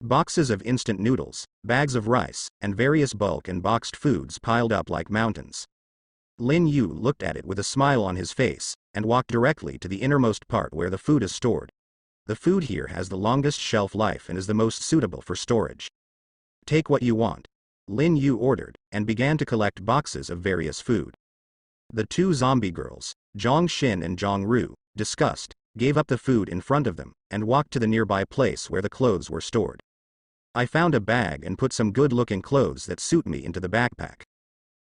Boxes of instant noodles, bags of rice, and various bulk and boxed foods piled up like mountains. Lin Yu looked at it with a smile on his face, and walked directly to the innermost part where the food is stored. The food here has the longest shelf life and is the most suitable for storage. Take what you want, Lin Yu ordered, and began to collect boxes of various food. The two zombie girls, Zhang Xin and Zhang Ru, disgusted, gave up the food in front of them, and walked to the nearby place where the clothes were stored. I found a bag and put some good-looking clothes that suit me into the backpack.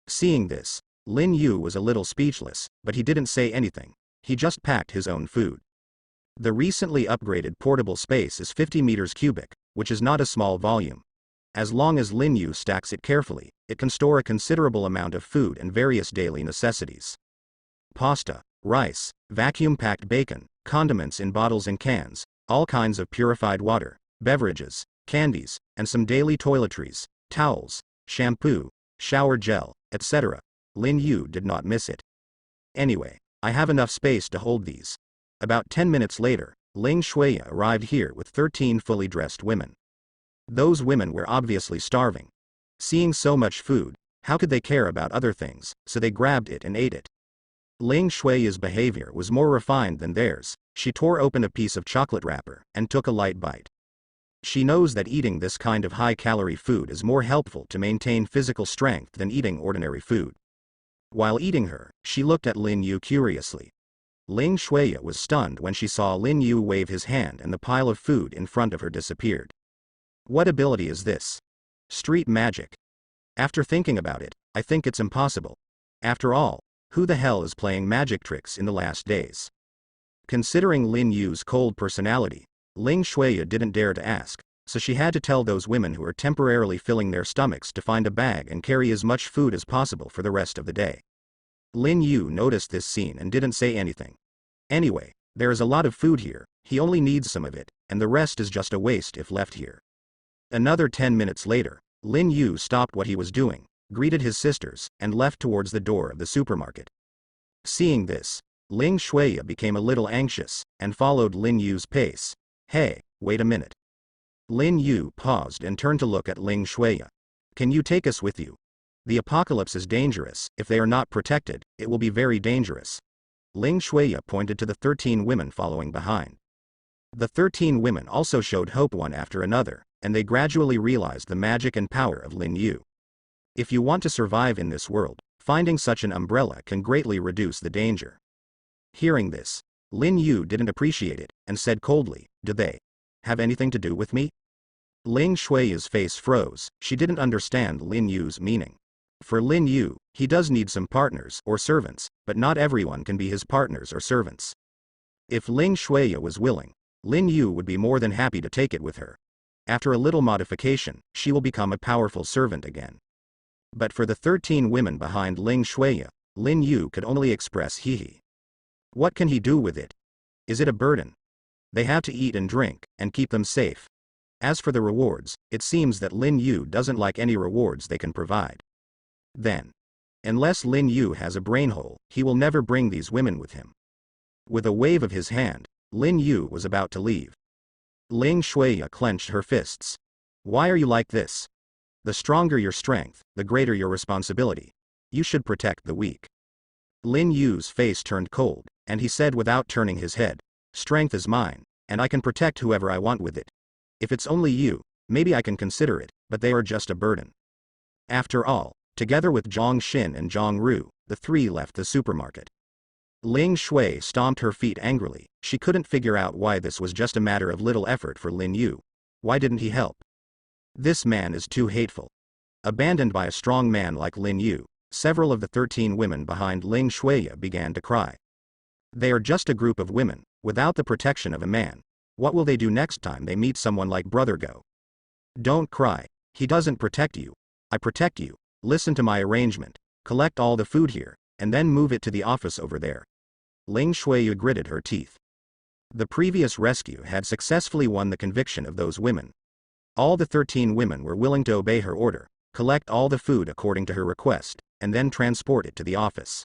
Seeing this, Lin Yu was a little speechless, but he didn't say anything. He just packed his own food. The recently upgraded portable space is 50 meters cubic, which is not a small volume. As long as Lin Yu stacks it carefully, it can store a considerable amount of food and various daily necessities. Pasta, rice, vacuum-packed bacon, condiments in bottles and cans, all kinds of purified water, beverages, candies, and some daily toiletries, towels, shampoo, shower gel, etc. Lin Yu did not miss it. Anyway, I have enough space to hold these. About 10 minutes later, Ling Shuya arrived here with 13 fully dressed women. Those women were obviously starving. Seeing so much food, how could they care about other things, so they grabbed it and ate it. Ling Shuya's behavior was more refined than theirs. She tore open a piece of chocolate wrapper and took a light bite. She knows that eating this kind of high-calorie food is more helpful to maintain physical strength than eating ordinary food. While eating her, she looked at Lin Yu curiously. Ling Shuya was stunned when she saw Lin Yu wave his hand and the pile of food in front of her disappeared. What ability is this? Street magic. After thinking about it, I think it's impossible. After all, who the hell is playing magic tricks in the last days? Considering Lin Yu's cold personality, Ling Shuya didn't dare to ask, so she had to tell those women who were temporarily filling their stomachs to find a bag and carry as much food as possible for the rest of the day. Lin Yu noticed this scene and didn't say anything. Anyway, there is a lot of food here, he only needs some of it, and the rest is just a waste if left here. Another 10 minutes later, Lin Yu stopped what he was doing, greeted his sisters, and left towards the door of the supermarket. Seeing this, Ling Shuya became a little anxious, and followed Lin Yu's pace. Hey, wait a minute. Lin Yu paused and turned to look at Ling Shuya. Can you take us with you? The apocalypse is dangerous. If they are not protected, it will be very dangerous. Ling Shuya pointed to the 13 women following behind. The 13 women also showed hope one after another, and they gradually realized the magic and power of Lin Yu. If you want to survive in this world, finding such an umbrella can greatly reduce the danger. Hearing this, Lin Yu didn't appreciate it, and said coldly, "Do they have anything to do with me?" Ling Shuya's face froze. She didn't understand Lin Yu's meaning. For Lin Yu, he does need some partners or servants, but not everyone can be his partners or servants. If Ling Shuya was willing, Lin Yu would be more than happy to take it with her. After a little modification, she will become a powerful servant again. But for the 13 women behind Ling Shuya, Lin Yu could only express hee. What can he do with it? Is it a burden? They have to eat and drink, and keep them safe. As for the rewards, it seems that Lin Yu doesn't like any rewards they can provide. Then, unless Lin Yu has a brain hole, he will never bring these women with him. With a wave of his hand, Lin Yu was about to leave. Ling Shuya clenched her fists. Why are you like this? The stronger your strength, the greater your responsibility. You should protect the weak. Lin Yu's face turned cold, and he said without turning his head, Strength is mine, and I can protect whoever I want with it. If it's only you, maybe I can consider it, but they are just a burden. After all, together with Zhang Xin and Zhang Ru, the three left the supermarket. Ling Shui stomped her feet angrily. She couldn't figure out why this was just a matter of little effort for Lin Yu. Why didn't he help? This man is too hateful. Abandoned by a strong man like Lin Yu, several of the 13 women behind Ling Shuya began to cry. They are just a group of women, without the protection of a man. What will they do next time they meet someone like Brother Go? Don't cry. He doesn't protect you. I protect you. Listen to my arrangement. Collect all the food here, and then move it to the office over there. Ling Shuya gritted her teeth. The previous rescue had successfully won the conviction of those women. All the 13 women were willing to obey her order, collect all the food according to her request, and then transport it to the office.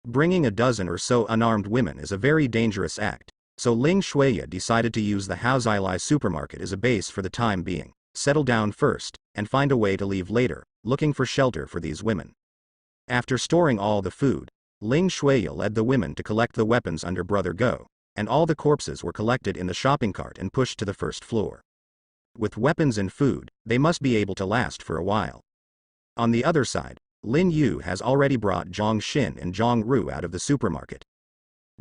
Bringing a dozen or so unarmed women is a very dangerous act. So Ling Shuya decided to use the Haozailai supermarket as a base for the time being, settle down first, and find a way to leave later, looking for shelter for these women. After storing all the food, Ling Shuya led the women to collect the weapons under Brother Go, and all the corpses were collected in the shopping cart and pushed to the first floor. With weapons and food, they must be able to last for a while. On the other side, Lin Yu has already brought Zhang Xin and Zhang Ru out of the supermarket.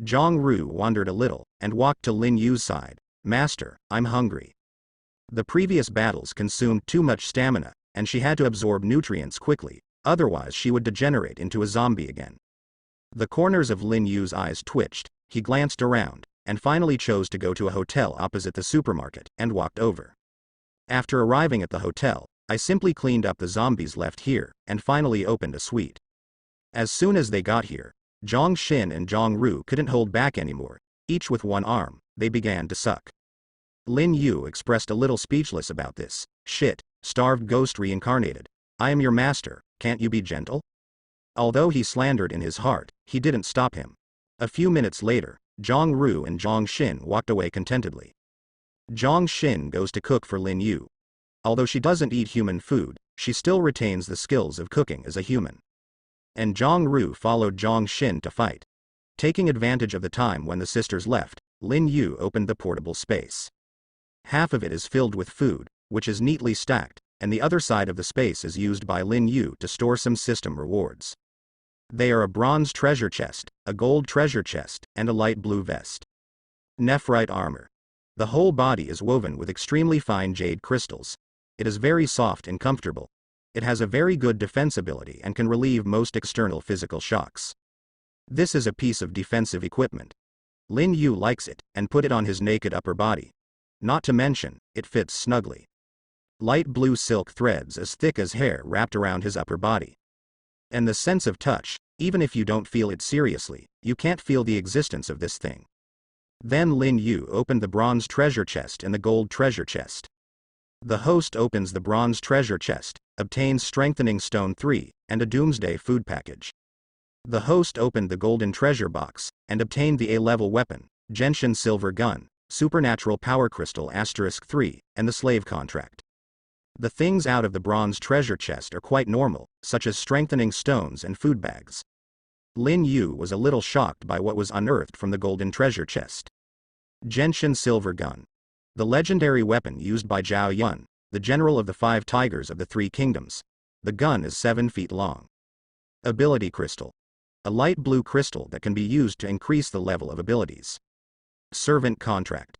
Zhang Ru wandered a little, and walked to Lin Yu's side. "Master, I'm hungry." The previous battles consumed too much stamina, and she had to absorb nutrients quickly, otherwise she would degenerate into a zombie again. The corners of Lin Yu's eyes twitched, he glanced around, and finally chose to go to a hotel opposite the supermarket, and walked over. After arriving at the hotel, I simply cleaned up the zombies left here, and finally opened a suite. As soon as they got here, Zhang Xin and Zhang Ru couldn't hold back anymore, each with one arm, they began to suck. Lin Yu expressed a little speechless about this. "Shit, starved ghost reincarnated. I am your master, can't you be gentle?" Although he slandered in his heart, he didn't stop him. A few minutes later, Zhang Ru and Zhang Xin walked away contentedly. Zhang Xin goes to cook for Lin Yu. Although she doesn't eat human food, she still retains the skills of cooking as a human. And Zhang Ru followed Zhang Xin to fight. Taking advantage of the time when the sisters left, Lin Yu opened the portable space. Half of it is filled with food, which is neatly stacked, and the other side of the space is used by Lin Yu to store some system rewards. They are a bronze treasure chest, a gold treasure chest, and a light blue vest. Nephrite armor. The whole body is woven with extremely fine jade crystals. It is very soft and comfortable. It has a very good defensibility and can relieve most external physical shocks. This is a piece of defensive equipment. Lin Yu likes it, and put it on his naked upper body. Not to mention, it fits snugly. Light blue silk threads as thick as hair wrapped around his upper body. And the sense of touch, even if you don't feel it seriously, you can't feel the existence of this thing. Then Lin Yu opened the bronze treasure chest and the gold treasure chest. The host opens the bronze treasure chest, obtains strengthening stone 3, and a Doomsday food package. The host opened the golden treasure box, and obtained the A-level weapon, Genshin silver gun, supernatural power crystal *3, and the slave contract. The things out of the bronze treasure chest are quite normal, such as strengthening stones and food bags. Lin Yu was a little shocked by what was unearthed from the golden treasure chest. Genshin silver gun. The legendary weapon used by Zhao Yun, the general of the 5 tigers of the 3 kingdoms. The gun is 7 feet long. Ability crystal. A light blue crystal that can be used to increase the level of abilities. Servant contract.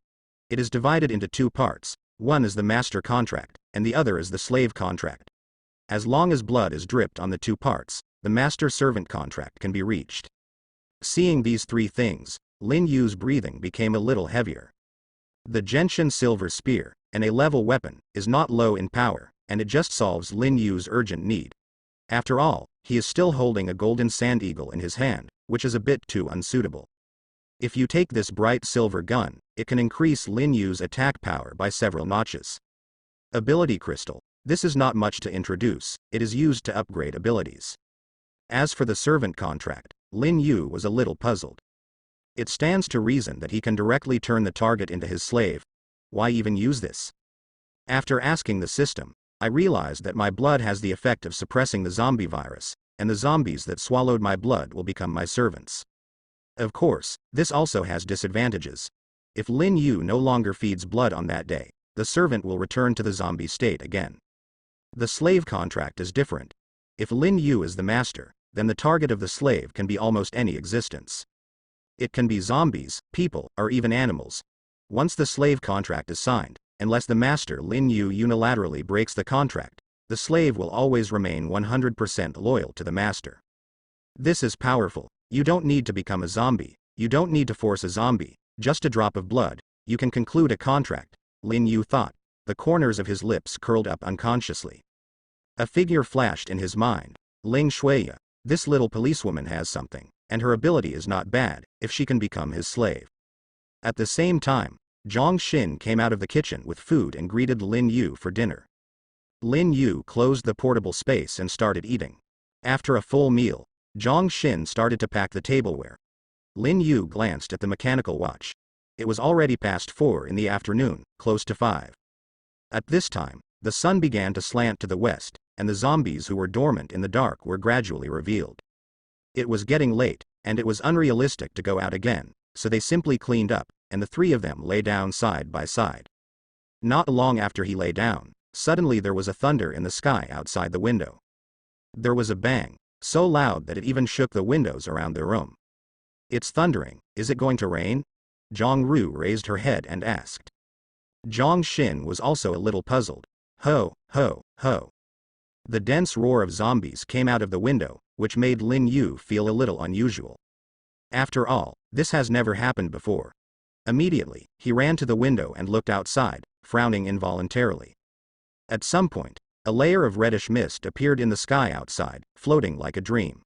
It is divided into 2 parts, one is the master contract, and the other is the slave contract. As long as blood is dripped on the 2 parts, the master-servant contract can be reached. Seeing these 3 things, Lin Yu's breathing became a little heavier. The Genshin silver spear, an A-level weapon, is not low in power, and it just solves Lin Yu's urgent need. After all, he is still holding a golden sand eagle in his hand, which is a bit too unsuitable. If you take this bright silver gun, it can increase Lin Yu's attack power by several notches. Ability crystal. This is not much to introduce, it is used to upgrade abilities. As for the servant contract, Lin Yu was a little puzzled. It stands to reason that he can directly turn the target into his slave. Why even use this? After asking the system, I realized that my blood has the effect of suppressing the zombie virus, and the zombies that swallowed my blood will become my servants. Of course, this also has disadvantages. If Lin Yu no longer feeds blood on that day, the servant will return to the zombie state again. The slave contract is different. If Lin Yu is the master, then the target of the slave can be almost any existence. It can be zombies, people, or even animals. Once the slave contract is signed, unless the master Lin Yu unilaterally breaks the contract, the slave will always remain 100% loyal to the master. This is powerful. You don't need to become a zombie, you don't need to force a zombie, just a drop of blood, you can conclude a contract, Lin Yu thought. The corners of his lips curled up unconsciously. A figure flashed in his mind. Ling Shuya, this little policewoman has something, and her ability is not bad, if she can become his slave. At the same time, Zhang Xin came out of the kitchen with food and greeted Lin Yu for dinner. Lin Yu closed the portable space and started eating. After a full meal, Zhang Xin started to pack the tableware. Lin Yu glanced at the mechanical watch. It was already past 4 in the afternoon, close to 5. At this time, the sun began to slant to the west, and the zombies who were dormant in the dark were gradually revealed. It was getting late, and it was unrealistic to go out again, so they simply cleaned up, and the three of them lay down side by side. Not long after he lay down, suddenly there was a thunder in the sky outside the window. There was a bang, so loud that it even shook the windows around the room. "It's thundering, is it going to rain?" Jong-ru raised her head and asked. Jong-shin was also a little puzzled. Ho, ho, ho. The dense roar of zombies came out of the window, which made Lin Yu feel a little unusual. After all, this has never happened before. Immediately, he ran to the window and looked outside, frowning involuntarily. At some point, a layer of reddish mist appeared in the sky outside, floating like a dream.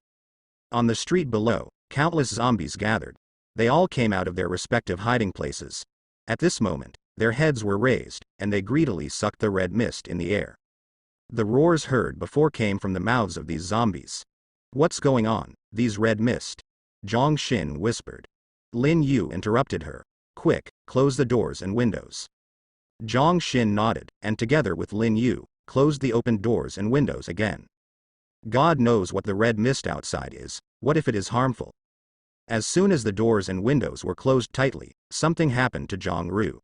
On the street below, countless zombies gathered. They all came out of their respective hiding places. At this moment, their heads were raised, and they greedily sucked the red mist in the air. The roars heard before came from the mouths of these zombies. "What's going on, these red mist?" Jong-shin whispered. Lin Yu interrupted her. "Quick, close the doors and windows." Jong-shin nodded, and together with Lin Yu, closed the open doors and windows again. God knows what the red mist outside is. What if it is harmful? As soon as the doors and windows were closed tightly, something happened to Jong-ru.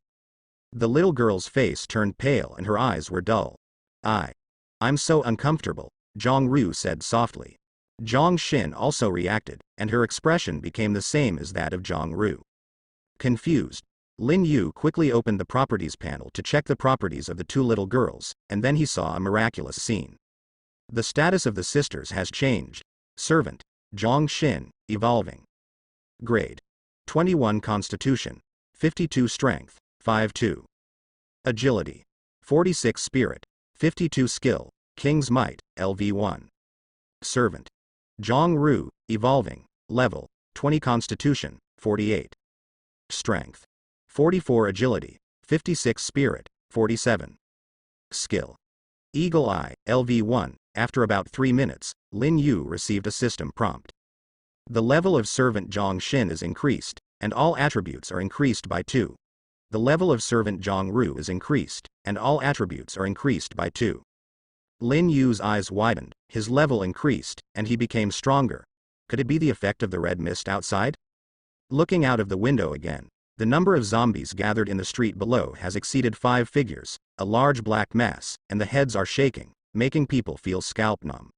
The little girl's face turned pale and her eyes were dull. I'm so uncomfortable," Jong-ru said softly. Jong-shin also reacted, and her expression became the same as that of Jong-ru. Confused, Lin Yu quickly opened the properties panel to check the properties of the two little girls, and then he saw a miraculous scene. The status of the sisters has changed. Servant, Jong-shin, evolving. Grade: 21 Constitution, 52 Strength, 5-2. Agility: 46 Spirit, 52 Skill, King's Might, LV1. Servant: Jong-ru, evolving, level, 20 Constitution, 48. Strength: 44 Agility, 56 Spirit, 47. Skill: Eagle Eye, LV1. After about 3 minutes, Lin Yu received a system prompt. The level of Servant Jong-shin is increased, and all attributes are increased by 2. The level of Servant Jong-ru is increased, and all attributes are increased by 2. Lin Yu's eyes widened, his level increased, and he became stronger. Could it be the effect of the red mist outside? Looking out of the window again, the number of zombies gathered in the street below has exceeded 5 figures, a large black mass, and the heads are shaking, making people feel scalp numb.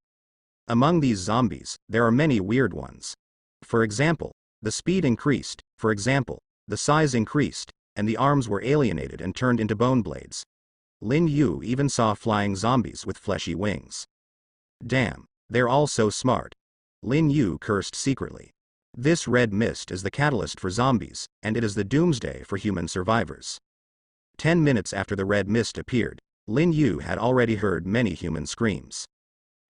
Among these zombies, there are many weird ones. For example, the speed increased, the size increased, and the arms were alienated and turned into bone blades. Lin Yu even saw flying zombies with fleshy wings. Damn, they're all so smart. Lin Yu cursed secretly. This red mist is the catalyst for zombies, and it is the doomsday for human survivors. 10 minutes after the red mist appeared, Lin Yu had already heard many human screams.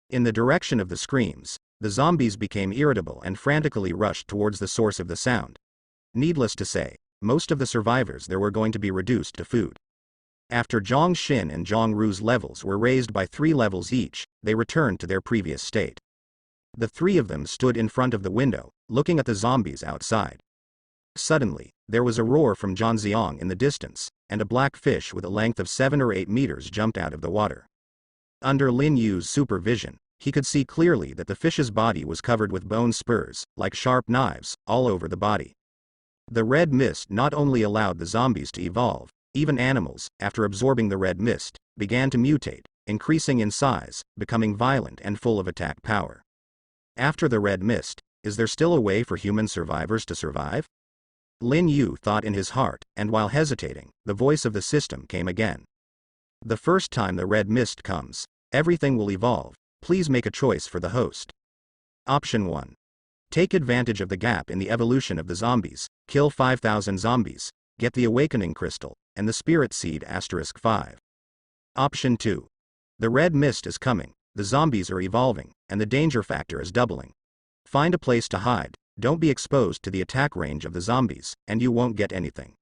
In the direction of the screams, the zombies became irritable and frantically rushed towards the source of the sound. Needless to say, most of the survivors there were going to be reduced to food. After Jong-shin and Jong-ru's levels were raised by 3 levels each, they returned to their previous state. The 3 of them stood in front of the window, looking at the zombies outside. Suddenly, there was a roar from Zhanjiang in the distance, and a black fish with a length of 7 or 8 meters jumped out of the water. Under Lin Yu's supervision, he could see clearly that the fish's body was covered with bone spurs, like sharp knives, all over the body. The red mist not only allowed the zombies to evolve, even animals, after absorbing the red mist, began to mutate, increasing in size, becoming violent and full of attack power. After the red mist, is there still a way for human survivors to survive? Lin Yu thought in his heart, and while hesitating, the voice of the system came again. The first time the red mist comes, everything will evolve. Please make a choice for the host. Option 1. Take advantage of the gap in the evolution of the zombies, kill 5,000 zombies, get the awakening crystal, and the spirit seed *5. Option 2. The red mist is coming, the zombies are evolving, and the danger factor is doubling. Find a place to hide, don't be exposed to the attack range of the zombies, and you won't get anything.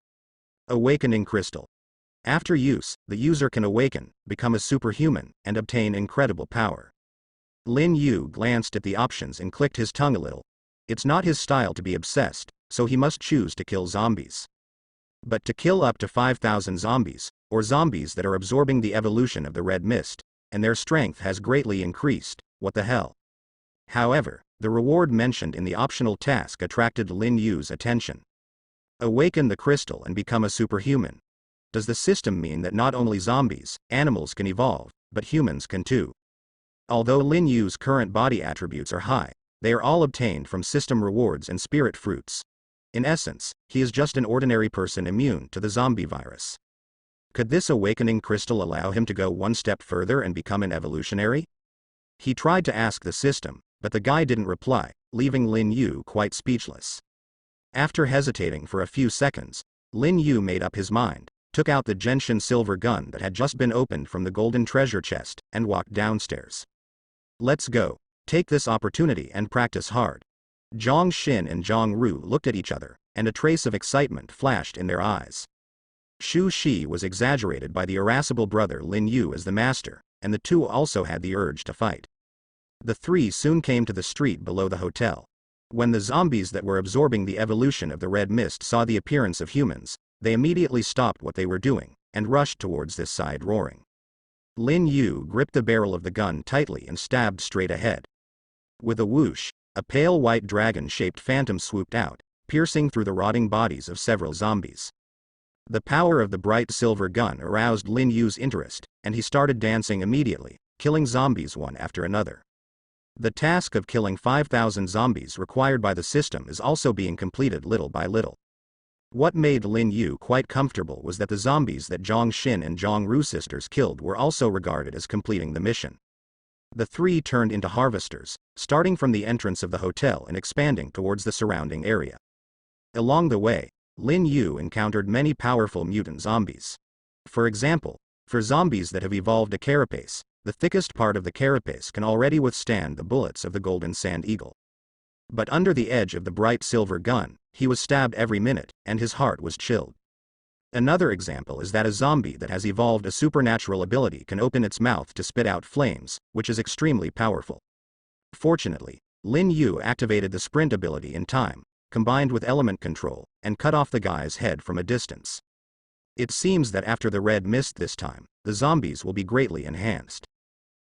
Awakening crystal. After use, the user can awaken, become a superhuman, and obtain incredible power. Lin Yu glanced at the options and clicked his tongue a little. It's not his style to be obsessed, so he must choose to kill zombies. But to kill up to 5,000 zombies, or zombies that are absorbing the evolution of the red mist, and their strength has greatly increased, what the hell? However, the reward mentioned in the optional task attracted Lin Yu's attention. Awaken the crystal and become a superhuman. Does the system mean that not only zombies, animals can evolve, but humans can too? Although Lin Yu's current body attributes are high, they are all obtained from system rewards and spirit fruits. In essence, he is just an ordinary person immune to the zombie virus. Could this awakening crystal allow him to go one step further and become an evolutionary? He tried to ask the system, but the guy didn't reply, leaving Lin Yu quite speechless. After hesitating for a few seconds, Lin Yu made up his mind, took out the gentian silver gun that had just been opened from the golden treasure chest, and walked downstairs. Let's go. Take this opportunity and practice hard. Zhang Xin and Zhang Ru looked at each other, and a trace of excitement flashed in their eyes. Xu Shi was exaggerated by the irascible brother Lin Yu as the master, and the two also had the urge to fight. The three soon came to the street below the hotel. When the zombies that were absorbing the evolution of the red mist saw the appearance of humans, they immediately stopped what they were doing, and rushed towards this side roaring. Lin Yu gripped the barrel of the gun tightly and stabbed straight ahead. With a whoosh, a pale white dragon-shaped phantom swooped out, piercing through the rotting bodies of several zombies. The power of the bright silver gun aroused Lin Yu's interest, and he started dancing immediately, killing zombies one after another. The task of killing 5,000 zombies required by the system is also being completed little by little. What made Lin Yu quite comfortable was that the zombies that Zhang Xin and Zhang Ru sisters killed were also regarded as completing the mission. The three turned into harvesters, starting from the entrance of the hotel and expanding towards the surrounding area. Along the way, Lin Yu encountered many powerful mutant zombies. For example, for zombies that have evolved a carapace, the thickest part of the carapace can already withstand the bullets of the golden sand eagle. But under the edge of the bright silver gun, he was stabbed every minute, and his heart was chilled. Another example is that a zombie that has evolved a supernatural ability can open its mouth to spit out flames, which is extremely powerful. Fortunately, Lin Yu activated the sprint ability in time, combined with element control, and cut off the guy's head from a distance. It seems that after the red mist this time, the zombies will be greatly enhanced.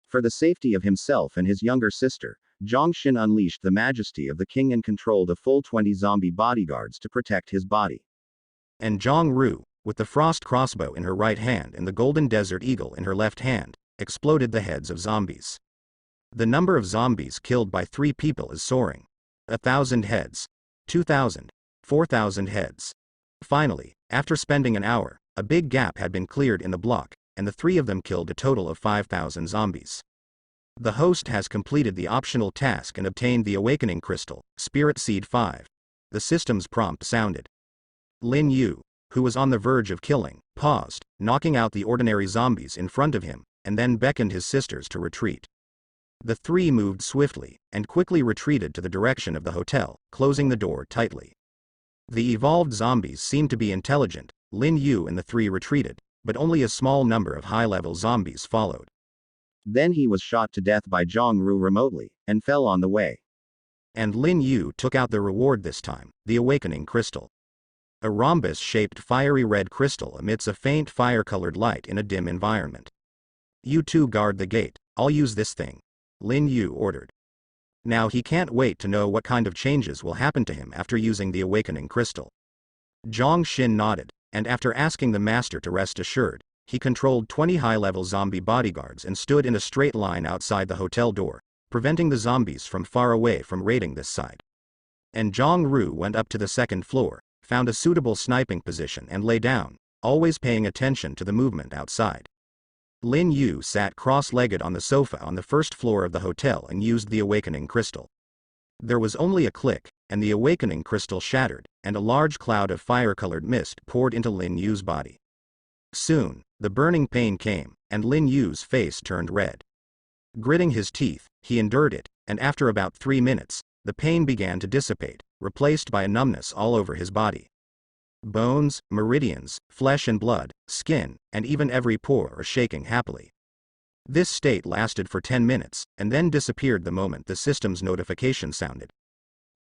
For the safety of himself and his younger sister, Zhang Xin unleashed the majesty of the king and controlled a full 20 zombie bodyguards to protect his body. And Zhang Ru, with the frost crossbow in her right hand and the golden desert eagle in her left hand, exploded the heads of zombies. The number of zombies killed by 3 people is soaring. 1,000 heads. 2,000. 4,000 heads. Finally, after spending an hour, a big gap had been cleared in the block, and the 3 of them killed a total of 5,000 zombies. The host has completed the optional task and obtained the awakening crystal, Spirit Seed 5. The system's prompt sounded. Lin Yu, who was on the verge of killing, paused, knocking out the ordinary zombies in front of him, and then beckoned his sisters to retreat. The 3 moved swiftly, and quickly retreated to the direction of the hotel, closing the door tightly. The evolved zombies seemed to be intelligent. Lin Yu and the 3 retreated, but only a small number of high-level zombies followed. Then he was shot to death by Zhang Ru remotely, and fell on the way. And Lin Yu took out the reward this time, the awakening crystal. A rhombus-shaped fiery red crystal emits a faint fire-colored light in a dim environment. You two guard the gate, I'll use this thing, Lin Yu ordered. Now he can't wait to know what kind of changes will happen to him after using the awakening crystal. Zhang Xin nodded, and after asking the master to rest assured, he controlled 20 high-level zombie bodyguards and stood in a straight line outside the hotel door, preventing the zombies from far away from raiding this side. And Zhang Ru went up to the second floor, found a suitable sniping position and lay down, always paying attention to the movement outside. Lin Yu sat cross-legged on the sofa on the first floor of the hotel and used the awakening crystal. There was only a click, and the awakening crystal shattered, and a large cloud of fire-colored mist poured into Lin Yu's body. Soon, the burning pain came, and Lin Yu's face turned red. Gritting his teeth, he endured it, and after about 3 minutes, the pain began to dissipate, replaced by a numbness all over his body. Bones, meridians, flesh and blood, skin, and even every pore are shaking happily. This state lasted for 10 minutes, and then disappeared the moment the system's notification sounded.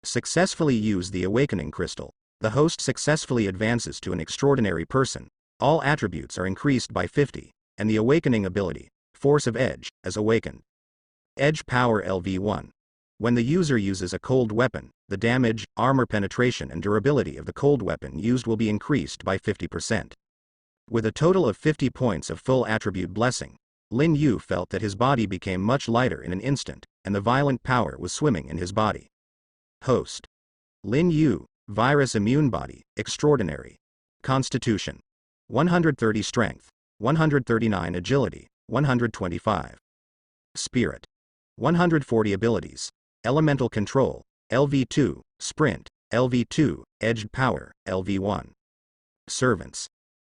Successfully used the awakening crystal, The host successfully advances to an extraordinary person. All attributes are increased by 50, and the awakening ability, Force of Edge, is awakened. Edge Power LV1. When the user uses a cold weapon, the damage, armor penetration and durability of the cold weapon used will be increased by 50%. With a total of 50 points of full attribute blessing, Lin Yu felt that his body became much lighter in an instant, and the violent power was swimming in his body. Host. Lin Yu, Virus Immune Body, Extraordinary. Constitution. 130 Strength, 139 Agility, 125. Spirit. 140 Abilities. Elemental Control, LV2, Sprint, LV2, Edged Power, LV1. Servants.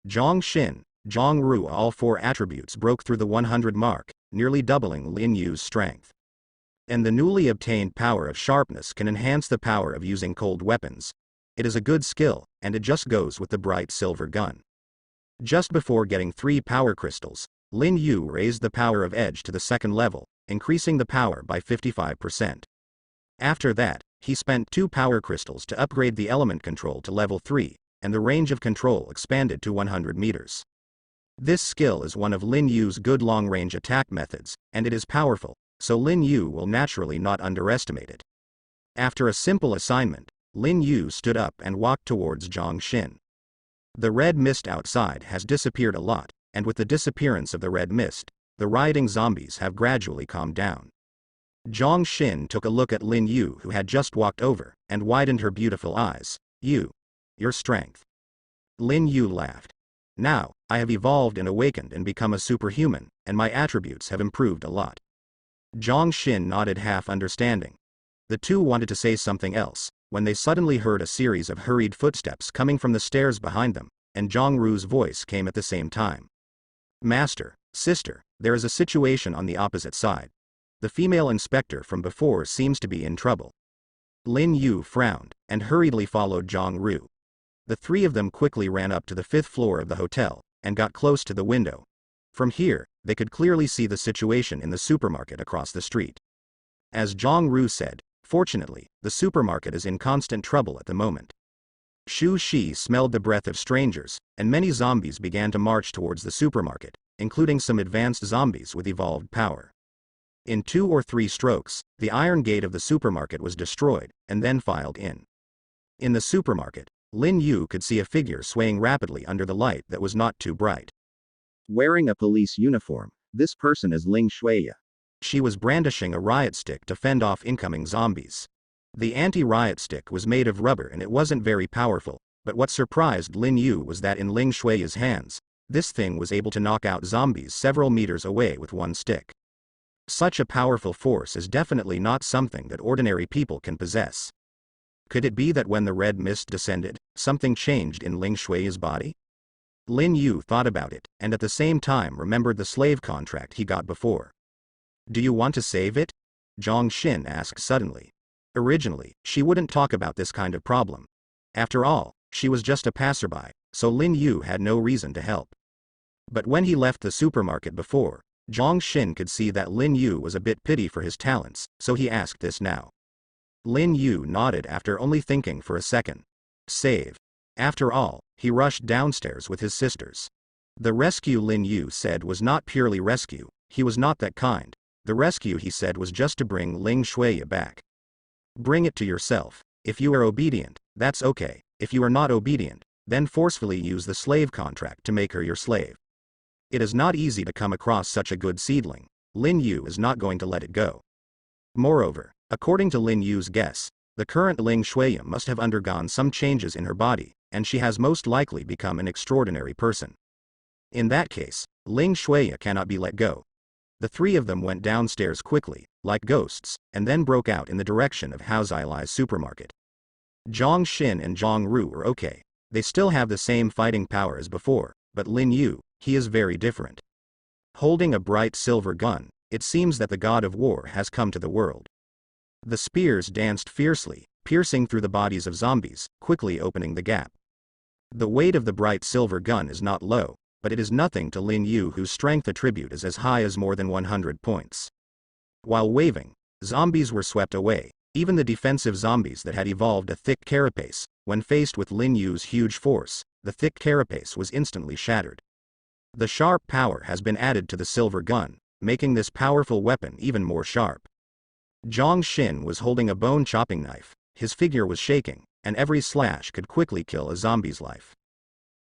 Zhang Xin, Zhang Ru. All 4 attributes broke through the 100 mark, nearly doubling Lin Yu's strength. And the newly obtained power of sharpness can enhance the power of using cold weapons. It is a good skill, and it just goes with the bright silver gun. Just before getting 3 power crystals, Lin Yu raised the power of Edge to the 2nd level, increasing the power by 55%. After that, he spent 2 power crystals to upgrade the element control to level 3, and the range of control expanded to 100 meters. This skill is one of Lin Yu's good long-range attack methods, and it is powerful, so Lin Yu will naturally not underestimate it. After a simple assignment, Lin Yu stood up and walked towards Zhang Xin. The red mist outside has disappeared a lot, and with the disappearance of the red mist, the rioting zombies have gradually calmed down. Zhang Xin took a look at Lin Yu, who had just walked over, and widened her beautiful eyes. Your strength. Lin Yu laughed. Now, I have evolved and awakened and become a superhuman, and my attributes have improved a lot. Zhang Xin nodded, half understanding. The two wanted to say something else, when they suddenly heard a series of hurried footsteps coming from the stairs behind them, and Zhang Ru's voice came at the same time. Master, sister, there is a situation on the opposite side. The female inspector from before seems to be in trouble. Lin Yu frowned, and hurriedly followed Zhang Ru. The 3 of them quickly ran up to the 5th floor of the hotel, and got close to the window. From here, they could clearly see the situation in the supermarket across the street. As Zhang Ru said, fortunately, the supermarket is in constant trouble at the moment. Shu Shi smelled the breath of strangers, and many zombies began to march towards the supermarket, including some advanced zombies with evolved power. In 2 or 3 strokes, the iron gate of the supermarket was destroyed, and then filed in. In the supermarket, Lin Yu could see a figure swaying rapidly under the light that was not too bright. Wearing a police uniform, this person is Ling Shuya. She was brandishing a riot stick to fend off incoming zombies. The anti-riot stick was made of rubber and it wasn't very powerful, but what surprised Lin Yu was that in Ling Shuya's hands, this thing was able to knock out zombies several meters away with one stick. Such a powerful force is definitely not something that ordinary people can possess. Could it be that when the red mist descended, something changed in Ling Shuya's body? Lin Yu thought about it, and at the same time remembered the slave contract he got before. Do you want to save it? Zhang Xin asked suddenly. Originally, she wouldn't talk about this kind of problem. After all, she was just a passerby, so Lin Yu had no reason to help. But when he left the supermarket before, Zhang Xin could see that Lin Yu was a bit pity for his talents, so he asked this now. Lin Yu nodded after only thinking for a second. Save. After all, he rushed downstairs with his sisters. The rescue Lin Yu said was not purely rescue, he was not that kind. The rescue he said was just to bring Ling Shuya back. Bring it to yourself. If you are obedient, that's okay. If you are not obedient, then forcefully use the slave contract to make her your slave. It is not easy to come across such a good seedling. Lin Yu is not going to let it go. Moreover, according to Lin Yu's guess, the current Ling Shuya must have undergone some changes in her body, and she has most likely become an extraordinary person. In that case, Ling Shuya cannot be let go. The 3 of them went downstairs quickly, like ghosts, and then broke out in the direction of Haozailai's supermarket. Zhang Xin and Zhang Ru are okay. They still have the same fighting power as before, but Lin Yu, he is very different. Holding a bright silver gun, it seems that the god of war has come to the world. The spears danced fiercely, piercing through the bodies of zombies, quickly opening the gap. The weight of the bright silver gun is not low, but it is nothing to Lin Yu, whose strength attribute is as high as more than 100 points. While waving, zombies were swept away, Even the defensive zombies that had evolved a thick carapace, when faced with Lin Yu's huge force, the thick carapace was instantly shattered. The sharp power has been added to the silver gun, making this powerful weapon even more sharp. Zhang Xin was holding a bone-chopping knife, his figure was shaking, and every slash could quickly kill a zombie's life.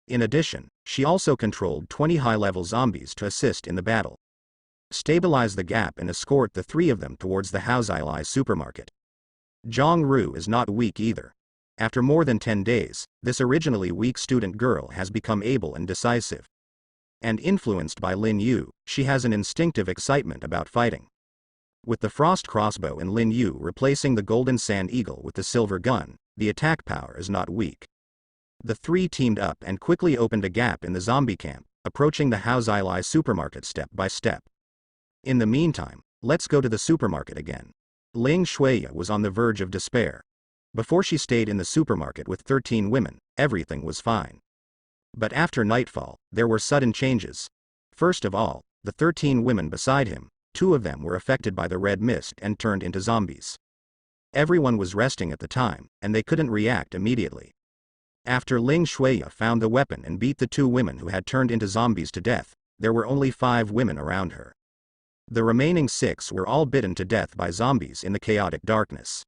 In addition, she also controlled 20 high-level zombies to assist in the battle. Stabilize the gap and escort the three of them towards the Haozailai supermarket. Zhang Ru is not weak either. After more than 10 days, this originally weak student girl has become able and decisive. And influenced by Lin Yu, she has an instinctive excitement about fighting. With the frost crossbow and Lin Yu replacing the golden sand eagle with the silver gun, the attack power is not weak. The three teamed up and quickly opened a gap in the zombie camp, approaching the Haozailai supermarket step by step. In the meantime, let's go to the supermarket again. Ling Shuiya was on the verge of despair. Before she stayed in the supermarket with 13 women, everything was fine. But after nightfall, there were sudden changes. First of all, the 13 women beside him, 2 of them were affected by the red mist and turned into zombies. Everyone was resting at the time, and they couldn't react immediately. After Ling Shuiya found the weapon and beat the 2 women who had turned into zombies to death, there were only 5 women around her. The remaining 6 were all bitten to death by zombies in the chaotic darkness.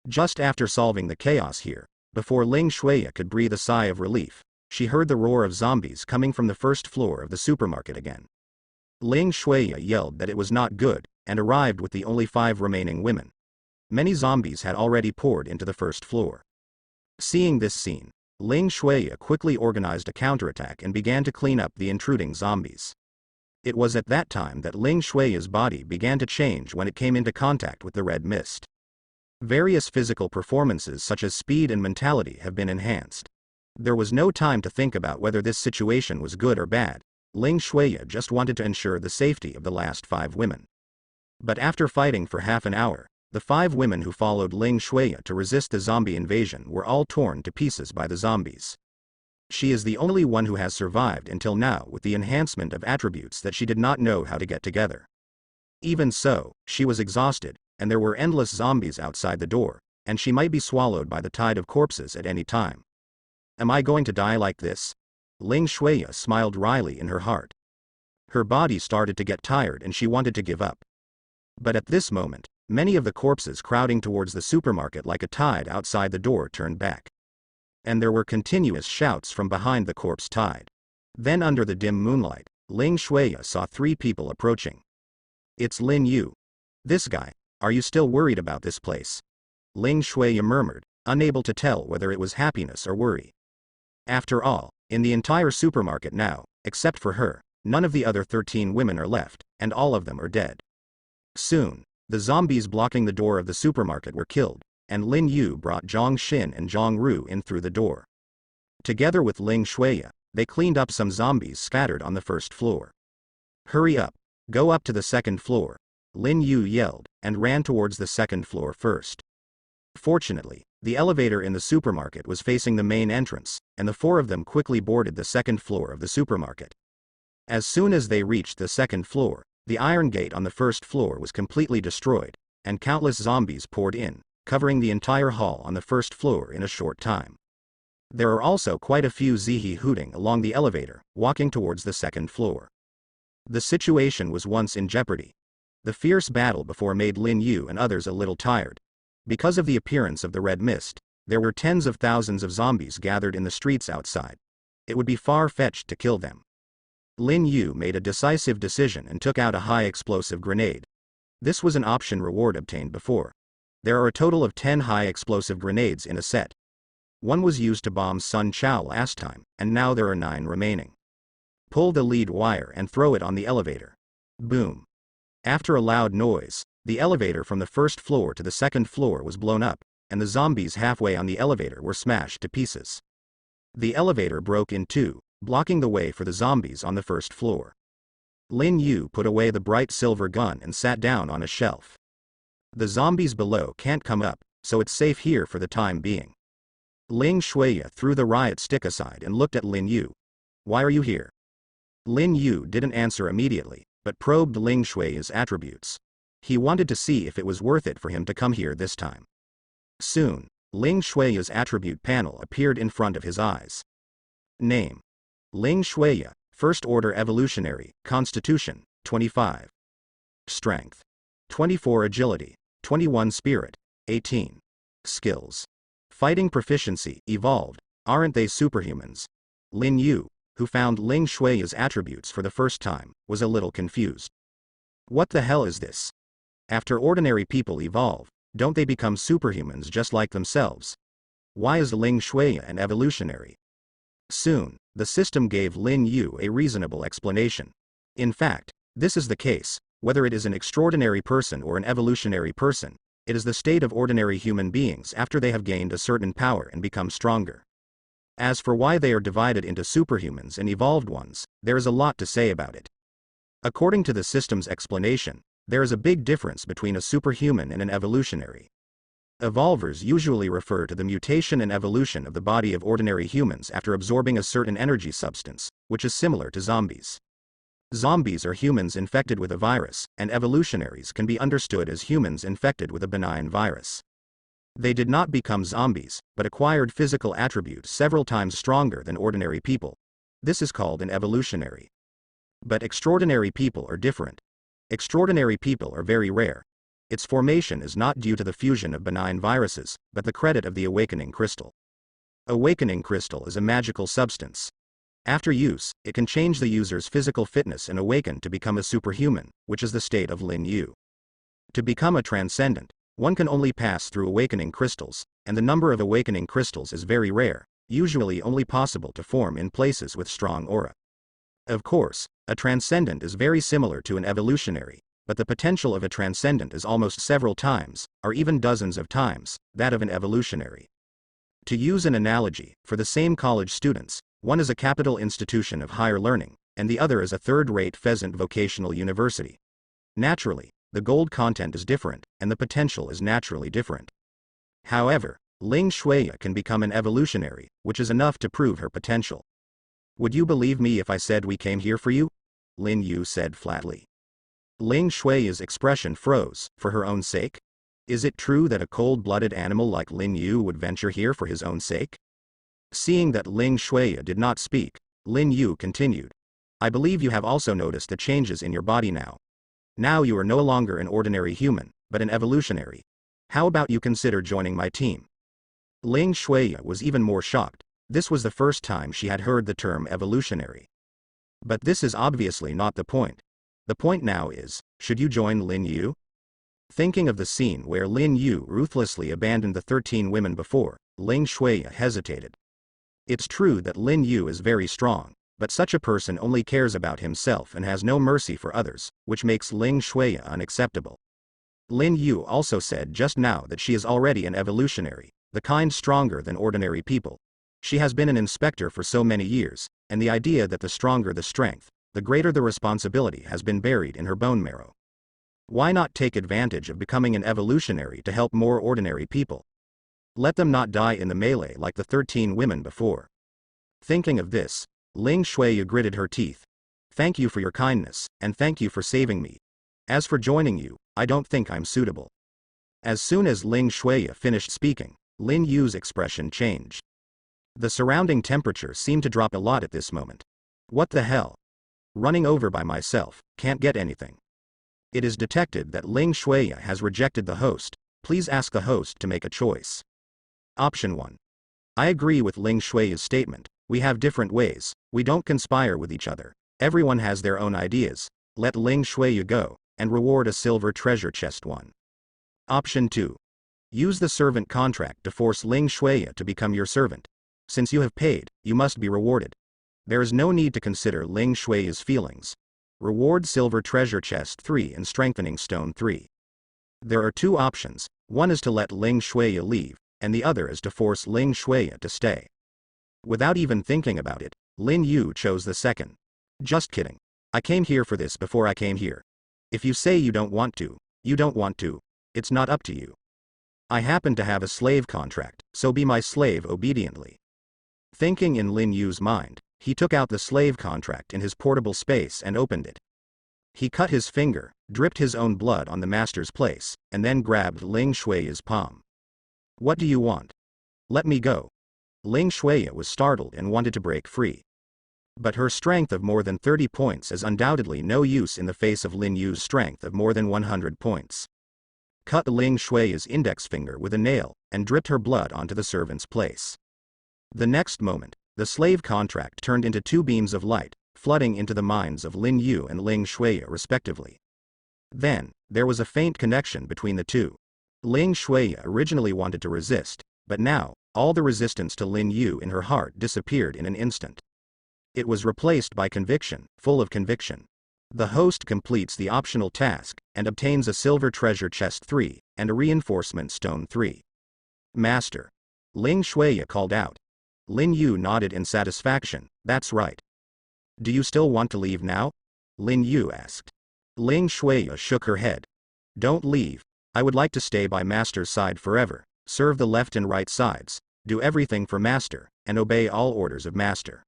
Just after solving the chaos here, before Ling Shuiya could breathe a sigh of relief, she heard the roar of zombies coming from the first floor of the supermarket again. Ling Shuiya yelled that it was not good, and arrived with the only 5 remaining women. Many zombies had already poured into the first floor. Seeing this scene, Ling Shuiya quickly organized a counterattack and began to clean up the intruding zombies. It was at that time that Ling Shuiya's body began to change when it came into contact with the red mist. Various physical performances such as speed and mentality have been enhanced. There was no time to think about whether this situation was good or bad. Ling Shuiya just wanted to ensure the safety of the last 5 women. But after fighting for half an hour, the 5 women who followed Ling Shuiya to resist the zombie invasion were all torn to pieces by the zombies. She is the only one who has survived until now with the enhancement of attributes that she did not know how to get together. Even so, she was exhausted, and there were endless zombies outside the door, and she might be swallowed by the tide of corpses at any time. Am I going to die like this? Ling Shuiya smiled wryly in her heart. Her body started to get tired and she wanted to give up. But at this moment, many of the corpses crowding towards the supermarket like a tide outside the door turned back. And there were continuous shouts from behind the corpse tide. Then under the dim moonlight, Ling Shuiya saw 3 people approaching. It's Lin Yu. This guy, are you still worried about this place? Ling Shuiya murmured, unable to tell whether it was happiness or worry. After all, in the entire supermarket now, except for her, none of the other 13 women are left, and all of them are dead. Soon, the zombies blocking the door of the supermarket were killed, and Lin Yu brought Zhang Xin and Zhang Ru in through the door. Together with Ling Shuiya, they cleaned up some zombies scattered on the first floor. Hurry up, go up to the second floor, Lin Yu yelled, and ran towards the second floor first. Fortunately, the elevator in the supermarket was facing the main entrance, and the 4 of them quickly boarded the second floor of the supermarket. As soon as they reached the second floor, the iron gate on the first floor was completely destroyed, and countless zombies poured in, covering the entire hall on the first floor in a short time. There are also quite a few zihi hooting along the elevator, walking towards the second floor. The situation was once in jeopardy. The fierce battle before made Lin Yu and others a little tired. Because of the appearance of the red mist, there were tens of thousands of zombies gathered in the streets outside. It would be far-fetched to kill them. Lin Yu made a decisive decision and took out a high-explosive grenade. This was an option reward obtained before. There are a total of 10 high-explosive grenades in a set. One was used to bomb Sun Chao last time, and now there are 9 remaining. Pull the lead wire and throw it on the elevator. Boom. After a loud noise, the elevator from the first floor to the second floor was blown up, and the zombies halfway on the elevator were smashed to pieces. The elevator broke in 2, blocking the way for the zombies on the first floor. Lin Yu put away the bright silver gun and sat down on a shelf. The zombies below can't come up, so it's safe here for the time being. Ling Shuiya threw the riot stick aside and looked at Lin Yu. Why are you here? Lin Yu didn't answer immediately, but probed Ling Shuiya's attributes. He wanted to see if it was worth it for him to come here this time. Soon, Ling Shui's attribute panel appeared in front of his eyes. Name: Ling Shui, First Order Evolutionary, Constitution, 25. Strength: 24. Agility, 21. Spirit, 18. Skills: Fighting proficiency, evolved. Aren't they superhumans? Lin Yu, who found Ling Shui's attributes for the first time, was a little confused. What the hell is this? After ordinary people evolve, don't they become superhumans just like themselves? Why is Ling Shui an evolutionary? Soon, the system gave Lin Yu a reasonable explanation. In fact, this is the case, whether it is an extraordinary person or an evolutionary person, it is the state of ordinary human beings after they have gained a certain power and become stronger. As for why they are divided into superhumans and evolved ones, there is a lot to say about it. According to the system's explanation, there is a big difference between a superhuman and an evolutionary. Evolvers usually refer to the mutation and evolution of the body of ordinary humans after absorbing a certain energy substance, which is similar to zombies. Zombies are humans infected with a virus, and evolutionaries can be understood as humans infected with a benign virus. They did not become zombies, but acquired physical attributes several times stronger than ordinary people. This is called an evolutionary. But extraordinary people are different. Extraordinary people are very rare. Its formation is not due to the fusion of benign viruses, but the credit of the awakening crystal. Awakening crystal is a magical substance. After use, it can change the user's physical fitness and awaken to become a superhuman, which is the state of Lin Yu. To become a transcendent, one can only pass through awakening crystals, and the number of awakening crystals is very rare, usually only possible to form in places with strong aura. Of course, a transcendent is very similar to an evolutionary, but the potential of a transcendent is almost several times, or even dozens of times, that of an evolutionary. To use an analogy, for the same college students, one is a capital institution of higher learning, and the other is a third-rate pheasant vocational university. Naturally, the gold content is different, and the potential is naturally different. However, Ling Shui can become an evolutionary, which is enough to prove her potential. Would you believe me if I said we came here for you? Lin Yu said flatly. Ling Shui's expression froze. For her own sake? Is it true that a cold-blooded animal like Lin Yu would venture here for his own sake? Seeing that Ling Shui did not speak, Lin Yu continued. I believe you have also noticed the changes in your body now. Now you are no longer an ordinary human, but an evolutionary. How about you consider joining my team? Ling Shui was even more shocked. This was the first time she had heard the term evolutionary. But this is obviously not the point. The point now is, should you join Lin Yu? Thinking of the scene where Lin Yu ruthlessly abandoned the 13 women before, Ling Shui hesitated. It's true that Lin Yu is very strong, but such a person only cares about himself and has no mercy for others, which makes Ling Shui unacceptable. Lin Yu also said just now that she is already an evolutionary, the kind stronger than ordinary people. She has been an inspector for so many years, and the idea that the stronger the strength, the greater the responsibility has been buried in her bone marrow. Why not take advantage of becoming an evolutionary to help more ordinary people? Let them not die in the melee like the 13 women before. Thinking of this, Ling Shui gritted her teeth. Thank you for your kindness, and thank you for saving me. As for joining you, I don't think I'm suitable. As soon as Ling Shui finished speaking, Lin Yu's expression changed. The surrounding temperature seemed to drop a lot at this moment. What the hell? Running over by myself, can't get anything. It is detected that Ling Shui has rejected the host. Please ask the host to make a choice. Option 1. I agree with Ling Shui's statement. We have different ways. We don't conspire with each other. Everyone has their own ideas. Let Ling Shui go, and reward a silver treasure chest 1. Option 2. Use the servant contract to force Ling Shui to become your servant. Since you have paid, you must be rewarded. There is no need to consider Ling Shui's feelings. Reward silver treasure chest 3 and strengthening stone 3. There are two options. One is to let Ling Shui leave, and the other is to force Ling Shui to stay. Without even thinking about it, Lin Yu chose the second. Just kidding. I came here for this before I came here. If you say you don't want to, you don't want to. It's not up to you. I happen to have a slave contract, so be my slave obediently. Thinking in Lin Yu's mind, he took out the slave contract in his portable space and opened it. He cut his finger, dripped his own blood on the master's place, and then grabbed Ling Shui's palm. What do you want? Let me go. Ling Shuya was startled and wanted to break free. But her strength of more than 30 points is undoubtedly no use in the face of Lin Yu's strength of more than 100 points. Cut Ling Shuya's index finger with a nail, and dripped her blood onto the servant's place. The next moment, the slave contract turned into two beams of light, flooding into the minds of Lin Yu and Ling Shuya respectively. Then, there was a faint connection between the two. Ling Shuya originally wanted to resist, but now, all the resistance to Lin Yu in her heart disappeared in an instant. It was replaced by conviction, full of conviction. The host completes the optional task, and obtains a silver treasure chest 3, and a reinforcement stone 3. Master. Ling Shuya called out. Lin Yu nodded in satisfaction. That's right. Do you still want to leave now? Lin Yu asked. Ling Shuya shook her head. Don't leave. I would like to stay by Master's side forever, serve the left and right sides, do everything for Master, and obey all orders of Master.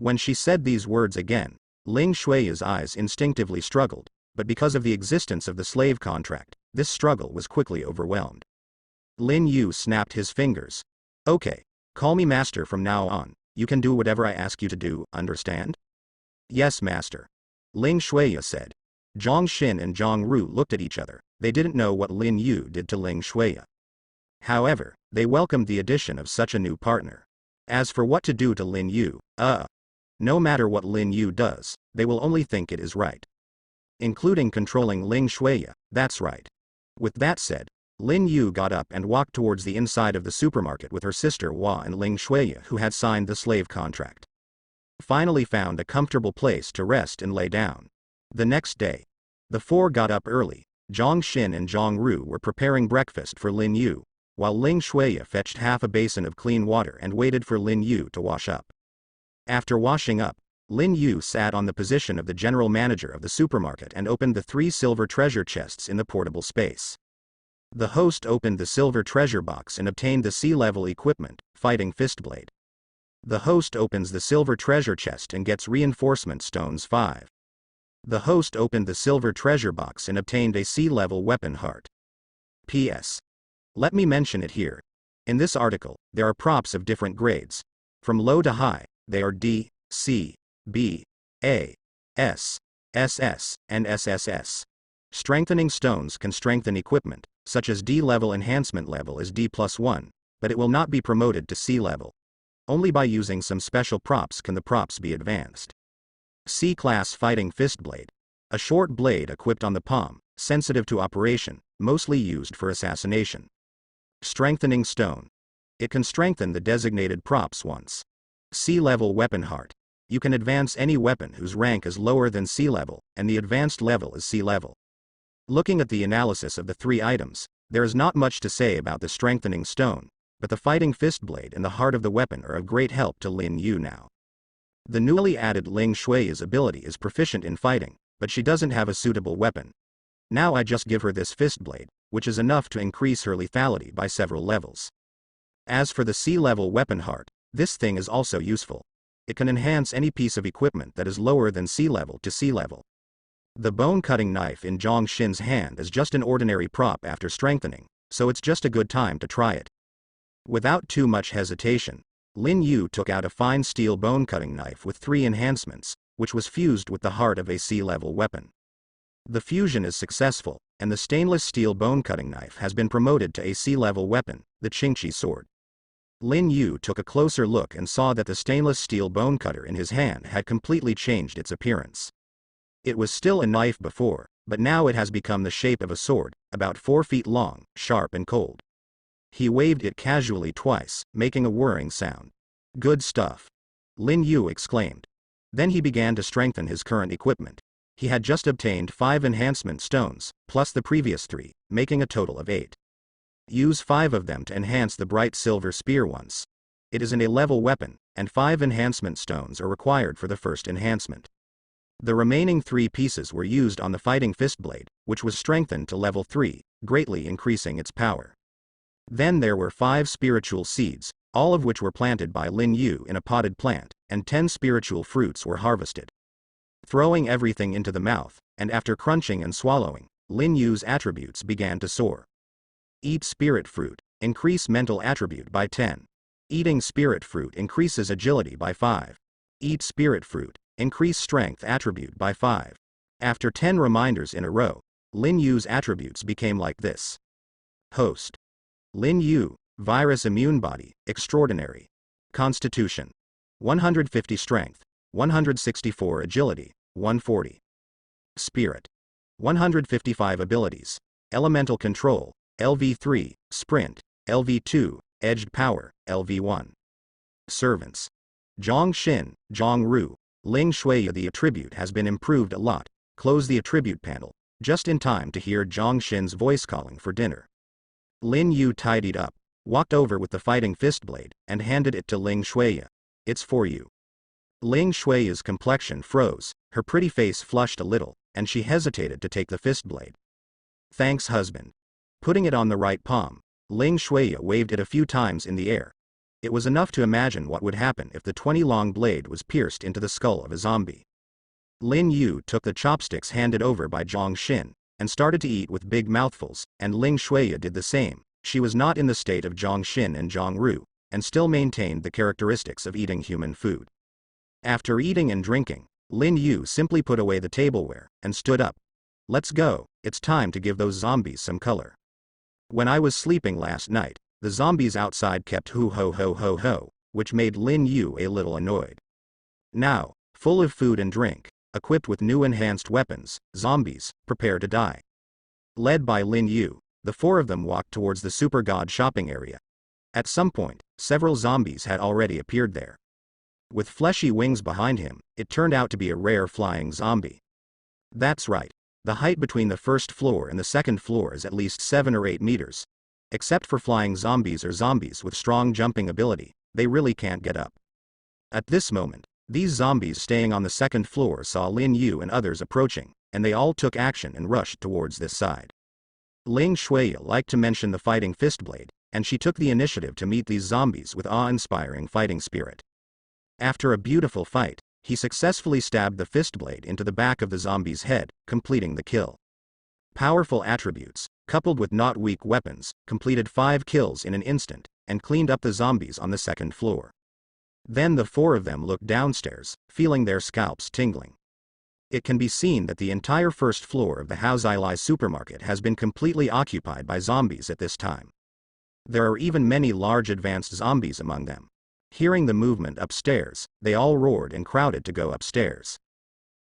When she said these words again, Ling Shuya's eyes instinctively struggled, but because of the existence of the slave contract, this struggle was quickly overwhelmed. Lin Yu snapped his fingers. Okay. Call me Master from now on. You can do whatever I ask you to do, understand? Yes, Master. Ling Shuya said. Zhang Xin and Zhang Ru looked at each other. They didn't know what Lin Yu did to Ling Shuya. However, they welcomed the addition of such a new partner. As for what to do to Lin Yu, no matter what Lin Yu does, they will only think it is right. Including controlling Ling Shuya, that's right. With that said, Lin Yu got up and walked towards the inside of the supermarket with her sister Hua and Ling Shuya, who had signed the slave contract. Finally found a comfortable place to rest and lay down. The next day, the four got up early. Zhang Xin and Zhang Ru were preparing breakfast for Lin Yu, while Ling Shuya fetched half a basin of clean water and waited for Lin Yu to wash up. After washing up, Lin Yu sat on the position of the general manager of the supermarket and opened the 3 silver treasure chests in the portable space. The host opened the silver treasure box and obtained the sea-level equipment, fighting fistblade. The host opens the silver treasure chest and gets reinforcement stones 5. The host opened the silver treasure box and obtained a sea-level weapon heart. P.S. Let me mention it here. In this article, there are props of different grades. From low to high, they are D, C, B, A, S, SS, and SSS. Strengthening stones can strengthen equipment, such as D-level enhancement level is D+1, but it will not be promoted to C-level. Only by using some special props can the props be advanced. C-class fighting fistblade. A short blade equipped on the palm, sensitive to operation, mostly used for assassination. Strengthening stone. It can strengthen the designated props once. C-level weapon heart. You can advance any weapon whose rank is lower than C-level, and the advanced level is C-level. Looking at the analysis of the 3 items, there is not much to say about the strengthening stone, but the fighting fistblade and the heart of the weapon are of great help to Lin Yu now. The newly added Ling Shuya's ability is proficient in fighting, but she doesn't have a suitable weapon. Now I just give her this fistblade, which is enough to increase her lethality by several levels. As for the C-level weapon heart, this thing is also useful. It can enhance any piece of equipment that is lower than C-level to C-level. The bone-cutting knife in Zhang Xin's hand is just an ordinary prop after strengthening, so it's just a good time to try it. Without too much hesitation, Lin Yu took out a fine steel bone-cutting knife with 3 enhancements, which was fused with the heart of a C-level weapon. The fusion is successful, and the stainless steel bone-cutting knife has been promoted to a C-level weapon, the Qingqi sword. Lin Yu took a closer look and saw that the stainless steel bone cutter in his hand had completely changed its appearance. It was still a knife before, but now it has become the shape of a sword, about 4 feet long, sharp and cold. He waved it casually twice, making a whirring sound. Good stuff. Lin Yu exclaimed. Then he began to strengthen his current equipment. He had just obtained 5 enhancement stones, plus the previous 3, making a total of 8. Use 5 of them to enhance the bright silver spear once. It is an A-level weapon, and 5 enhancement stones are required for the first enhancement. The remaining 3 pieces were used on the fighting fistblade, which was strengthened to level 3, greatly increasing its power. Then there were 5 spiritual seeds, all of which were planted by Lin Yu in a potted plant, and 10 spiritual fruits were harvested. Throwing everything into the mouth, and after crunching and swallowing, Lin Yu's attributes began to soar. Eat spirit fruit. increase mental attribute by 10. Eating spirit fruit increases agility by 5. Eat spirit fruit, increase strength attribute by 5. After 10 reminders in a row, Lin Yu's attributes became like this. Host. Lin Yu, virus immune body, extraordinary. Constitution. 150 strength, 164 agility, 140. Spirit. 155 abilities. Elemental control, LV3, sprint, LV2, edged power, LV1. Servants. Zhang Xin, Zhang Ru, Ling Shuiya. The attribute has been improved a lot. Close the attribute panel, just in time to hear Zhang Xin's voice calling for dinner. Lin Yu tidied up, walked over with the fighting fist blade, and handed it to Ling Shuiya. It's for you. Ling Shuiya's complexion froze, her pretty face flushed a little, and she hesitated to take the fist blade. Thanks, husband. Putting it on the right palm, Ling Shuiya waved it a few times in the air. It was enough to imagine what would happen if the 20-long blade was pierced into the skull of a zombie. Lin Yu took the chopsticks handed over by Zhang Xin, and started to eat with big mouthfuls, and Ling Shuiya did the same. She was not in the state of Zhang Xin and Zhang Ru, and still maintained the characteristics of eating human food. After eating and drinking, Lin Yu simply put away the tableware, and stood up. Let's go, it's time to give those zombies some color. When I was sleeping last night, the zombies outside kept hoo ho ho ho ho, which made Lin Yu a little annoyed. Now, full of food and drink, equipped with new enhanced weapons, zombies prepare to die. Led by Lin Yu, the four of them walked towards the Super God shopping area. At some point, several zombies had already appeared there. With fleshy wings behind him, it turned out to be a rare flying zombie. That's right, the height between the first floor and the second floor is at least 7 or 8 meters. Except for flying zombies or zombies with strong jumping ability, they really can't get up. At this moment, these zombies staying on the second floor saw Lin Yu and others approaching, and they all took action and rushed towards this side. Ling Shuiya liked to mention the fighting fist blade, and she took the initiative to meet these zombies with awe-inspiring fighting spirit. After a beautiful fight, he successfully stabbed the fist blade into the back of the zombie's head, completing the kill. Powerful attributes, coupled with not weak weapons, completed 5 kills in an instant, and cleaned up the zombies on the second floor. Then the four of them looked downstairs, feeling their scalps tingling. It can be seen that the entire first floor of the Haozailai supermarket has been completely occupied by zombies at this time. There are even many large advanced zombies among them. Hearing the movement upstairs, they all roared and crowded to go upstairs.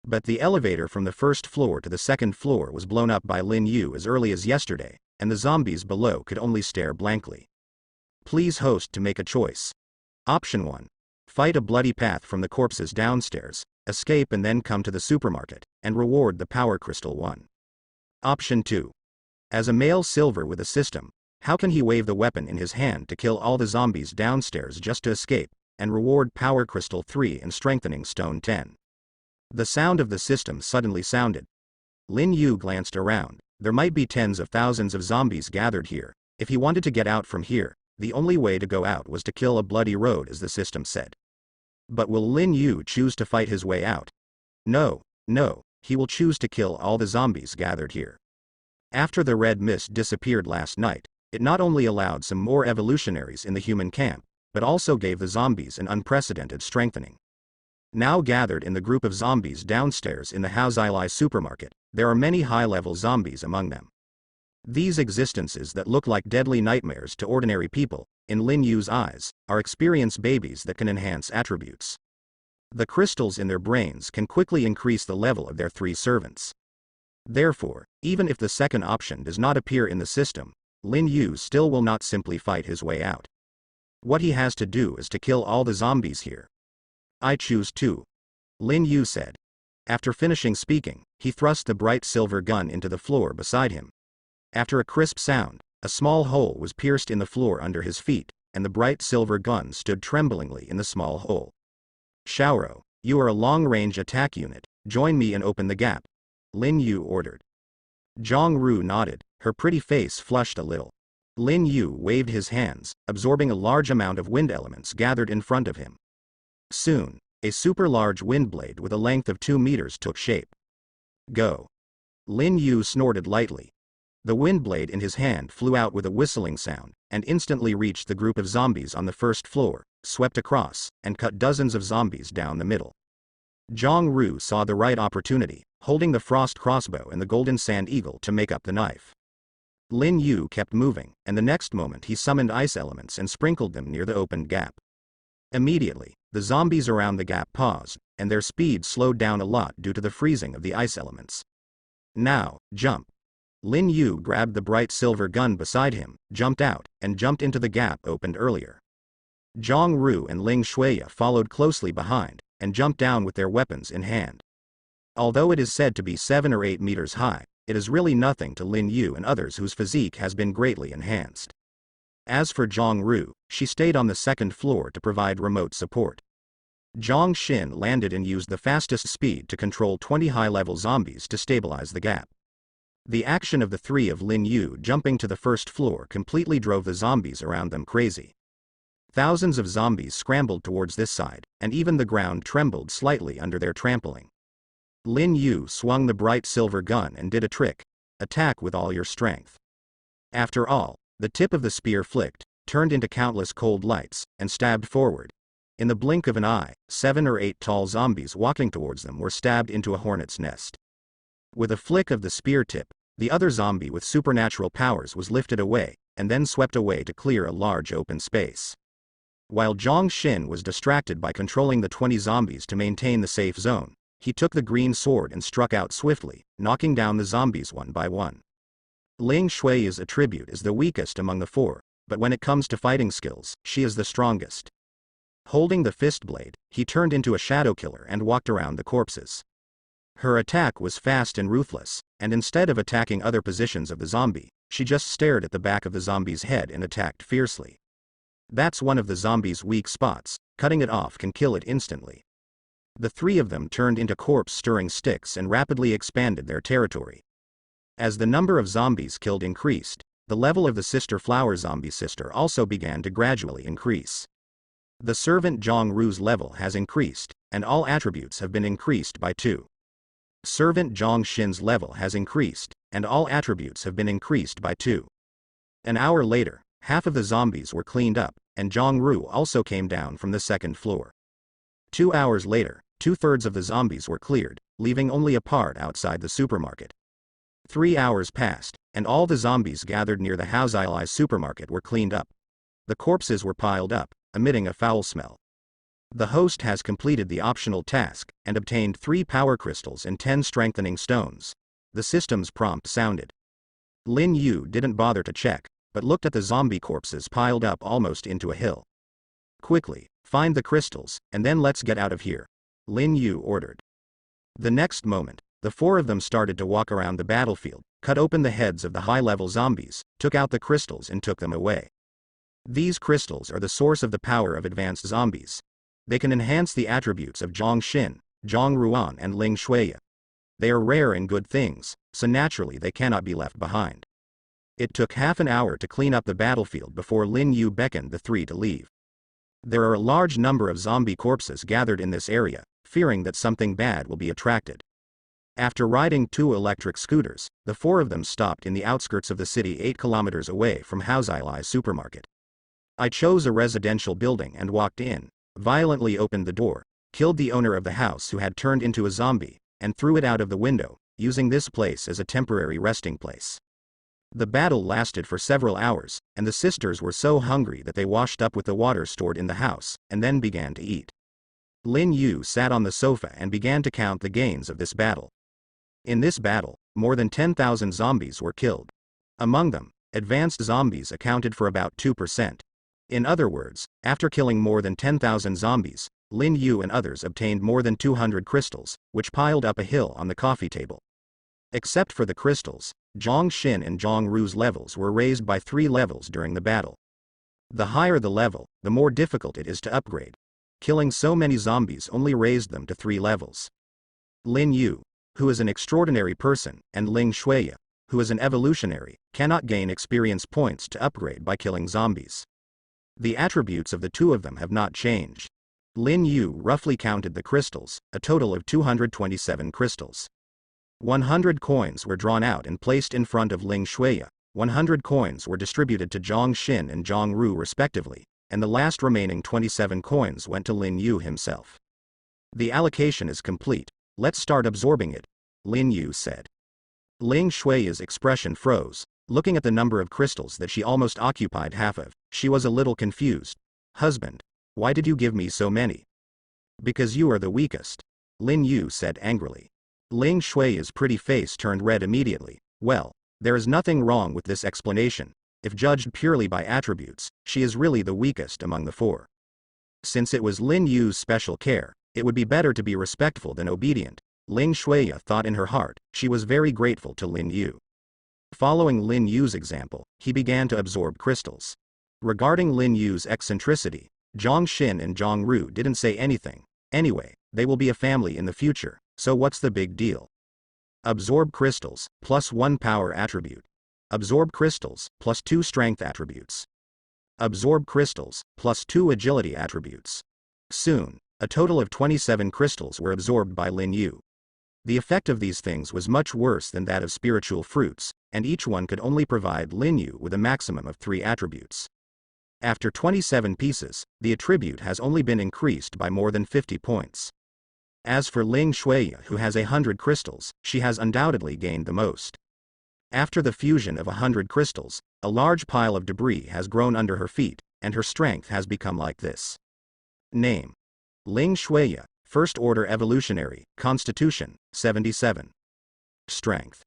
But the elevator from the first floor to the second floor was blown up by Lin Yu as early as yesterday, and the zombies below could only stare blankly. Please host to make a choice. Option 1. Fight a bloody path from the corpses downstairs, escape and then come to the supermarket, and reward the power crystal 1. Option 2. As a male silver with a system, how can he wave the weapon in his hand to kill all the zombies downstairs just to escape, and reward power crystal 3 and strengthening stone 10? The sound of the system suddenly sounded. Lin Yu glanced around. There might be tens of thousands of zombies gathered here. If he wanted to get out from here, the only way to go out was to kill a bloody road, as the system said. But will Lin Yu choose to fight his way out? No, he will choose to kill all the zombies gathered here. After the red mist disappeared last night, it not only allowed some more evolutionaries in the human camp, but also gave the zombies an unprecedented strengthening. Now gathered in the group of zombies downstairs in the Haozailai supermarket, there are many high-level zombies among them. These existences that look like deadly nightmares to ordinary people, in Lin Yu's eyes, are experienced babies that can enhance attributes. The crystals in their brains can quickly increase the level of their 3 servants. Therefore, even if the second option does not appear in the system, Lin Yu still will not simply fight his way out. What he has to do is to kill all the zombies here. I choose 2. Lin Yu said. After finishing speaking, he thrust the bright silver gun into the floor beside him. After a crisp sound, a small hole was pierced in the floor under his feet, and the bright silver gun stood tremblingly in the small hole. Xiaoro, you are a long-range attack unit, join me and open the gap, Lin Yu ordered. Zhang Ru nodded, her pretty face flushed a little. Lin Yu waved his hands, absorbing a large amount of wind elements gathered in front of him. Soon, a super-large wind blade with a length of 2 meters took shape. Go. Lin Yu snorted lightly. The wind blade in his hand flew out with a whistling sound, and instantly reached the group of zombies on the first floor, swept across, and cut dozens of zombies down the middle. Zhang Ru saw the right opportunity, holding the frost crossbow and the golden sand eagle to make up the knife. Lin Yu kept moving, and the next moment he summoned ice elements and sprinkled them near the opened gap. Immediately, the zombies around the gap paused, and their speed slowed down a lot due to the freezing of the ice elements. Now, jump. Lin Yu grabbed the bright silver gun beside him, jumped out, and jumped into the gap opened earlier. Zhang Ru and Ling Shuya followed closely behind, and jumped down with their weapons in hand. Although it is said to be 7 or 8 meters high, it is really nothing to Lin Yu and others whose physique has been greatly enhanced. As for Zhang Ru, she stayed on the second floor to provide remote support. Zhang Xin landed and used the fastest speed to control 20 high-level zombies to stabilize the gap. The action of the three of Lin Yu jumping to the first floor completely drove the zombies around them crazy. Thousands of zombies scrambled towards this side, and even the ground trembled slightly under their trampling. Lin Yu swung the bright silver gun and did a trick: attack with all your strength. After all, the tip of the spear flicked, turned into countless cold lights, and stabbed forward. In the blink of an eye, 7 or 8 tall zombies walking towards them were stabbed into a hornet's nest. With a flick of the spear tip, the other zombie with supernatural powers was lifted away, and then swept away to clear a large open space. While Zhang Xin was distracted by controlling the 20 zombies to maintain the safe zone, he took the green sword and struck out swiftly, knocking down the zombies one by one. Ling Shui's attribute is the weakest among the 4, but when it comes to fighting skills, she is the strongest. Holding the fist blade, he turned into a shadow killer and walked around the corpses. Her attack was fast and ruthless, and instead of attacking other positions of the zombie, she just stared at the back of the zombie's head and attacked fiercely. That's one of the zombie's weak spots, cutting it off can kill it instantly. The 3 of them turned into corpse-stirring sticks and rapidly expanded their territory. As the number of zombies killed increased, the level of the sister flower zombie sister also began to gradually increase. The servant Zhang Ru's level has increased, and all attributes have been increased by 2. Servant Zhang Xin's level has increased, and all attributes have been increased by 2. An hour later, half of the zombies were cleaned up, and Zhang Ru also came down from the second floor. 2 hours later, 2/3 of the zombies were cleared, leaving only a part outside the supermarket. 3 hours passed, and all the zombies gathered near the Haozailai supermarket were cleaned up. The corpses were piled up, emitting a foul smell. The host has completed the optional task, and obtained 3 power crystals and 10 strengthening stones. The system's prompt sounded. Lin Yu didn't bother to check, but looked at the zombie corpses piled up almost into a hill. Quickly, find the crystals, and then let's get out of here, Lin Yu ordered. The next moment, the 4 of them started to walk around the battlefield, cut open the heads of the high-level zombies, took out the crystals and took them away. These crystals are the source of the power of advanced zombies. They can enhance the attributes of Zhang Xin, Zhang Ruan and Ling Shuya. They are rare and good things, so naturally they cannot be left behind. It took half an hour to clean up the battlefield before Lin Yu beckoned the 3 to leave. There are a large number of zombie corpses gathered in this area, fearing that something bad will be attracted. After riding 2 electric scooters, the 4 of them stopped in the outskirts of the city 8 kilometers away from Haozailai supermarket. I chose a residential building and walked in, violently opened the door, killed the owner of the house who had turned into a zombie, and threw it out of the window, using this place as a temporary resting place. The battle lasted for several hours, and the sisters were so hungry that they washed up with the water stored in the house, and then began to eat. Lin Yu sat on the sofa and began to count the gains of this battle. In this battle, more than 10,000 zombies were killed. Among them, advanced zombies accounted for about 2%. In other words, after killing more than 10,000 zombies, Lin Yu and others obtained more than 200 crystals, which piled up a hill on the coffee table. Except for the crystals, Zhang Xin and Zhang Ru's levels were raised by 3 levels during the battle. The higher the level, the more difficult it is to upgrade. Killing so many zombies only raised them to 3 levels. Lin Yu, who is an extraordinary person, and Ling Shuya, who is an evolutionary, cannot gain experience points to upgrade by killing zombies. The attributes of the 2 of them have not changed. Lin Yu roughly counted the crystals, a total of 227 crystals. 100 coins were drawn out and placed in front of Ling Shuya. 100 coins were distributed to Zhang Xin and Zhang Ru respectively, and the last remaining 27 coins went to Lin Yu himself. The allocation is complete. Let's start absorbing it, Lin Yu said. Ling Shuya's expression froze. Looking at the number of crystals that she almost occupied half of, she was a little confused. Husband, why did you give me so many? Because you are the weakest, Lin Yu said angrily. Ling Shuya's pretty face turned red immediately. Well, there is nothing wrong with this explanation. If judged purely by attributes, she is really the weakest among the four. Since it was Lin Yu's special care, it would be better to be respectful than obedient, Ling Shuya thought in her heart. She was very grateful to Lin Yu. Following Lin Yu's example, he began to absorb crystals. Regarding Lin Yu's eccentricity, Zhang Xin and Zhang Ru didn't say anything. Anyway, they will be a family in the future, so what's the big deal? Absorb crystals, +1 power attribute. Absorb crystals, +2 strength attributes. Absorb crystals, +2 agility attributes. Soon, a total of 27 crystals were absorbed by Lin Yu. The effect of these things was much worse than that of spiritual fruits, and each one could only provide Lin Yu with a maximum of 3 attributes. After 27 pieces, the attribute has only been increased by more than 50 points. As for Ling Shuya, who has 100 crystals, she has undoubtedly gained the most. After the fusion of 100 crystals, a large pile of debris has grown under her feet, and her strength has become like this. Name: Ling Shuya, First Order Evolutionary, Constitution, 77. Strength: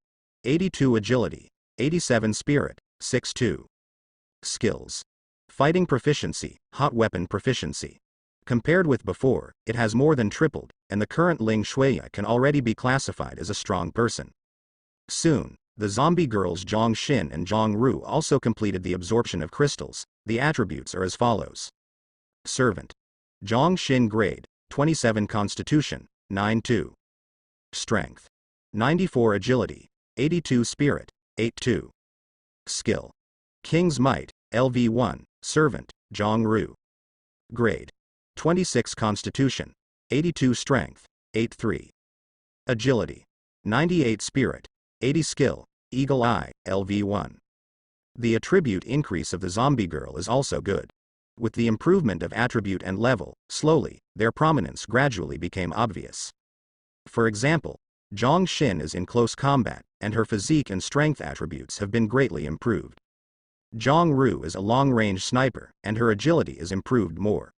82 Agility, 87 Spirit, 62. Skills: Fighting Proficiency, Hot Weapon Proficiency. Compared with before, it has more than tripled, and the current Ling Shuya can already be classified as a strong person. Soon, the zombie girls Zhang Xin and Zhang Ru also completed the absorption of crystals. The attributes are as follows. Servant: Zhang Xin grade, 27 Constitution, 92. Strength: 94 Agility, 82 Spirit, 82. Skill: King's Might, LV1, Servant, Zhang Ru. Grade: 26 Constitution, 82 Strength, 83. Agility: 98 Spirit, 80 Skill, Eagle Eye, LV1. The attribute increase of the zombie girl is also good. With the improvement of attribute and level, slowly, their prominence gradually became obvious. For example, Zhang Xin is in close combat, and her physique and strength attributes have been greatly improved. Zhang Ru is a long-range sniper, and her agility is improved more.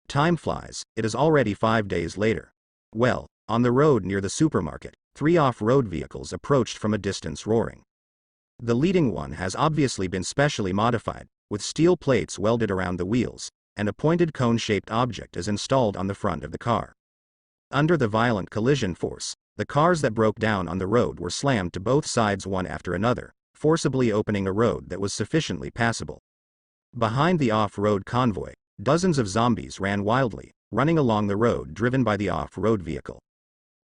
Time flies, it is already 5 days later. Well, on the road near the supermarket, 3 off-road vehicles approached from a distance roaring. The leading one has obviously been specially modified, with steel plates welded around the wheels, and a pointed cone-shaped object is installed on the front of the car. Under the violent collision force, the cars that broke down on the road were slammed to both sides one after another, forcibly opening a road that was sufficiently passable. Behind the off-road convoy, dozens of zombies ran wildly, running along the road driven by the off-road vehicle.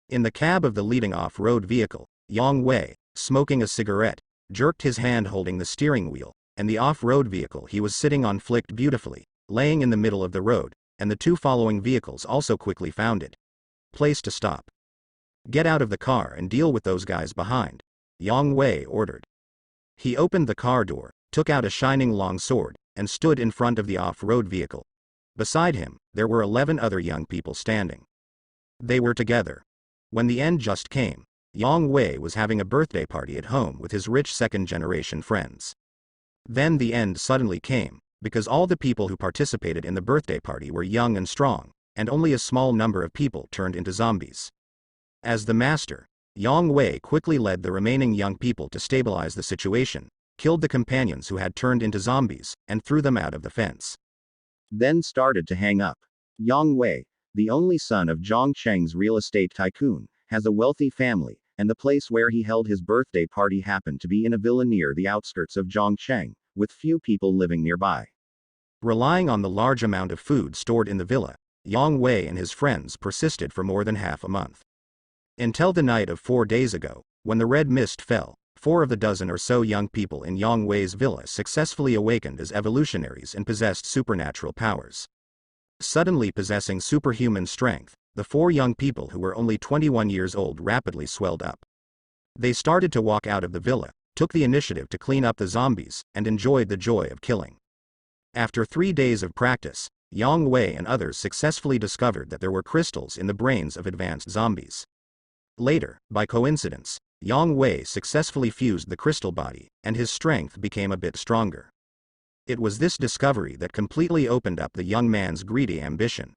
In the cab of the leading off-road vehicle, Yang Wei, smoking a cigarette, jerked his hand holding the steering wheel, and the off-road vehicle he was sitting on flicked beautifully, laying in the middle of the road, and the 2 following vehicles also quickly found it. Place to stop. Get out of the car and deal with those guys behind, Yang Wei ordered. He opened the car door, took out a shining long sword, and stood in front of the off-road vehicle. Beside him, there were 11 other young people standing. They were together. When the end just came, Yang Wei was having a birthday party at home with his rich second-generation friends. Then the end suddenly came, because all the people who participated in the birthday party were young and strong, and only a small number of people turned into zombies. As the master, Yang Wei quickly led the remaining young people to stabilize the situation, killed the companions who had turned into zombies, and threw them out of the fence. Then started to hang up. Yang Wei, the only son of Zhang Cheng's real estate tycoon, has a wealthy family, and the place where he held his birthday party happened to be in a villa near the outskirts of Zhongcheng, with few people living nearby. Relying on the large amount of food stored in the villa, Yang Wei and his friends persisted for more than half a month. Until the night of 4 days ago, when the red mist fell, 4 of the dozen or so young people in Yang Wei's villa successfully awakened as evolutionaries and possessed supernatural powers. Suddenly possessing superhuman strength, the 4 young people who were only 21 years old rapidly swelled up. They started to walk out of the villa, took the initiative to clean up the zombies, and enjoyed the joy of killing. After 3 days of practice, Yang Wei and others successfully discovered that there were crystals in the brains of advanced zombies. Later, by coincidence, Yang Wei successfully fused the crystal body, and his strength became a bit stronger. It was this discovery that completely opened up the young man's greedy ambition.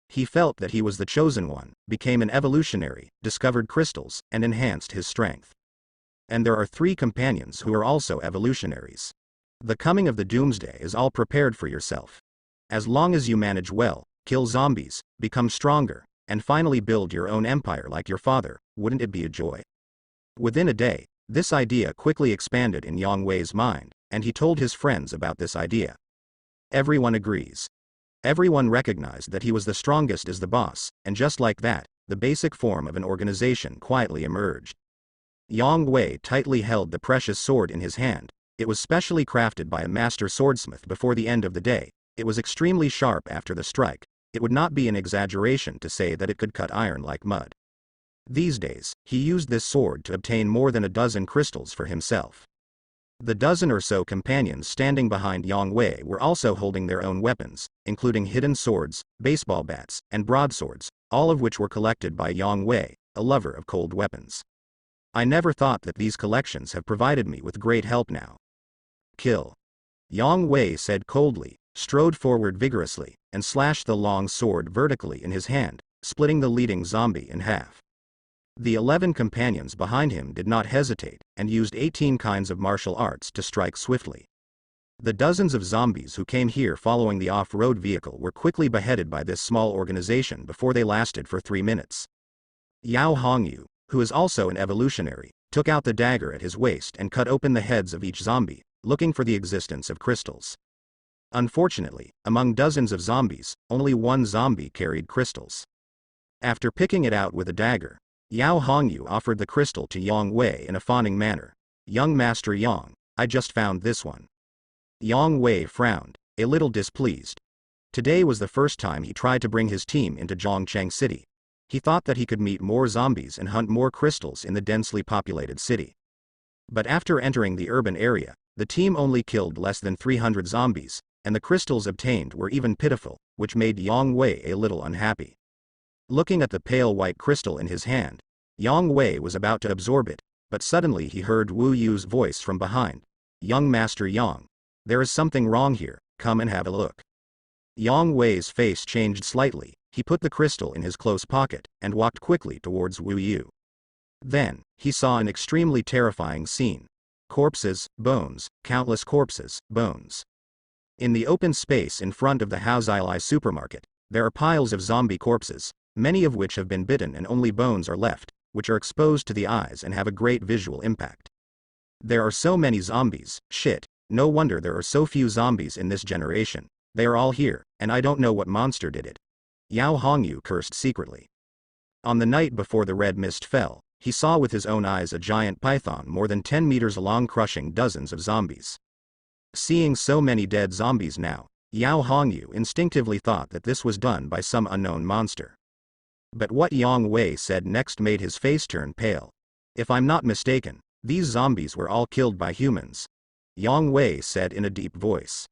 He felt that he was the chosen one, became an evolutionary, discovered crystals, and enhanced his strength. And there are 3 companions who are also evolutionaries. The coming of the Doomsday is all prepared for yourself. As long as you manage well, kill zombies, become stronger, and finally build your own empire like your father, wouldn't it be a joy? Within a day, this idea quickly expanded in Yang Wei's mind, and he told his friends about this idea. Everyone agrees. Everyone recognized that he was the strongest as the boss, and just like that, the basic form of an organization quietly emerged. Yang Wei tightly held the precious sword in his hand. It was specially crafted by a master swordsmith before the end of the day. It was extremely sharp after the strike. It would not be an exaggeration to say that it could cut iron like mud. These days, he used this sword to obtain more than a dozen crystals for himself. The dozen or so companions standing behind Yang Wei were also holding their own weapons, including hidden swords, baseball bats, and broadswords, all of which were collected by Yang Wei, a lover of cold weapons. I never thought that these collections have provided me with great help now. Kill. Yang Wei said coldly, strode forward vigorously, and slashed the long sword vertically in his hand, splitting the leading zombie in half. The 11 companions behind him did not hesitate, and used 18 kinds of martial arts to strike swiftly. The dozens of zombies who came here following the off-road vehicle were quickly beheaded by this small organization before they lasted for 3 minutes. Yao Hongyu, who is also an evolutionary, took out the dagger at his waist and cut open the heads of each zombie, looking for the existence of crystals. Unfortunately, among dozens of zombies, only 1 zombie carried crystals. After picking it out with a dagger, Yao Hongyu offered the crystal to Yang Wei in a fawning manner. "Young Master Yang, I just found this one." Yang Wei frowned, a little displeased. Today was the first time he tried to bring his team into Zhongcheng City. He thought that he could meet more zombies and hunt more crystals in the densely populated city. But after entering the urban area, the team only killed less than 300 zombies, and the crystals obtained were even pitiful, which made Yang Wei a little unhappy. Looking at the pale white crystal in his hand, Yang Wei was about to absorb it, but suddenly he heard Wu Yu's voice from behind. "Young Master Yang, there is something wrong here, come and have a look." Yang Wei's face changed slightly. He put the crystal in his close pocket, and walked quickly towards Wu Yu. Then, he saw an extremely terrifying scene. Corpses, bones, countless corpses, bones. In the open space in front of the Haozailai supermarket, there are piles of zombie corpses, many of which have been bitten and only bones are left, which are exposed to the eyes and have a great visual impact. There are so many zombies, shit, no wonder there are so few zombies in this generation. They are all here, and I don't know what monster did it. Yao Hongyu cursed secretly. On the night before the red mist fell, he saw with his own eyes a giant python more than 10 meters long crushing dozens of zombies. Seeing so many dead zombies now, Yao Hongyu instinctively thought that this was done by some unknown monster. But what Yang Wei said next made his face turn pale. "If I'm not mistaken, these zombies were all killed by humans," Yang Wei said in a deep voice.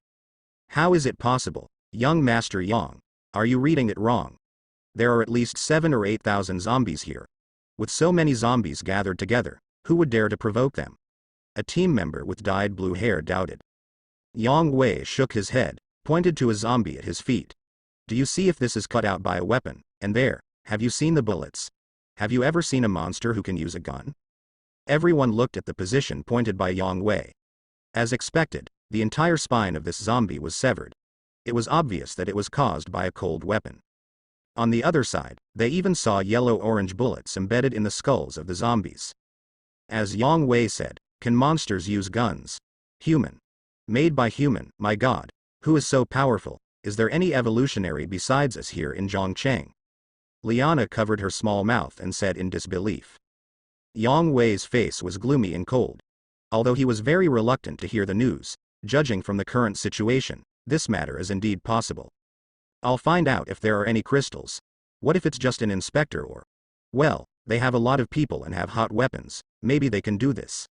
"How is it possible, young Master Yang? Are you reading it wrong? There are at least 7 or 8,000 zombies here. With so many zombies gathered together, who would dare to provoke them?" A team member with dyed blue hair doubted. Yang Wei shook his head, pointed to a zombie at his feet. "Do you see if this is cut out by a weapon? And there, have you seen the bullets? Have you ever seen a monster who can use a gun?" Everyone looked at the position pointed by Yang Wei. As expected, the entire spine of this zombie was severed. It was obvious that it was caused by a cold weapon. On the other side, they even saw yellow-orange bullets embedded in the skulls of the zombies. As Yang Wei said, "Can monsters use guns? Human. Made by human, my god. Who is so powerful? Is there any evolutionary besides us here in Zhongcheng?" Liana covered her small mouth and said in disbelief. Yang Wei's face was gloomy and cold. Although he was very reluctant to hear the news, judging from the current situation, this matter is indeed possible. "I'll find out if there are any crystals. What if it's just an inspector or..." "Well, They have a lot of people and have hot weapons, maybe they can do this.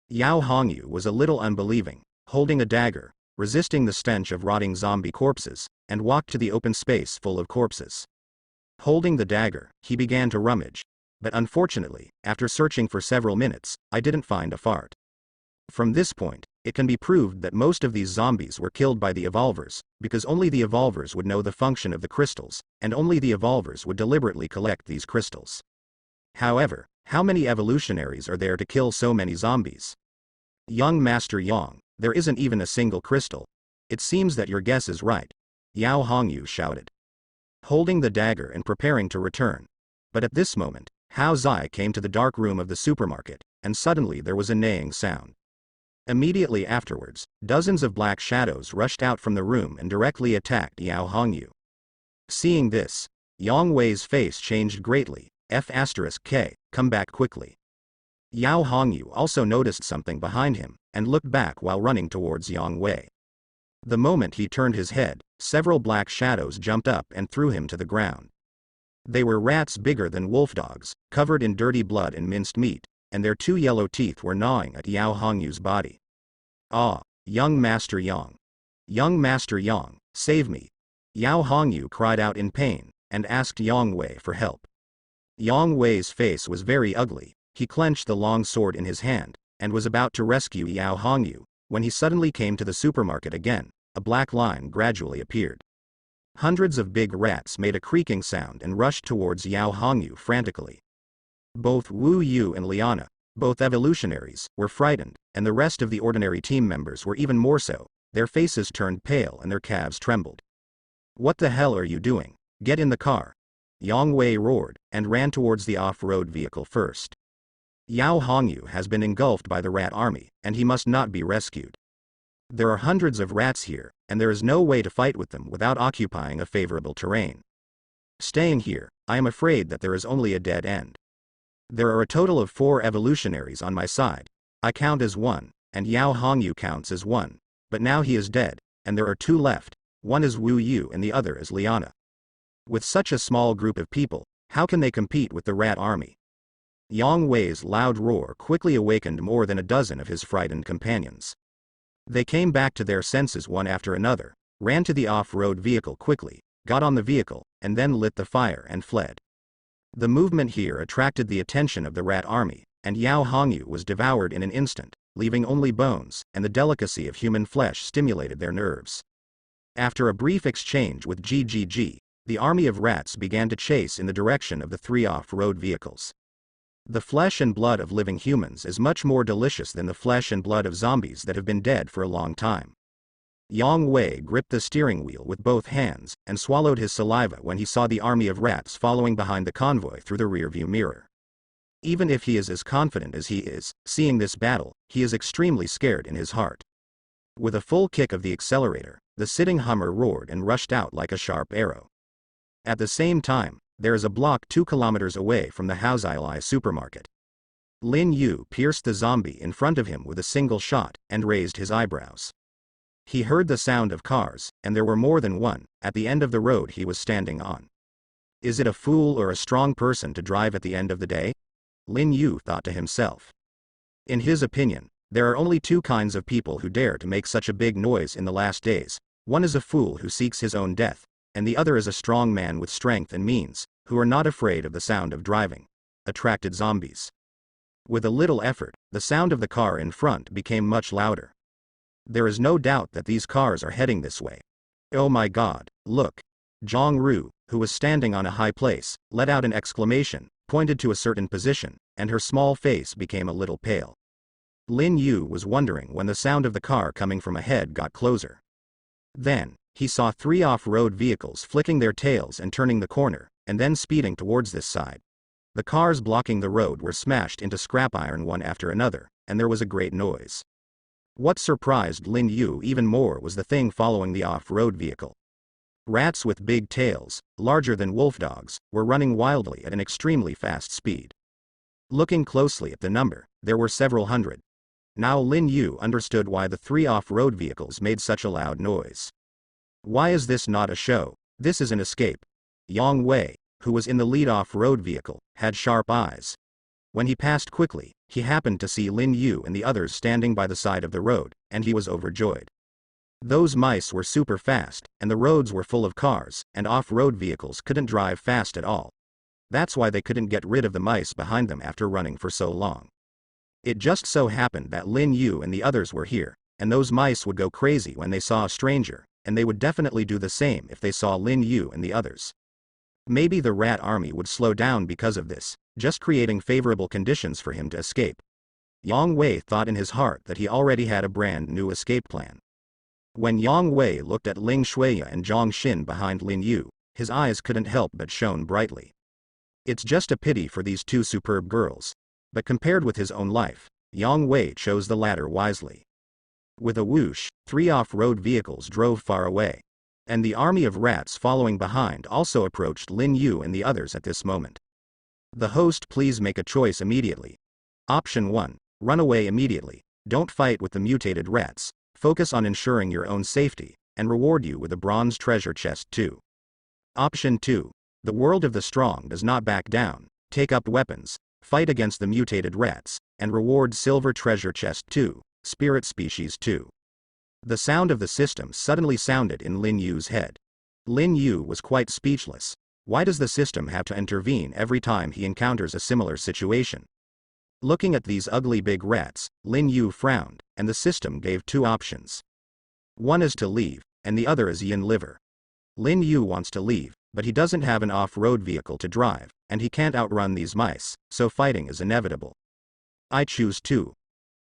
Yao Hongyu was a little unbelieving, holding a dagger, resisting the stench of rotting zombie corpses, and walked to the open space full of corpses. Holding the dagger, he began to rummage. But unfortunately, after searching for several minutes, I didn't find a fart. From this point, it can be proved that most of these zombies were killed by the evolvers, because only the evolvers would know the function of the crystals, and only the evolvers would deliberately collect these crystals. However, how many evolutionaries are there to kill so many zombies? Young Master Yang, there isn't even a single crystal. It seems that your guess is right. Yao Hongyu shouted, holding the dagger and preparing to return. But at this moment, Hao Zai came to the dark room of the supermarket, and suddenly there was a neighing sound. Immediately afterwards, dozens of black shadows rushed out from the room and directly attacked Yao Hongyu. Seeing this, Yang Wei's face changed greatly. F*K, come back quickly. Yao Hongyu also noticed something behind him, and looked back while running towards Yang Wei. The moment he turned his head, several black shadows jumped up and threw him to the ground. They were rats bigger than wolf dogs, covered in dirty blood and minced meat, and their 2 yellow teeth were gnawing at Yao Hongyu's body. Ah, young Master Yang. Young Master Yang, save me. Yao Hongyu cried out in pain, and asked Yang Wei for help. Yang Wei's face was very ugly. He clenched the long sword in his hand, and was about to rescue Yao Hongyu, when he suddenly came to the supermarket again. A black line gradually appeared. Hundreds of big rats made a creaking sound and rushed towards Yao Hongyu frantically. Both Wu Yu and Liana, both evolutionaries, were frightened, and the rest of the ordinary team members were even more so. Their faces turned pale and their calves trembled. What the hell are you doing? Get in the car. Yang Wei roared, and ran towards the off-road vehicle first. Yao Hongyu has been engulfed by the rat army, and he must not be rescued. There are hundreds of rats here, and there is no way to fight with them without occupying a favorable terrain. Staying here, I am afraid that there is only a dead end. There are a total of 4 evolutionaries on my side. I count as 1, and Yao Hongyu counts as 1, but now he is dead, and there are 2 left. One is Wu Yu and the other is Liana. With such a small group of people, how can they compete with the rat army? Yang Wei's loud roar quickly awakened more than a dozen of his frightened companions. They came back to their senses one after another, ran to the off-road vehicle quickly, got on the vehicle, and then lit the fire and fled. The movement here attracted the attention of the rat army, and Yao Hongyu was devoured in an instant, leaving only bones, and the delicacy of human flesh stimulated their nerves. After a brief exchange with GGG, the army of rats began to chase in the direction of the 3 off-road vehicles. The flesh and blood of living humans is much more delicious than the flesh and blood of zombies that have been dead for a long time. Yang Wei gripped the steering wheel with both hands, and swallowed his saliva when he saw the army of rats following behind the convoy through the rearview mirror. Even if he is as confident as he is, seeing this battle, he is extremely scared in his heart. With a full kick of the accelerator, the sitting Hummer roared and rushed out like a sharp arrow. At the same time, there is a block 2 kilometers away from the Haozailai supermarket. Lin Yu pierced the zombie in front of him with a single shot, and raised his eyebrows. He heard the sound of cars, and there were more than one, at the end of the road he was standing on. Is it a fool or a strong person to drive at the end of the day? Lin Yu thought to himself. In his opinion, there are only 2 kinds of people who dare to make such a big noise in the last days. One is a fool who seeks his own death, and the other is a strong man with strength and means, who are not afraid of the sound of driving. Attracted zombies. With a little effort, the sound of the car in front became much louder. There is no doubt that these cars are heading this way. Oh my god, look. Zhang Ru, who was standing on a high place, let out an exclamation, pointed to a certain position, and her small face became a little pale. Lin Yu was wondering when the sound of the car coming from ahead got closer. Then, he saw 3 off-road vehicles flicking their tails and turning the corner, and then speeding towards this side. The cars blocking the road were smashed into scrap iron one after another, and there was a great noise. What surprised Lin Yu even more was the thing following the off-road vehicle. Rats with big tails, larger than wolf dogs, were running wildly at an extremely fast speed. Looking closely at the number, there were several hundred. Now Lin Yu understood why the 3 off-road vehicles made such a loud noise. Why is this not a show? This is an escape. Yang Wei, who was in the lead off-road vehicle, had sharp eyes. When he passed quickly, he happened to see Lin Yu and the others standing by the side of the road, and he was overjoyed. Those mice were super fast, and the roads were full of cars, and off-road vehicles couldn't drive fast at all. That's why they couldn't get rid of the mice behind them after running for so long. It just so happened that Lin Yu and the others were here, and those mice would go crazy when they saw a stranger, and they would definitely do the same if they saw Lin Yu and the others. Maybe the rat army would slow down because of this, just creating favorable conditions for him to escape. Yang Wei thought in his heart that he already had a brand new escape plan. When Yang Wei looked at Ling Shuya and Zhang Xin behind Lin Yu, his eyes couldn't help but shone brightly. It's just a pity for these two superb girls. But compared with his own life, Yang Wei chose the latter wisely. With a whoosh, 3 off-road vehicles drove far away. And the army of rats following behind also approached Lin Yu and the others at this moment. The host, please make a choice immediately. Option 1. Run away immediately. Don't fight with the mutated rats. Focus on ensuring your own safety, and reward you with a bronze treasure chest too. Option 2. The world of the strong does not back down. Take up weapons, fight against the mutated rats, and reward silver treasure chest too, spirit species too. The sound of the system suddenly sounded in Lin Yu's head. Lin Yu was quite speechless. Why does the system have to intervene every time he encounters a similar situation? Looking at these ugly big rats, Lin Yu frowned, and the system gave 2 options. One is to leave, and the other is yin liver. Lin Yu wants to leave, but he doesn't have an off-road vehicle to drive, and he can't outrun these mice, so fighting is inevitable. I choose 2.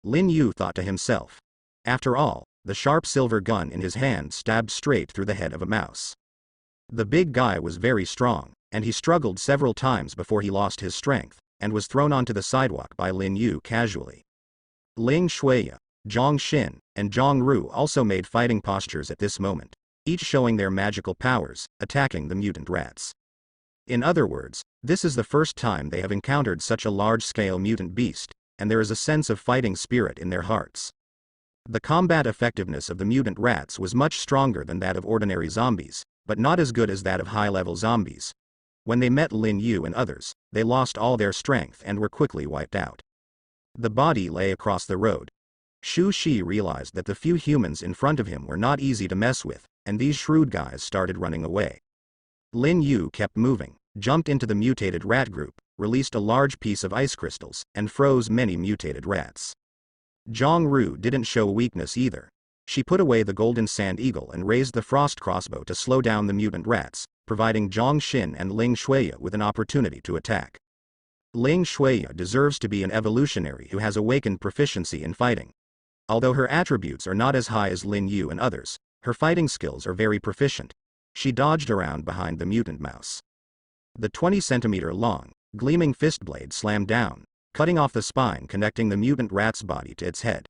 Lin Yu thought to himself. After all, the sharp silver gun in his hand stabbed straight through the head of a mouse. The big guy was very strong, and he struggled several times before he lost his strength, and was thrown onto the sidewalk by Lin Yu casually. Ling Shuya, Zhang Xin, and Zhang Ru also made fighting postures at this moment, each showing their magical powers, attacking the mutant rats. In other words, this is the first time they have encountered such a large-scale mutant beast, and there is a sense of fighting spirit in their hearts. The combat effectiveness of the mutant rats was much stronger than that of ordinary zombies, but not as good as that of high-level zombies. When they met Lin Yu and others, they lost all their strength and were quickly wiped out. The body lay across the road. Xu Shi realized that the few humans in front of him were not easy to mess with, and these shrewd guys started running away. Lin Yu kept moving, jumped into the mutated rat group, released a large piece of ice crystals, and froze many mutated rats. Zhang Ru didn't show weakness either. She put away the golden sand eagle and raised the frost crossbow to slow down the mutant rats, providing Zhang Xin and Ling Shuya with an opportunity to attack. Ling Shuya deserves to be an evolutionary who has awakened proficiency in fighting. Although her attributes are not as high as Lin Yu and others, her fighting skills are very proficient. She dodged around behind the mutant mouse. The 20-centimeter long, gleaming fist blade slammed down, cutting off the spine connecting the mutant rat's body to its head.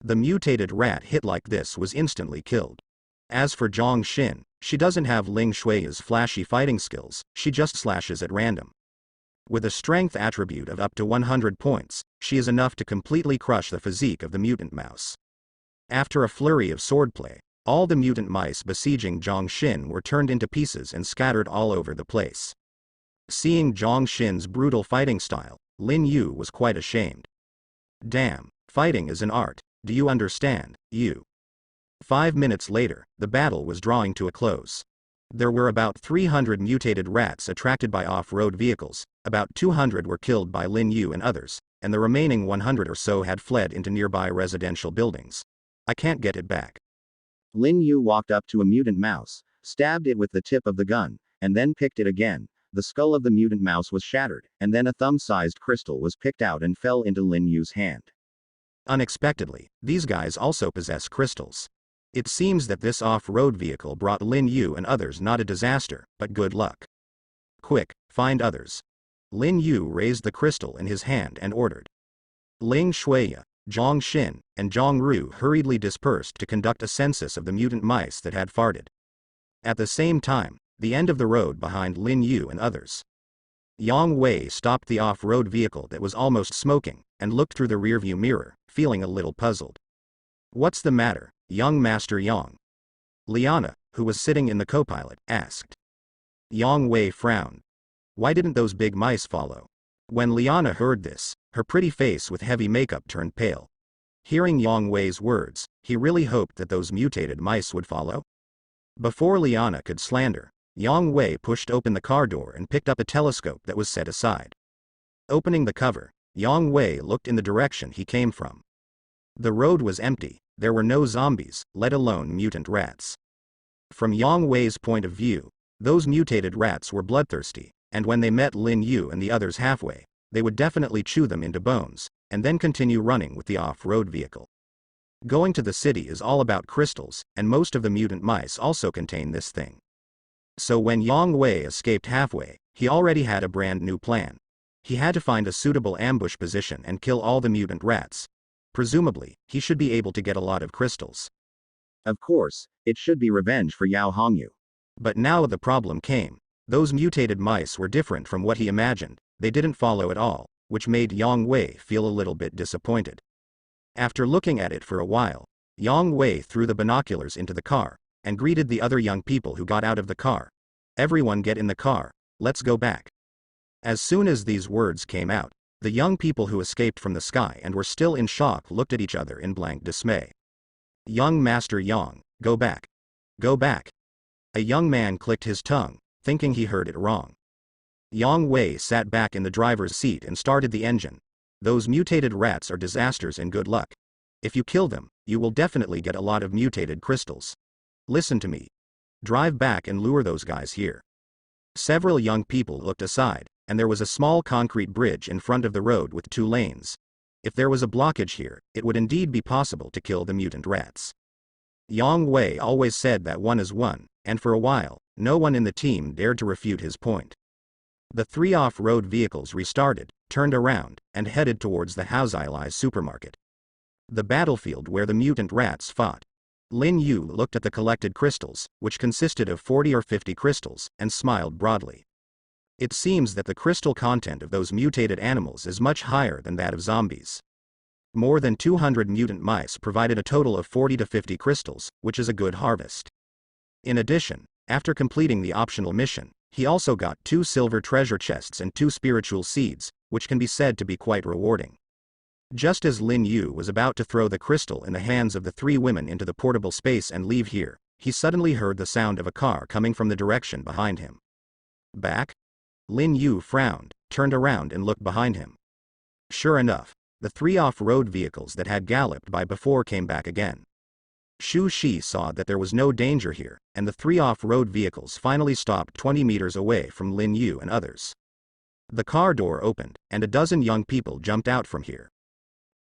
The mutated rat hit like this was instantly killed. As for Zhang Xin, she doesn't have Ling Shui's flashy fighting skills, she just slashes at random. With a strength attribute of up to 100 points, she is enough to completely crush the physique of the mutant mouse. After a flurry of swordplay, all the mutant mice besieging Zhang Xin were turned into pieces and scattered all over the place. Seeing Zhang Xin's brutal fighting style, Lin Yu was quite ashamed. Damn, fighting is an art, do you understand, you? 5 minutes later, the battle was drawing to a close. There were about 300 mutated rats attracted by off-road vehicles, about 200 were killed by Lin Yu and others, and the remaining 100 or so had fled into nearby residential buildings. I can't get it back. Lin Yu walked up to a mutant mouse, stabbed it with the tip of the gun, and then picked it again. The skull of the mutant mouse was shattered, and then a thumb-sized crystal was picked out and fell into Lin Yu's hand. Unexpectedly, these guys also possess crystals. It seems that this off-road vehicle brought Lin Yu and others not a disaster, but good luck. Quick, find others. Lin Yu raised the crystal in his hand and ordered. Ling Shuya, Zhang Xin, and Zhang Ru hurriedly dispersed to conduct a census of the mutant mice that had farted. At the same time, the end of the road behind Lin Yu and others. Yang Wei stopped the off-road vehicle that was almost smoking, and looked through the rearview mirror, feeling a little puzzled. What's the matter, young Master Yang? Liana, who was sitting in the co-pilot, asked. Yang Wei frowned. Why didn't those big mice follow? When Liana heard this, her pretty face with heavy makeup turned pale. Hearing Yang Wei's words, he really hoped that those mutated mice would follow. Before Liana could slander, Yang Wei pushed open the car door and picked up a telescope that was set aside. Opening the cover, Yang Wei looked in the direction he came from. The road was empty, there were no zombies, let alone mutant rats. From Yang Wei's point of view, those mutated rats were bloodthirsty, and when they met Lin Yu and the others halfway, they would definitely chew them into bones, and then continue running with the off-road vehicle. Going to the city is all about crystals, and most of the mutant mice also contain this thing. So when Yang Wei escaped halfway, he already had a brand new plan. He had to find a suitable ambush position and kill all the mutant rats. Presumably, he should be able to get a lot of crystals. Of course, it should be revenge for Yao Hongyu. But now the problem came. Those mutated mice were different from what he imagined, they didn't follow at all, which made Yang Wei feel a little bit disappointed. After looking at it for a while, Yang Wei threw the binoculars into the car, and greeted the other young people who got out of the car. Everyone get in the car, let's go back. As soon as these words came out, the young people who escaped from the sky and were still in shock looked at each other in blank dismay. Young Master Yang, go back. Go back. A young man clicked his tongue, thinking he heard it wrong. Yang Wei sat back in the driver's seat and started the engine. Those mutated rats are disasters and good luck. If you kill them, you will definitely get a lot of mutated crystals. Listen to me. Drive back and lure those guys here. Several young people looked aside, and there was a small concrete bridge in front of the road with 2 lanes. If there was a blockage here, it would indeed be possible to kill the mutant rats. Yang Wei always said that 1 is 1, and for a while, no one in the team dared to refute his point. The 3 off-road vehicles restarted, turned around, and headed towards the Hausailai supermarket. The battlefield where the mutant rats fought. Lin Yu looked at the collected crystals, which consisted of 40 or 50 crystals, and smiled broadly. It seems that the crystal content of those mutated animals is much higher than that of zombies. More than 200 mutant mice provided a total of 40 to 50 crystals, which is a good harvest. In addition, after completing the optional mission, he also got 2 silver treasure chests and 2 spiritual seeds, which can be said to be quite rewarding. Just as Lin Yu was about to throw the crystal in the hands of the 3 women into the portable space and leave here, he suddenly heard the sound of a car coming from the direction behind him. Back? Lin Yu frowned, turned around and looked behind him. Sure enough, the 3 off-road vehicles that had galloped by before came back again. Shu Shi saw that there was no danger here, and the 3 off-road vehicles finally stopped 20 meters away from Lin Yu and others. The car door opened, and a dozen young people jumped out from here.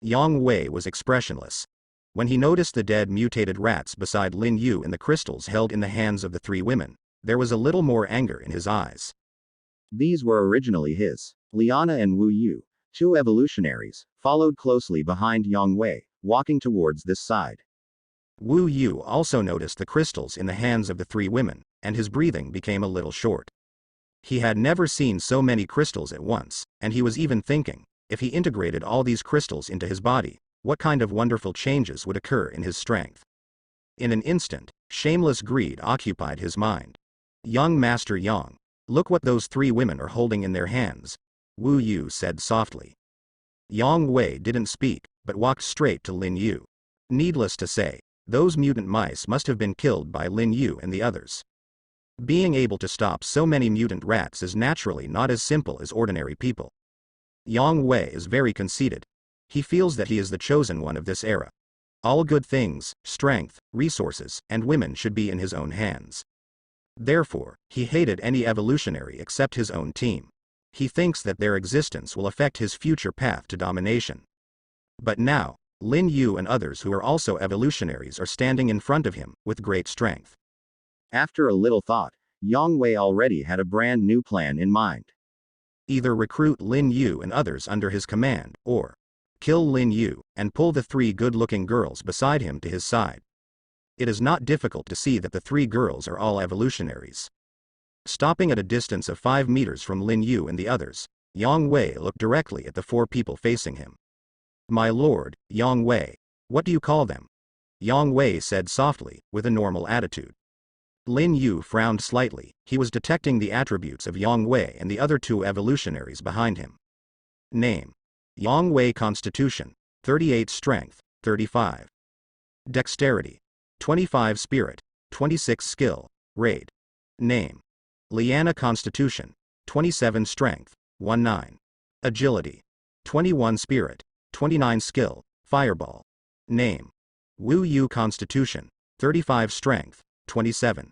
Yang Wei was expressionless. When he noticed the dead mutated rats beside Lin Yu and the crystals held in the hands of the 3 women, there was a little more anger in his eyes. These were originally his. Liana and Wu Yu, 2 evolutionaries, followed closely behind Yang Wei, walking towards this side. Wu Yu also noticed the crystals in the hands of the 3 women, and his breathing became a little short. He had never seen so many crystals at once, and he was even thinking, if he integrated all these crystals into his body, what kind of wonderful changes would occur in his strength. In an instant, shameless greed occupied his mind. Young Master Yang, look what those 3 women are holding in their hands, Wu Yu said softly. Yang Wei didn't speak, but walked straight to Lin Yu. Needless to say, those mutant mice must have been killed by Lin Yu and the others. Being able to stop so many mutant rats is naturally not as simple as ordinary people. Yang Wei is very conceited. He feels that he is the chosen one of this era. All good things, strength, resources, and women should be in his own hands. Therefore, he hated any evolutionary except his own team. He thinks that their existence will affect his future path to domination. But now, Lin Yu and others who are also evolutionaries are standing in front of him, with great strength. After a little thought, Yang Wei already had a brand new plan in mind. Either recruit Lin Yu and others under his command, or kill Lin Yu, and pull the 3 good-looking girls beside him to his side. It is not difficult to see that the 3 girls are all evolutionaries. Stopping at a distance of 5 meters from Lin Yu and the others, Yang Wei looked directly at the 4 people facing him. My lord, Yang Wei, what do you call them? Yang Wei said softly, with a normal attitude. Lin Yu frowned slightly. He was detecting the attributes of Yang Wei and the other two evolutionaries behind him. Name: Yang Wei Constitution, 38 Strength, 35. Dexterity, 25 Spirit, 26 Skill, Raid. Name: Liana Constitution, 27 Strength, 19. Agility, 21 Spirit, 29 Skill, Fireball. Name: Wu Yu Constitution, 35 Strength, 27.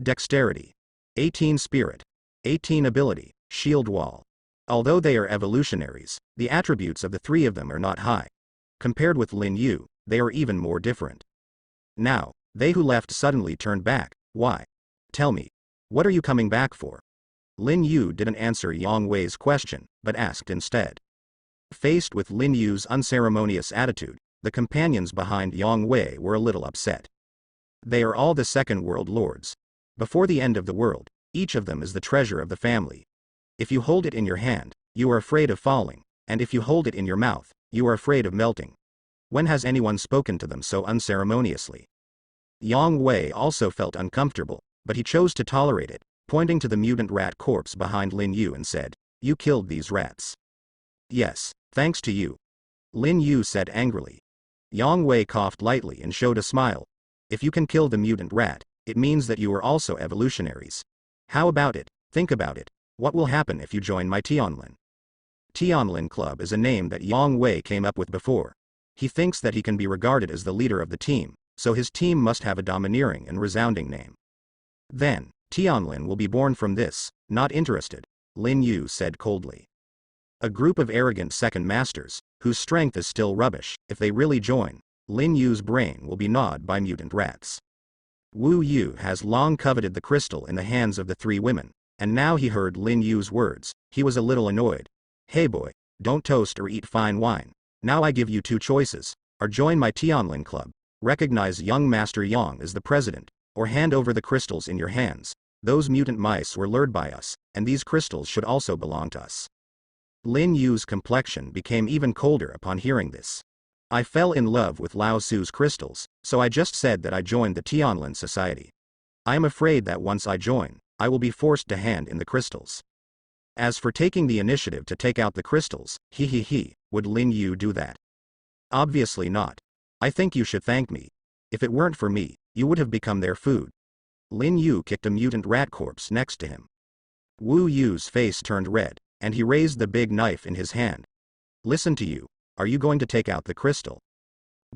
Dexterity, 18 Spirit, 18 Ability, Shield Wall. Although they are evolutionaries, the attributes of the three of them are not high. Compared with Lin Yu, they are even more different. Now, they who left suddenly turned back. Why? Tell me, what are you coming back for? Lin Yu didn't answer Yang Wei's question, but asked instead. Faced with Lin Yu's unceremonious attitude, the companions behind Yang Wei were a little upset. They are all the Second World Lords. Before the end of the world, each of them is the treasure of the family. If you hold it in your hand, you are afraid of falling, and if you hold it in your mouth, you are afraid of melting. When has anyone spoken to them so unceremoniously? Yang Wei also felt uncomfortable, but he chose to tolerate it, pointing to the mutant rat corpse behind Lin Yu and said, "You killed these rats." "Yes, thanks to you," Lin Yu said angrily. Yang Wei coughed lightly and showed a smile. "If you can kill the mutant rat, it means that you are also evolutionaries. How about it? Think about it. What will happen if you join my Tianlin?" Tianlin Club is a name that Yang Wei came up with before. He thinks that he can be regarded as the leader of the team, so his team must have a domineering and resounding name. Then, Tianlin will be born from this. Not interested, Lin Yu said coldly. A group of arrogant second masters, whose strength is still rubbish. If they really join, Lin Yu's brain will be gnawed by mutant rats. Wu Yu has long coveted the crystal in the hands of the three women, and now he heard Lin Yu's words. He was a little annoyed. "Hey boy, don't toast or eat fine wine. Now I give you two choices, or join my Tianlin Club, recognize young Master Yang as the president, or hand over the crystals in your hands. Those mutant mice were lured by us, and these crystals should also belong to us." Lin Yu's complexion became even colder upon hearing this. "I fell in love with Lao Su's crystals, so I just said that I joined the Tianlin Society. I am afraid that once I join, I will be forced to hand in the crystals. As for taking the initiative to take out the crystals, would Lin Yu do that? Obviously not. I think you should thank me. If it weren't for me, you would have become their food." Lin Yu kicked a mutant rat corpse next to him. Wu Yu's face turned red, and he raised the big knife in his hand. "Listen to you, are you going to take out the crystal?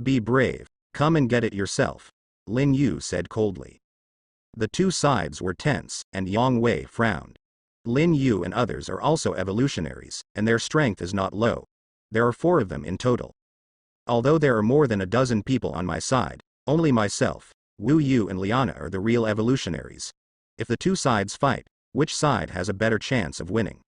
Be brave, come and get it yourself," Lin Yu said coldly. The two sides were tense, and Yang Wei frowned. Lin Yu and others are also evolutionaries, and their strength is not low. There are 4 of them in total. Although there are more than a dozen people on my side, only myself, Wu Yu and Liana are the real evolutionaries. If the two sides fight, which side has a better chance of winning?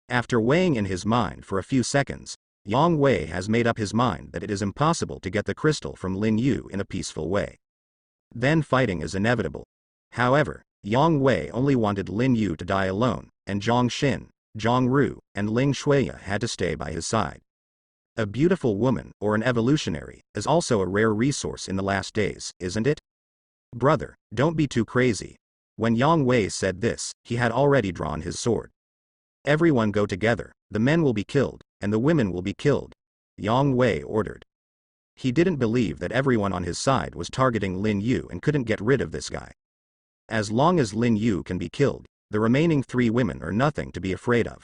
After weighing in his mind for a few seconds, Yang Wei has made up his mind that it is impossible to get the crystal from Lin Yu in a peaceful way. Then fighting is inevitable. However, Yang Wei only wanted Lin Yu to die alone, and Zhang Xin, Zhang Ru, and Ling Shuya had to stay by his side. A beautiful woman, or an evolutionary, is also a rare resource in the last days, isn't it? Brother, don't be too crazy. When Yang Wei said this, he had already drawn his sword. Everyone go together, the men will be killed, and the women will be killed, Yang Wei ordered. He didn't believe that everyone on his side was targeting Lin Yu and couldn't get rid of this guy. As long as Lin Yu can be killed, the remaining 3 women are nothing to be afraid of.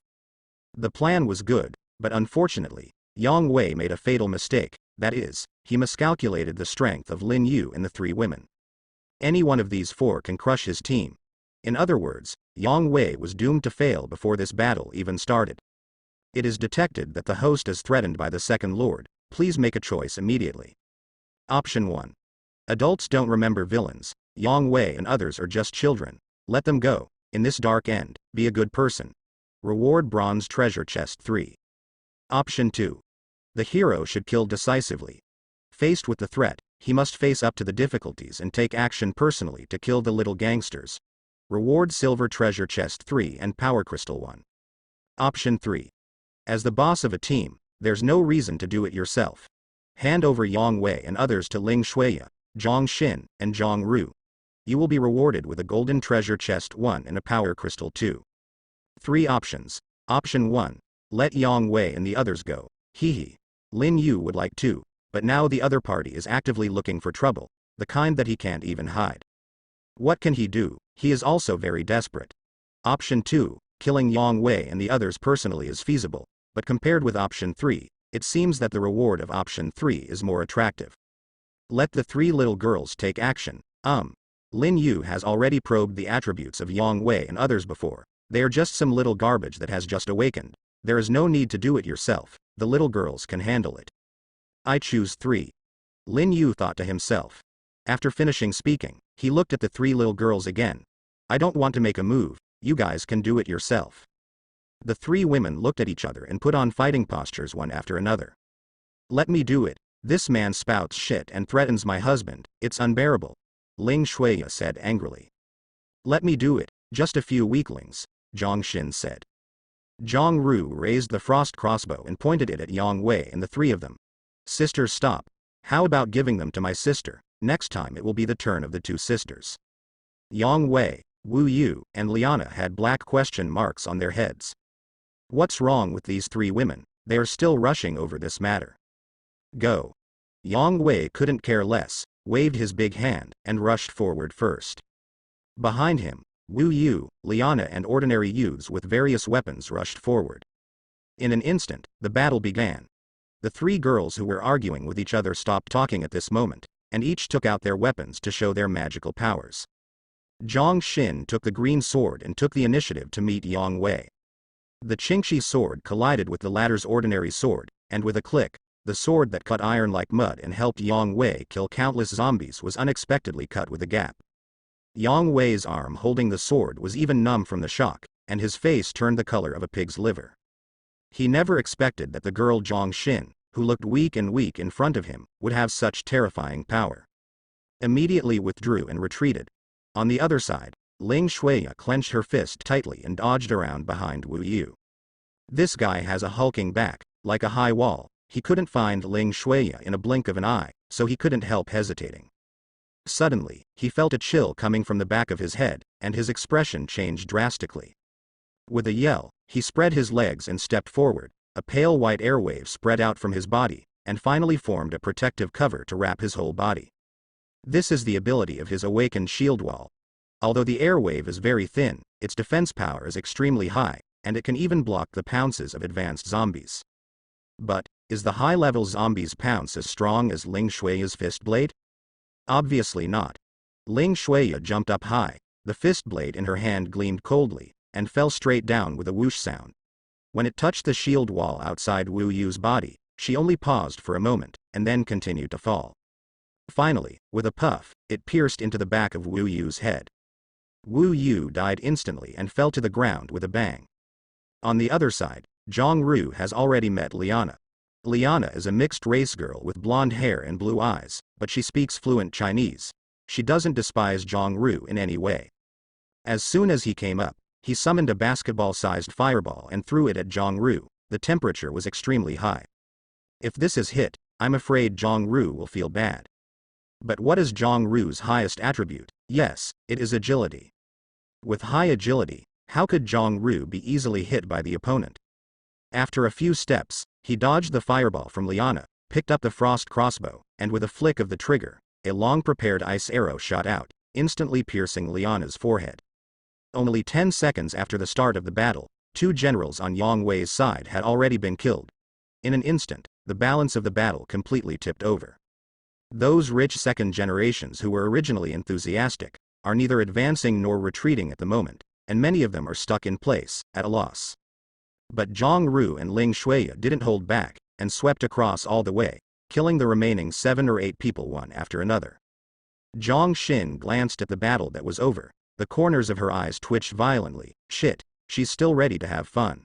The plan was good, but unfortunately, Yang Wei made a fatal mistake. That is, he miscalculated the strength of Lin Yu and the 3 women. Any one of these 4 can crush his team. In other words, Yang Wei was doomed to fail before this battle even started. It is detected that the host is threatened by the Second Lord. Please make a choice immediately. Option 1. Adults don't remember villains. Yang Wei and others are just children. Let them go. In this dark end, be a good person. Reward bronze treasure chest 3. Option 2. The hero should kill decisively. Faced with the threat, he must face up to the difficulties and take action personally to kill the little gangsters. Reward silver treasure chest 3 and power crystal 1. Option 3. As the boss of a team, there's no reason to do it yourself. Hand over Yang Wei and others to Ling Shuya, Zhang Xin, and Zhang Ru. You will be rewarded with a golden treasure chest 1 and a power crystal 2. 3 options. Option 1. Let Yang Wei and the others go. Hehe. Lin Yu would like to, but now the other party is actively looking for trouble, the kind that he can't even hide. What can he do? He is also very desperate. Option 2. Killing Yang Wei and the others personally is feasible, but compared with option 3, it seems that the reward of option 3 is more attractive. Let the 3 little girls take action. Lin Yu has already probed the attributes of Yang Wei and others before. They are just some little garbage that has just awakened. There is no need to do it yourself, the little girls can handle it. I choose 3. Lin Yu thought to himself. After finishing speaking, he looked at the 3 little girls again. I don't want to make a move, you guys can do it yourself. The 3 women looked at each other and put on fighting postures one after another. Let me do it. This man spouts shit and threatens my husband, it's unbearable. Ling Shuya said angrily. Let me do it, just a few weaklings, Zhang Xin said. Zhang Ru raised the frost crossbow and pointed it at Yang Wei and the 3 of them. Sisters, stop. How about giving them to my sister? Next time it will be the turn of the 2 sisters. Yang Wei, Wu Yu, and Liana had black question marks on their heads. What's wrong with these 3 women? They are still rushing over this matter. Go. Yang Wei couldn't care less, waved his big hand, and rushed forward first. Behind him, Wu Yu, Liana and ordinary youths with various weapons rushed forward. In an instant, the battle began. The 3 girls who were arguing with each other stopped talking at this moment, and each took out their weapons to show their magical powers. Zhang Xin took the green sword and took the initiative to meet Yang Wei. The Qingxi sword collided with the latter's ordinary sword, and with a click, the sword that cut iron like mud and helped Yang Wei kill countless zombies was unexpectedly cut with a gap. Yang Wei's arm holding the sword was even numb from the shock, and his face turned the color of a pig's liver. He never expected that the girl Zhang Xin, who looked weak in front of him, would have such terrifying power. Immediately withdrew and retreated. On the other side, Ling Shuya clenched her fist tightly and dodged around behind Wu Yu. This guy has a hulking back, like a high wall. He couldn't find Ling Shuya in a blink of an eye, so he couldn't help hesitating. Suddenly, he felt a chill coming from the back of his head, and his expression changed drastically. With a yell, he spread his legs and stepped forward. A pale white airwave spread out from his body, and finally formed a protective cover to wrap his whole body. This is the ability of his awakened shield wall. Although the airwave is very thin, its defense power is extremely high, and it can even block the pounces of advanced zombies. But, is the high-level zombies' pounce as strong as Ling Shuya's fist blade? Obviously not. Ling Shuya jumped up high, the fist blade in her hand gleamed coldly, and fell straight down with a whoosh sound. When it touched the shield wall outside Wu Yu's body, she only paused for a moment, and then continued to fall. Finally, with a puff, it pierced into the back of Wu Yu's head. Wu Yu died instantly and fell to the ground with a bang. On the other side, Zhang Ru has already met Liana. Liana is a mixed-race girl with blonde hair and blue eyes, but she speaks fluent Chinese. She doesn't despise Zhang Ru in any way. As soon as he came up, he summoned a basketball-sized fireball and threw it at Zhang Ru. The temperature was extremely high. If this is hit, I'm afraid Zhang Ru will feel bad. But what is Zhang Ru's highest attribute? Yes, it is agility. With high agility, how could Zhang Ru be easily hit by the opponent? After a few steps, he dodged the fireball from Liana, picked up the frost crossbow, and with a flick of the trigger, a long-prepared ice arrow shot out, instantly piercing Liana's forehead. Only 10 seconds after the start of the battle, 2 generals on Yang Wei's side had already been killed. In an instant, the balance of the battle completely tipped over. Those rich second generations who were originally enthusiastic, are neither advancing nor retreating at the moment, and many of them are stuck in place, at a loss. But Zhang Ru and Ling Shuya didn't hold back, and swept across all the way, killing the remaining 7 or 8 people one after another. Zhang Xin glanced at the battle that was over, the corners of her eyes twitched violently. Shit, she's still ready to have fun.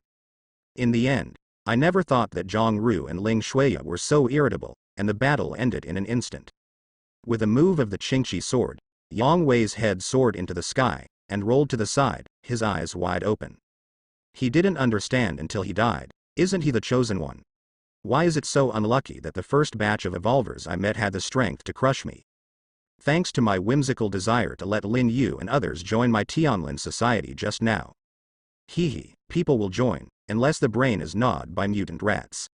In the end, I never thought that Zhang Ru and Ling Shuya were so irritable, and the battle ended in an instant. With a move of the Qingxi sword, Yang Wei's head soared into the sky, and rolled to the side, his eyes wide open. He didn't understand until he died. Isn't he the chosen one? Why is it so unlucky that the first batch of evolvers I met had the strength to crush me? thanks to my whimsical desire to let Lin Yu and others join my Tianlin society just now. Hee, people will join, unless the brain is gnawed by mutant rats.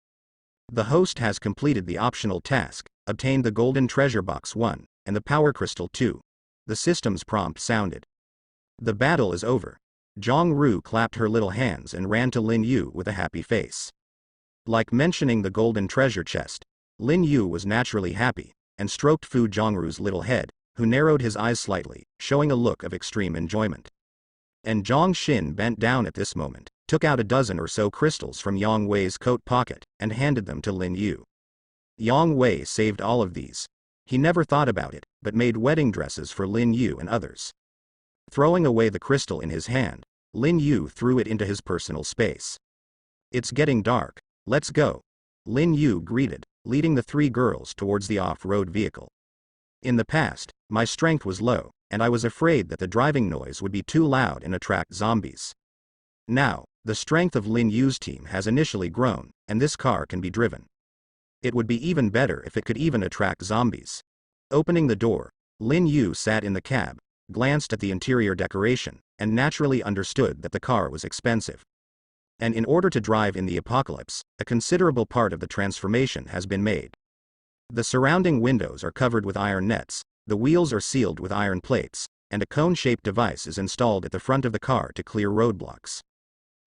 The host has completed the optional task, obtained the golden treasure box 1, and the power crystal 2. The system's prompt sounded. The battle is over. Zhang Ru clapped her little hands and ran to Lin Yu with a happy face. Like mentioning the golden treasure chest, Lin Yu was naturally happy, and stroked Fu Zhongru's little head, who narrowed his eyes slightly, showing a look of extreme enjoyment. And Zhang Xin bent down at this moment, took out a dozen or so crystals from Yang Wei's coat pocket, and handed them to Lin Yu. Yang Wei saved all of these. He never thought about it, but made wedding dresses for Lin Yu and others. Throwing away the crystal in his hand, Lin Yu threw it into his personal space. It's getting dark, let's go. Lin Yu greeted, leading the 3 girls towards the off-road vehicle. In the past, my strength was low, and I was afraid that the driving noise would be too loud and attract zombies. Now, the strength of Lin Yu's team has initially grown, and this car can be driven. It would be even better if it could even attract zombies. Opening the door, Lin Yu sat in the cab, glanced at the interior decoration, and naturally understood that the car was expensive. And in order to drive in the apocalypse, a considerable part of the transformation has been made. The surrounding windows are covered with iron nets, the wheels are sealed with iron plates, and a cone-shaped device is installed at the front of the car to clear roadblocks.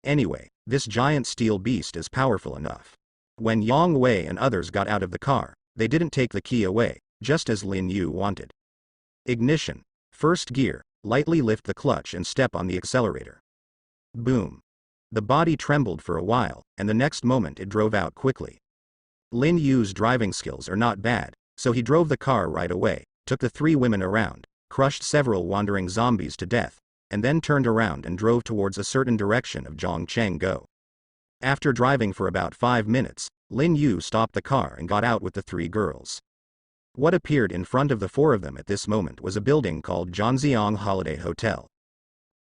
Anyway, this giant steel beast is powerful enough. When Yang Wei and others got out of the car, they didn't take the key away, just as Lin Yu wanted. Ignition. First gear, lightly lift the clutch and step on the accelerator. Boom. The body trembled for a while, and the next moment it drove out quickly. Lin Yu's driving skills are not bad, so he drove the car right away, took the 3 women around, crushed several wandering zombies to death, and then turned around and drove towards a certain direction of Zhongcheng-go. After driving for about 5 minutes, Lin Yu stopped the car and got out with the 3 girls. What appeared in front of the 4 of them at this moment was a building called Zhanjiang Holiday Hotel.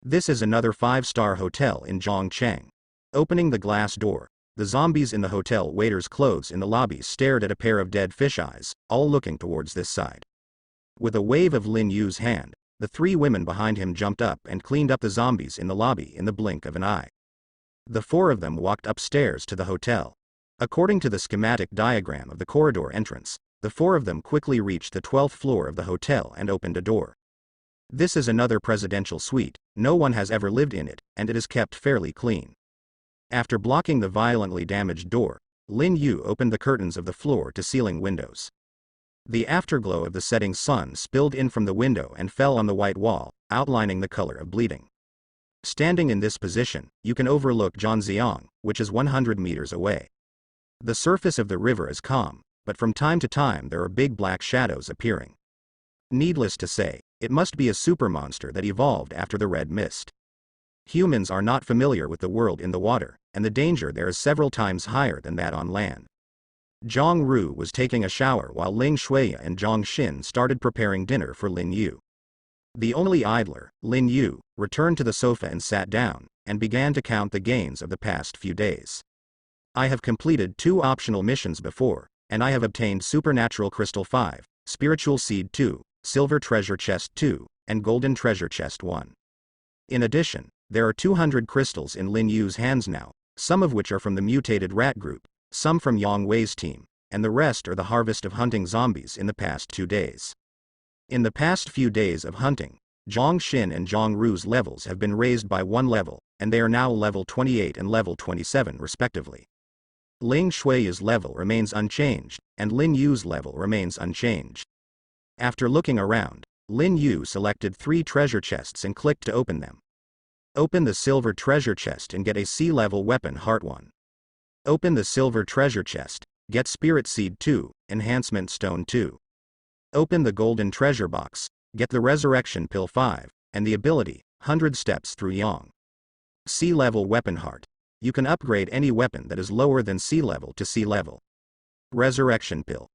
This is another 5-star hotel in Zhongcheng. Opening the glass door, the zombies in the hotel waiters' clothes in the lobby stared at a pair of dead fish eyes, all looking towards this side. With a wave of Lin Yu's hand, the 3 women behind him jumped up and cleaned up the zombies in the lobby in the blink of an eye. The 4 of them walked upstairs to the hotel. According to the schematic diagram of the corridor entrance, the 4 of them quickly reached the 12th floor of the hotel and opened a door. This is another presidential suite, no one has ever lived in it, and it is kept fairly clean. After blocking the violently damaged door, Lin Yu opened the curtains of the floor-to-ceiling windows. The afterglow of the setting sun spilled in from the window and fell on the white wall, outlining the color of bleeding. Standing in this position, you can overlook Zhanjiang, which is 100 meters away. The surface of the river is calm, but from time to time there are big black shadows appearing. Needless to say, it must be a supermonster that evolved after the red mist. Humans are not familiar with the world in the water, and the danger there is several times higher than that on land. Zhang Ru was taking a shower while Ling Shuya and Zhang Xin started preparing dinner for Lin Yu. The only idler, Lin Yu, returned to the sofa and sat down, and began to count the gains of the past few days. I have completed 2 optional missions before, and I have obtained Supernatural Crystal 5, Spiritual Seed 2, Silver Treasure Chest 2, and Golden Treasure Chest 1. In addition, there are 200 crystals in Lin Yu's hands now, some of which are from the mutated rat group, some from Yang Wei's team, and the rest are the harvest of hunting zombies in the past 2 days. In the past few days of hunting, Zhang Xin and Zhang Ru's levels have been raised by 1 level, and they are now level 28 and level 27 respectively. Ling Shui's level remains unchanged, and Lin Yu's level remains unchanged. After looking around, Lin Yu selected 3 treasure chests and clicked to open them. Open the silver treasure chest and get a sea-level weapon Heart 1. Open the silver treasure chest, get Spirit Seed 2, Enhancement Stone 2. Open the golden treasure box, get the Resurrection Pill 5, and the ability, 100 Steps Through Yang. Sea-level weapon Heart. You can upgrade any weapon that is lower than sea level to sea level. Resurrection Pill.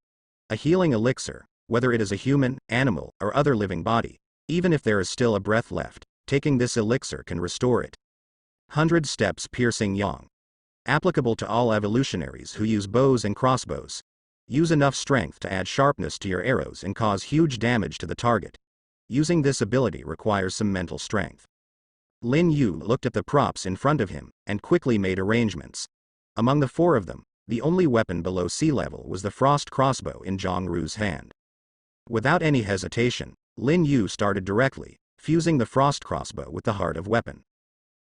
A healing elixir, whether it is a human, animal, or other living body, even if there is still a breath left, taking this elixir can restore it. 100 Steps Piercing Yang. Applicable to all evolutionaries who use bows and crossbows. Use enough strength to add sharpness to your arrows and cause huge damage to the target. Using this ability requires some mental strength. Lin Yu looked at the props in front of him, and quickly made arrangements. Among the four of them, the only weapon below sea level was the frost crossbow in Zhang Ru's hand. Without any hesitation, Lin Yu started directly, fusing the frost crossbow with the heart of weapon.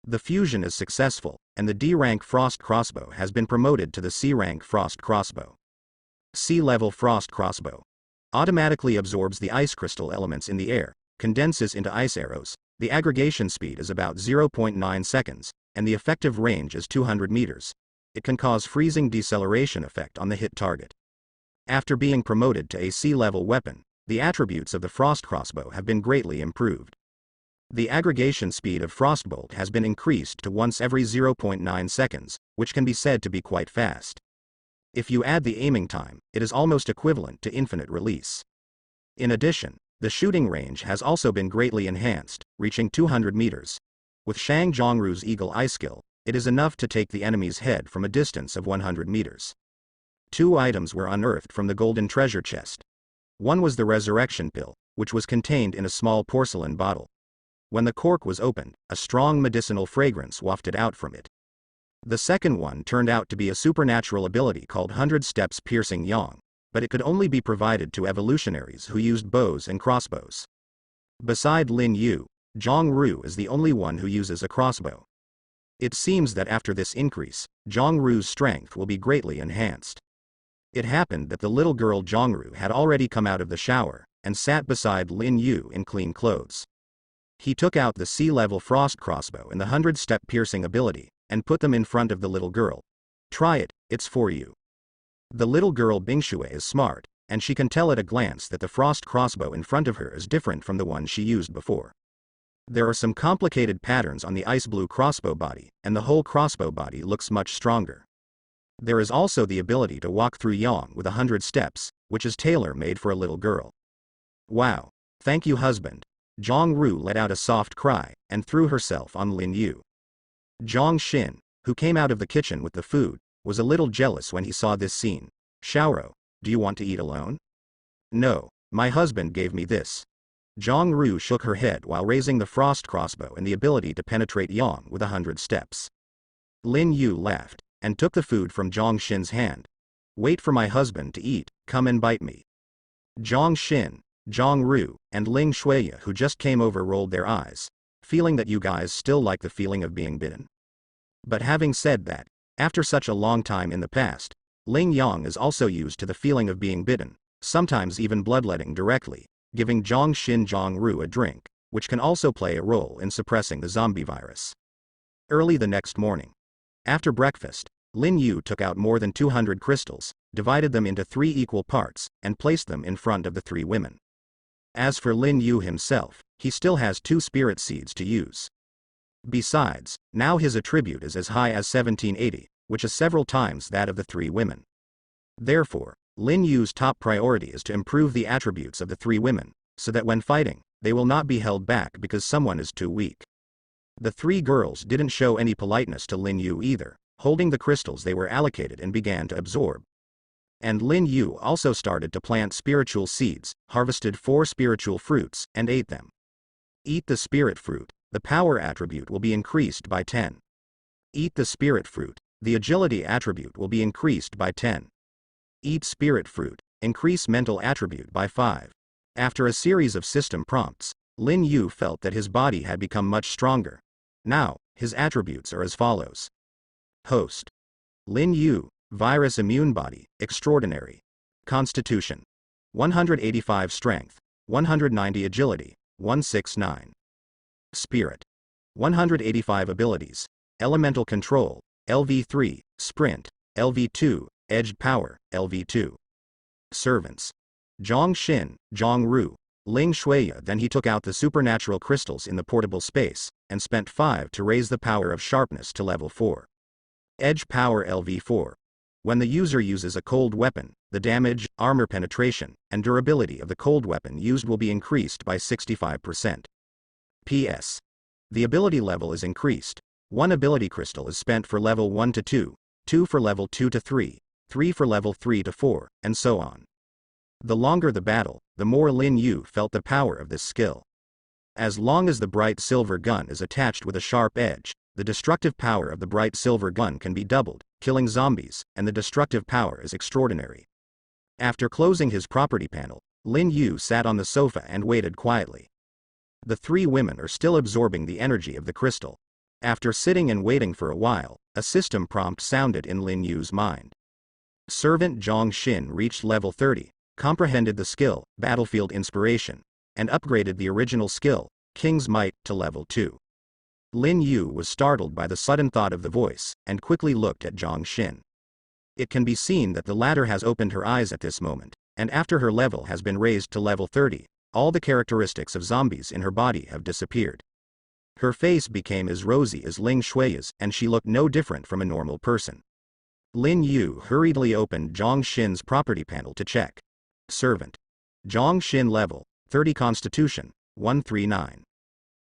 The fusion is successful, and the D-rank frost crossbow has been promoted to the C-rank frost crossbow. Sea-level frost crossbow. Automatically absorbs the ice crystal elements in the air, condenses into ice arrows. The aggregation speed is about 0.9 seconds, and the effective range is 200 meters. It can cause freezing deceleration effect on the hit target. After being promoted to a sea-level weapon, the attributes of the frost crossbow have been greatly improved. The aggregation speed of frostbolt has been increased to once every 0.9 seconds, which can be said to be quite fast. If you add the aiming time, it is almost equivalent to infinite release. In addition, the shooting range has also been greatly enhanced, reaching 200 meters. With Shang Zhongru's Eagle Eye skill, it is enough to take the enemy's head from a distance of 100 meters. 2 items were unearthed from the golden treasure chest. One was the resurrection pill, which was contained in a small porcelain bottle. When the cork was opened, a strong medicinal fragrance wafted out from it. The second one turned out to be a supernatural ability called 100 Steps Piercing Yang, but it could only be provided to evolutionaries who used bows and crossbows. Beside Lin Yu, Zhang Ru is the only one who uses a crossbow. It seems that after this increase, Zhang Ru's strength will be greatly enhanced. It happened that the little girl Zhang Ru had already come out of the shower, and sat beside Lin Yu in clean clothes. He took out the sea-level frost crossbow and the 100-step piercing ability, and put them in front of the little girl. Try it, it's for you. The little girl Bingshui is smart, and she can tell at a glance that the frost crossbow in front of her is different from the one she used before. There are some complicated patterns on the ice blue crossbow body, and the whole crossbow body looks much stronger. There is also the ability to walk through Yang with 100 steps, which is tailor-made for a little girl. Wow, thank you husband. Zhang Ru let out a soft cry, and threw herself on Lin Yu. Zhang Xin, who came out of the kitchen with the food, was a little jealous when he saw this scene. Xiaoro, do you want to eat alone? No, my husband gave me this. Zhang Ru shook her head while raising the frost crossbow and the ability to penetrate Yang with 100 steps. Lin Yu laughed, and took the food from Zhang Xin's hand. Wait for my husband to eat, come and bite me. Zhang Xin, Zhang Ru, and Ling Shuiya who just came over rolled their eyes, feeling that you guys still like the feeling of being bitten. But having said that, after such a long time in the past, Ling Yang is also used to the feeling of being bitten, sometimes even bloodletting directly, giving Zhang Xin Zhang Ru a drink, which can also play a role in suppressing the zombie virus. Early the next morning. After breakfast, Lin Yu took out more than 200 crystals, divided them into 3 equal parts, and placed them in front of the 3 women. As for Lin Yu himself, he still has 2 spirit seeds to use. Besides, now his attribute is as high as 1780, which is several times that of the 3 women. Therefore, Lin Yu's top priority is to improve the attributes of the 3 women, so that when fighting, they will not be held back because someone is too weak. The 3 girls didn't show any politeness to Lin Yu either, holding the crystals they were allocated and began to absorb. And Lin Yu also started to plant spiritual seeds, harvested 4 spiritual fruits, and ate them. Eat the spirit fruit, the power attribute will be increased by 10. Eat the spirit fruit, the agility attribute will be increased by 10. Eat spirit fruit, increase mental attribute by 5. After a series of system prompts, Lin Yu felt that his body had become much stronger. Now, his attributes are as follows. Host. Lin Yu, virus immune body, extraordinary. Constitution. 185 strength, 190 agility, 169. Spirit. 185 abilities, elemental control, LV3, sprint, LV2, edged power, LV2. Servants. Zhang Xin, Zhang Ru, Ling Shuiya. Then he took out the supernatural crystals in the portable space, and spent 5 to raise the power of sharpness to level 4. Edge power LV4. When the user uses a cold weapon, the damage, armor penetration, and durability of the cold weapon used will be increased by 65%. PS. The ability level is increased. 1 ability crystal is spent for level 1 to 2, 2 for level 2 to 3, 3 for level 3 to 4, and so on. The longer the battle, the more Lin Yu felt the power of this skill. As long as the bright silver gun is attached with a sharp edge, the destructive power of the bright silver gun can be doubled, killing zombies, and the destructive power is extraordinary. After closing his property panel, Lin Yu sat on the sofa and waited quietly. The three women are still absorbing the energy of the crystal. After sitting and waiting for a while, a system prompt sounded in Lin Yu's mind. Servant Zhang Xin reached level 30, comprehended the skill, Battlefield Inspiration, and upgraded the original skill, King's Might, to level 2. Lin Yu was startled by the sudden thought of the voice, and quickly looked at Zhang Xin. It can be seen that the latter has opened her eyes at this moment, and after her level has been raised to level 30, all the characteristics of zombies in her body have disappeared. Her face became as rosy as Ling Shui's, and she looked no different from a normal person. Lin Yu hurriedly opened Zhang Xin's property panel to check. Servant. Zhang Xin level, 30 Constitution, 139.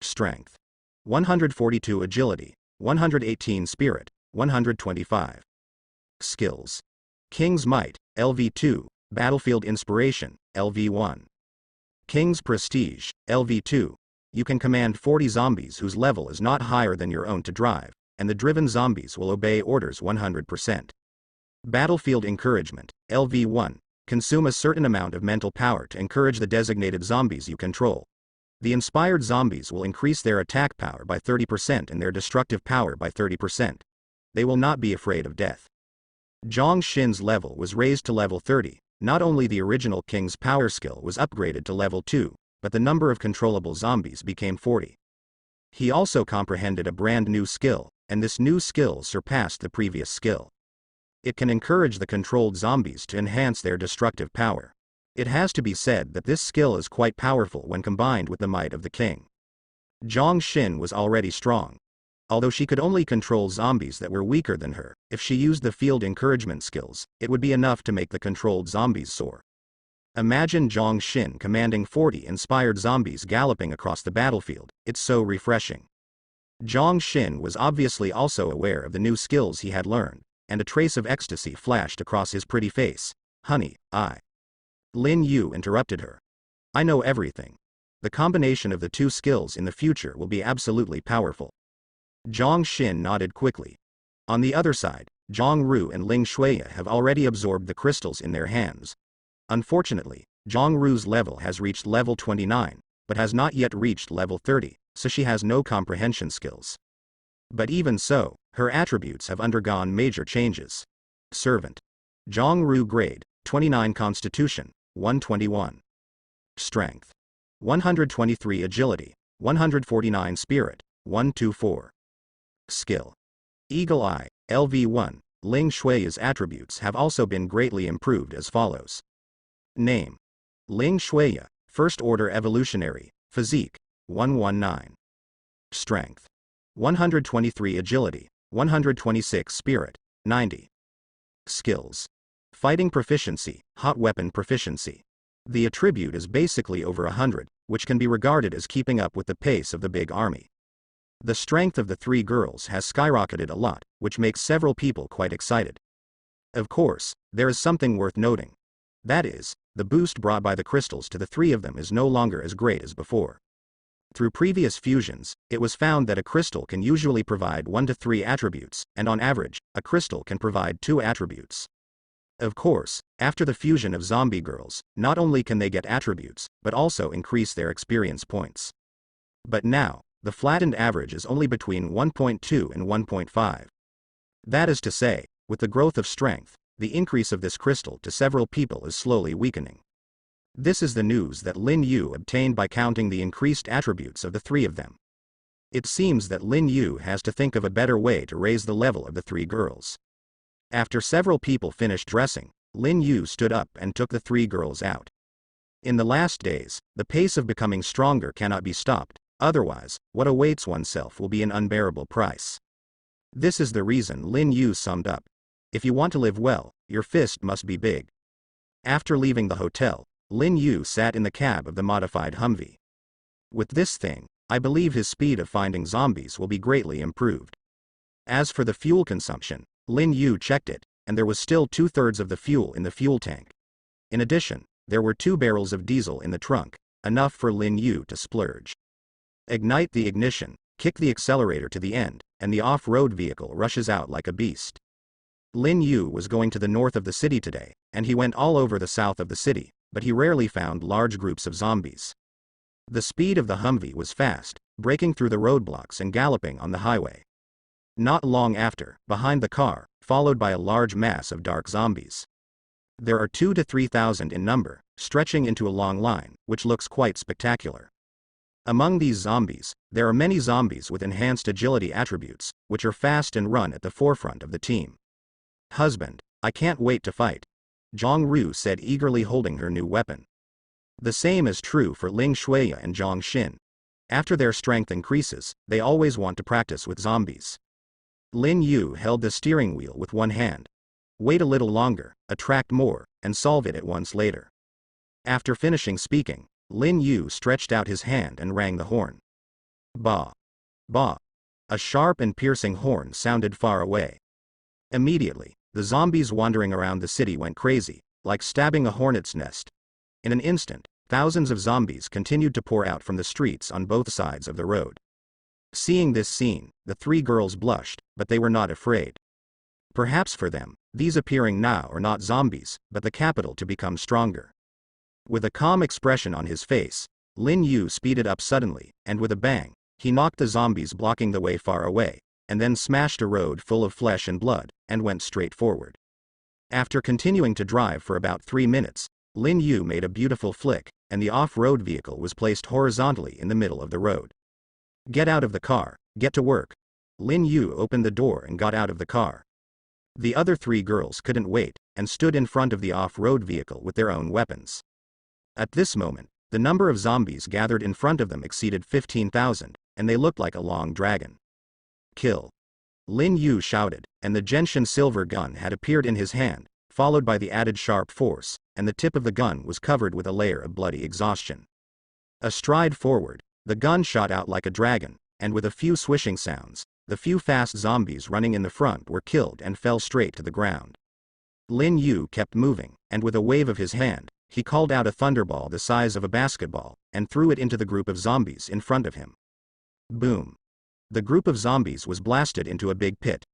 Strength. 142 Agility, 118 Spirit, 125. Skills. King's Might, LV2, Battlefield Inspiration, LV1. King's Prestige, LV2. You can command 40 zombies whose level is not higher than your own to drive, and the driven zombies will obey orders 100%. Battlefield Encouragement, LV1. Consume a certain amount of mental power to encourage the designated zombies you control. The inspired zombies will increase their attack power by 30% and their destructive power by 30%. They will not be afraid of death. Zhang Xin's level was raised to level 30, not only the original King's power skill was upgraded to level 2, but the number of controllable zombies became 40. He also comprehended a brand new skill, and this new skill surpassed the previous skill. It can encourage the controlled zombies to enhance their destructive power. It has to be said that this skill is quite powerful when combined with the might of the king. Zhang Xin was already strong. Although she could only control zombies that were weaker than her, if she used the field encouragement skills, it would be enough to make the controlled zombies soar. Imagine Zhang Xin commanding 40 inspired zombies galloping across the battlefield. It's so refreshing. Zhang Xin was obviously also aware of the new skills he had learned, and a trace of ecstasy flashed across his pretty face. Honey, Lin Yu interrupted her. I know everything. The combination of the two skills in the future will be absolutely powerful. Zhang Xin nodded quickly. On the other side, Zhang Ru and Ling Shui have already absorbed the crystals in their hands. Unfortunately, Zhang Ru's level has reached level 29, but has not yet reached level 30, so she has no comprehension skills. But even so, her attributes have undergone major changes. Servant. Zhang Ru grade, 29 Constitution, 121. Strength. 123 Agility, 149 Spirit, 124. Skill. Eagle Eye, LV1. Ling Shui's attributes have also been greatly improved as follows. Name. Ling Shui, First Order Evolutionary, Physique, 119. Strength. 123 Agility, 126 Spirit, 90. Skills. Fighting Proficiency, Hot Weapon Proficiency. The attribute is basically over 100, which can be regarded as keeping up with the pace of the big army. The strength of the three girls has skyrocketed a lot, which makes several people quite excited. Of course, there is something worth noting. That is, the boost brought by the crystals to the three of them is no longer as great as before. Through previous fusions, it was found that a crystal can usually provide 1 to 3 attributes, and on average, a crystal can provide 2 attributes. Of course, after the fusion of zombie girls, not only can they get attributes, but also increase their experience points. But now, the flattened average is only between 1.2 and 1.5. That is to say, with the growth of strength, the increase of this crystal to several people is slowly weakening. This is the news that Lin Yu obtained by counting the increased attributes of the three of them. It seems that Lin Yu has to think of a better way to raise the level of the three girls. After several people finished dressing, Lin Yu stood up and took the three girls out. In the last days, the pace of becoming stronger cannot be stopped, otherwise, what awaits oneself will be an unbearable price. This is the reason Lin Yu summed up. If you want to live well, your fist must be big. After leaving the hotel, Lin Yu sat in the cab of the modified Humvee. With this thing, I believe his speed of finding zombies will be greatly improved. As for the fuel consumption, Lin Yu checked it, and there was still 2/3 of the fuel in the fuel tank. In addition, there were 2 barrels of diesel in the trunk, enough for Lin Yu to splurge. Ignite the ignition, kick the accelerator to the end, and the off-road vehicle rushes out like a beast. Lin Yu was going to the north of the city today, and he went all over the south of the city, but he rarely found large groups of zombies. The speed of the Humvee was fast, breaking through the roadblocks and galloping on the highway. Not long after, behind the car, followed by a large mass of dark zombies. There are 2,000 to 3,000 in number, stretching into a long line, which looks quite spectacular. Among these zombies, there are many zombies with enhanced agility attributes, which are fast and run at the forefront of the team. "Husband, I can't wait to fight," Zhang Ru said, eagerly holding her new weapon. The same is true for Ling Shuya and Zhang Xin. After their strength increases, they always want to practice with zombies. Lin Yu held the steering wheel with one hand. Wait a little longer, attract more, and solve it at once later. After finishing speaking, Lin Yu stretched out his hand and rang the horn. Ba! Ba! A sharp and piercing horn sounded far away. Immediately, the zombies wandering around the city went crazy, like stabbing a hornet's nest. In an instant, thousands of zombies continued to pour out from the streets on both sides of the road. Seeing this scene, the 3 girls blushed, but they were not afraid. Perhaps for them, these appearing now are not zombies, but the capital to become stronger. With a calm expression on his face, Lin Yu speeded up suddenly, and with a bang, he knocked the zombies blocking the way far away, and then smashed a road full of flesh and blood, and went straight forward. After continuing to drive for about 3 minutes, Lin Yu made a beautiful flick, and the off-road vehicle was placed horizontally in the middle of the road. "Get out of the car, get to work." Lin Yu opened the door and got out of the car. The other 3 girls couldn't wait, and stood in front of the off-road vehicle with their own weapons. At this moment, the number of zombies gathered in front of them exceeded 15,000, and they looked like a long dragon. "Kill!" Lin Yu shouted, and the gentian silver gun had appeared in his hand, followed by the added sharp force, and the tip of the gun was covered with a layer of bloody exhaustion. A stride forward, the gun shot out like a dragon, and with a few swishing sounds, the few fast zombies running in the front were killed and fell straight to the ground. Lin Yu kept moving, and with a wave of his hand, he called out a thunderball the size of a basketball, and threw it into the group of zombies in front of him. Boom! The group of zombies was blasted into a big pit.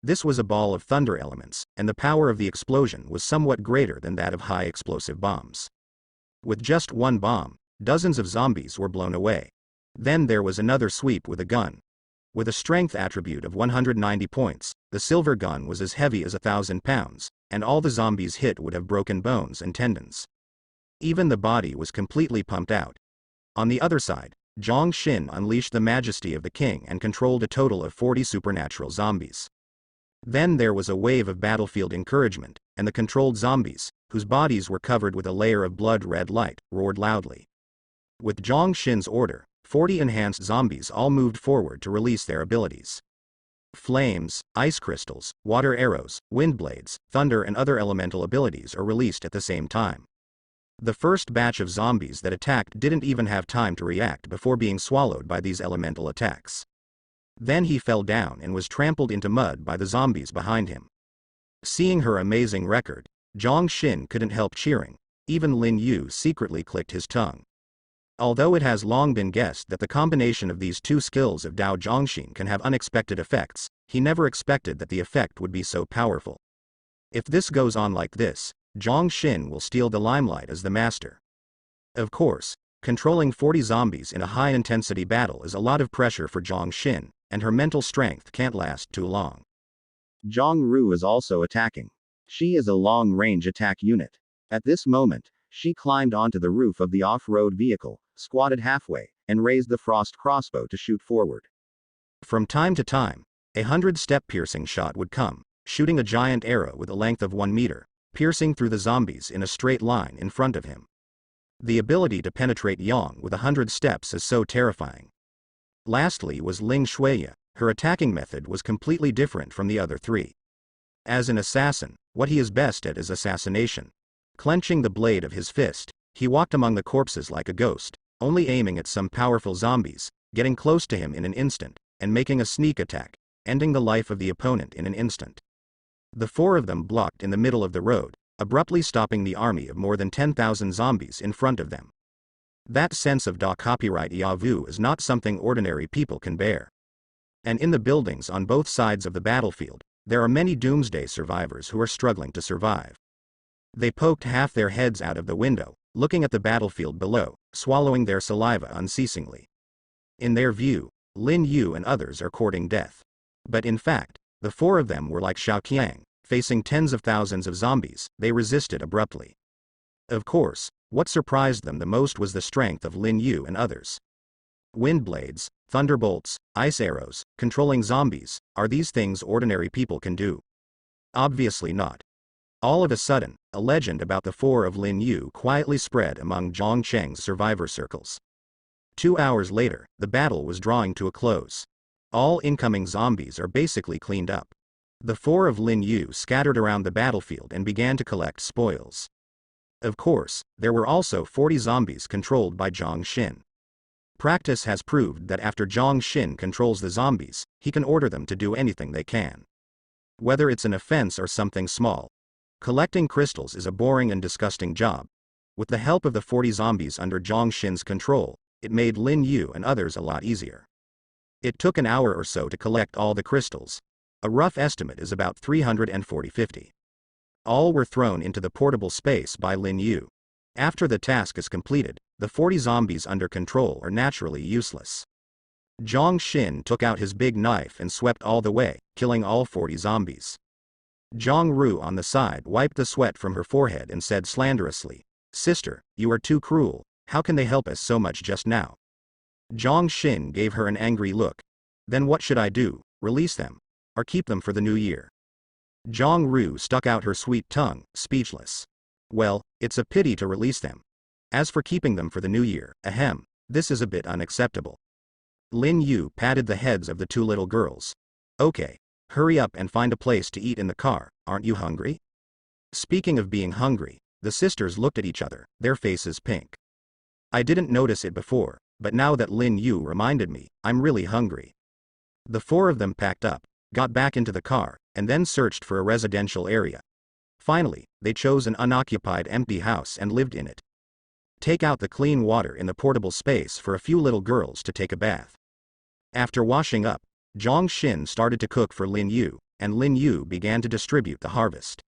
This was a ball of thunder elements, and the power of the explosion was somewhat greater than that of high explosive bombs. With just one bomb, dozens of zombies were blown away. Then there was another sweep with a gun. With a strength attribute of 190 points, the silver gun was as heavy as 1,000 pounds, and all the zombies hit would have broken bones and tendons. Even the body was completely pumped out. On the other side, Zhang Xin unleashed the majesty of the king and controlled a total of 40 supernatural zombies. Then there was a wave of battlefield encouragement, and the controlled zombies, whose bodies were covered with a layer of blood-red light, roared loudly. With Zhang Xin's order, 40 enhanced zombies all moved forward to release their abilities. Flames, ice crystals, water arrows, wind blades, thunder and other elemental abilities are released at the same time. The first batch of zombies that attacked didn't even have time to react before being swallowed by these elemental attacks. Then he fell down and was trampled into mud by the zombies behind him. Seeing her amazing record, Zhang Xin couldn't help cheering. Even Lin Yu secretly clicked his tongue. Although it has long been guessed that the combination of these 2 skills of Dao Zhongxin can have unexpected effects, he never expected that the effect would be so powerful. If this goes on like this, Zhang Xin will steal the limelight as the master. Of course, controlling 40 zombies in a high-intensity battle is a lot of pressure for Zhang Xin, and her mental strength can't last too long. Zhang Ru is also attacking. She is a long-range attack unit. At this moment, she climbed onto the roof of the off-road vehicle, squatted halfway, and raised the frost crossbow to shoot forward. From time to time, a 100-step piercing shot would come, shooting a giant arrow with a length of 1 meter, piercing through the zombies in a straight line in front of him. The ability to penetrate Yang with 100 steps is so terrifying. Lastly was Ling Shuya. Her attacking method was completely different from the other 3. As an assassin, what he is best at is assassination. Clenching the blade of his fist, he walked among the corpses like a ghost, only aiming at some powerful zombies, getting close to him in an instant, and making a sneak attack, ending the life of the opponent in an instant. The four of them blocked in the middle of the road, abruptly stopping the army of more than 10,000 zombies in front of them. That sense of copyright yavu is not something ordinary people can bear. And in the buildings on both sides of the battlefield, there are many Doomsday survivors who are struggling to survive. They poked half their heads out of the window, looking at the battlefield below, swallowing their saliva unceasingly. In their view, Lin Yu and others are courting death. But in fact, the four of them were like Xiaoqiang, facing tens of thousands of zombies. They resisted abruptly. Of course, what surprised them the most was the strength of Lin Yu and others. Wind blades, thunderbolts, ice arrows, controlling zombies, are these things ordinary people can do? Obviously not. All of a sudden, a legend about the four of Lin Yu quietly spread among Zhongcheng's survivor circles. 2 hours later, the battle was drawing to a close. All incoming zombies are basically cleaned up. The four of Lin Yu scattered around the battlefield and began to collect spoils. Of course, there were also 40 zombies controlled by Zhang Xin. Practice has proved that after Zhang Xin controls the zombies, he can order them to do anything they can. Whether it's an offense or something small, collecting crystals is a boring and disgusting job. With the help of the 40 zombies under Zhang Xin's control, it made Lin Yu and others a lot easier. It took an hour or so to collect all the crystals. A rough estimate is about 340-50. All were thrown into the portable space by Lin Yu. After the task is completed, the 40 zombies under control are naturally useless. Zhang Xin took out his big knife and swept all the way, killing all 40 zombies. Zhang Ru on the side wiped the sweat from her forehead and said slanderously, "Sister, you are too cruel. How can they help us so much just now?" Zhang Xin gave her an angry look. "Then what should I do, release them? Or keep them for the new year?" Zhang Ru stuck out her sweet tongue, speechless. "Well, it's a pity to release them. As for keeping them for the new year, ahem, this is a bit unacceptable." Lin Yu patted the heads of the two little girls. "Okay, hurry up and find a place to eat in the car, aren't you hungry?" Speaking of being hungry, the sisters looked at each other, their faces pink. I didn't notice it before, but now that Lin Yu reminded me, I'm really hungry. The four of them packed up, got back into the car, and then searched for a residential area. Finally, they chose an unoccupied empty house and lived in it. Take out the clean water in the portable space for a few little girls to take a bath. After washing up, Zhang Xin started to cook for Lin Yu, and Lin Yu began to distribute the harvest.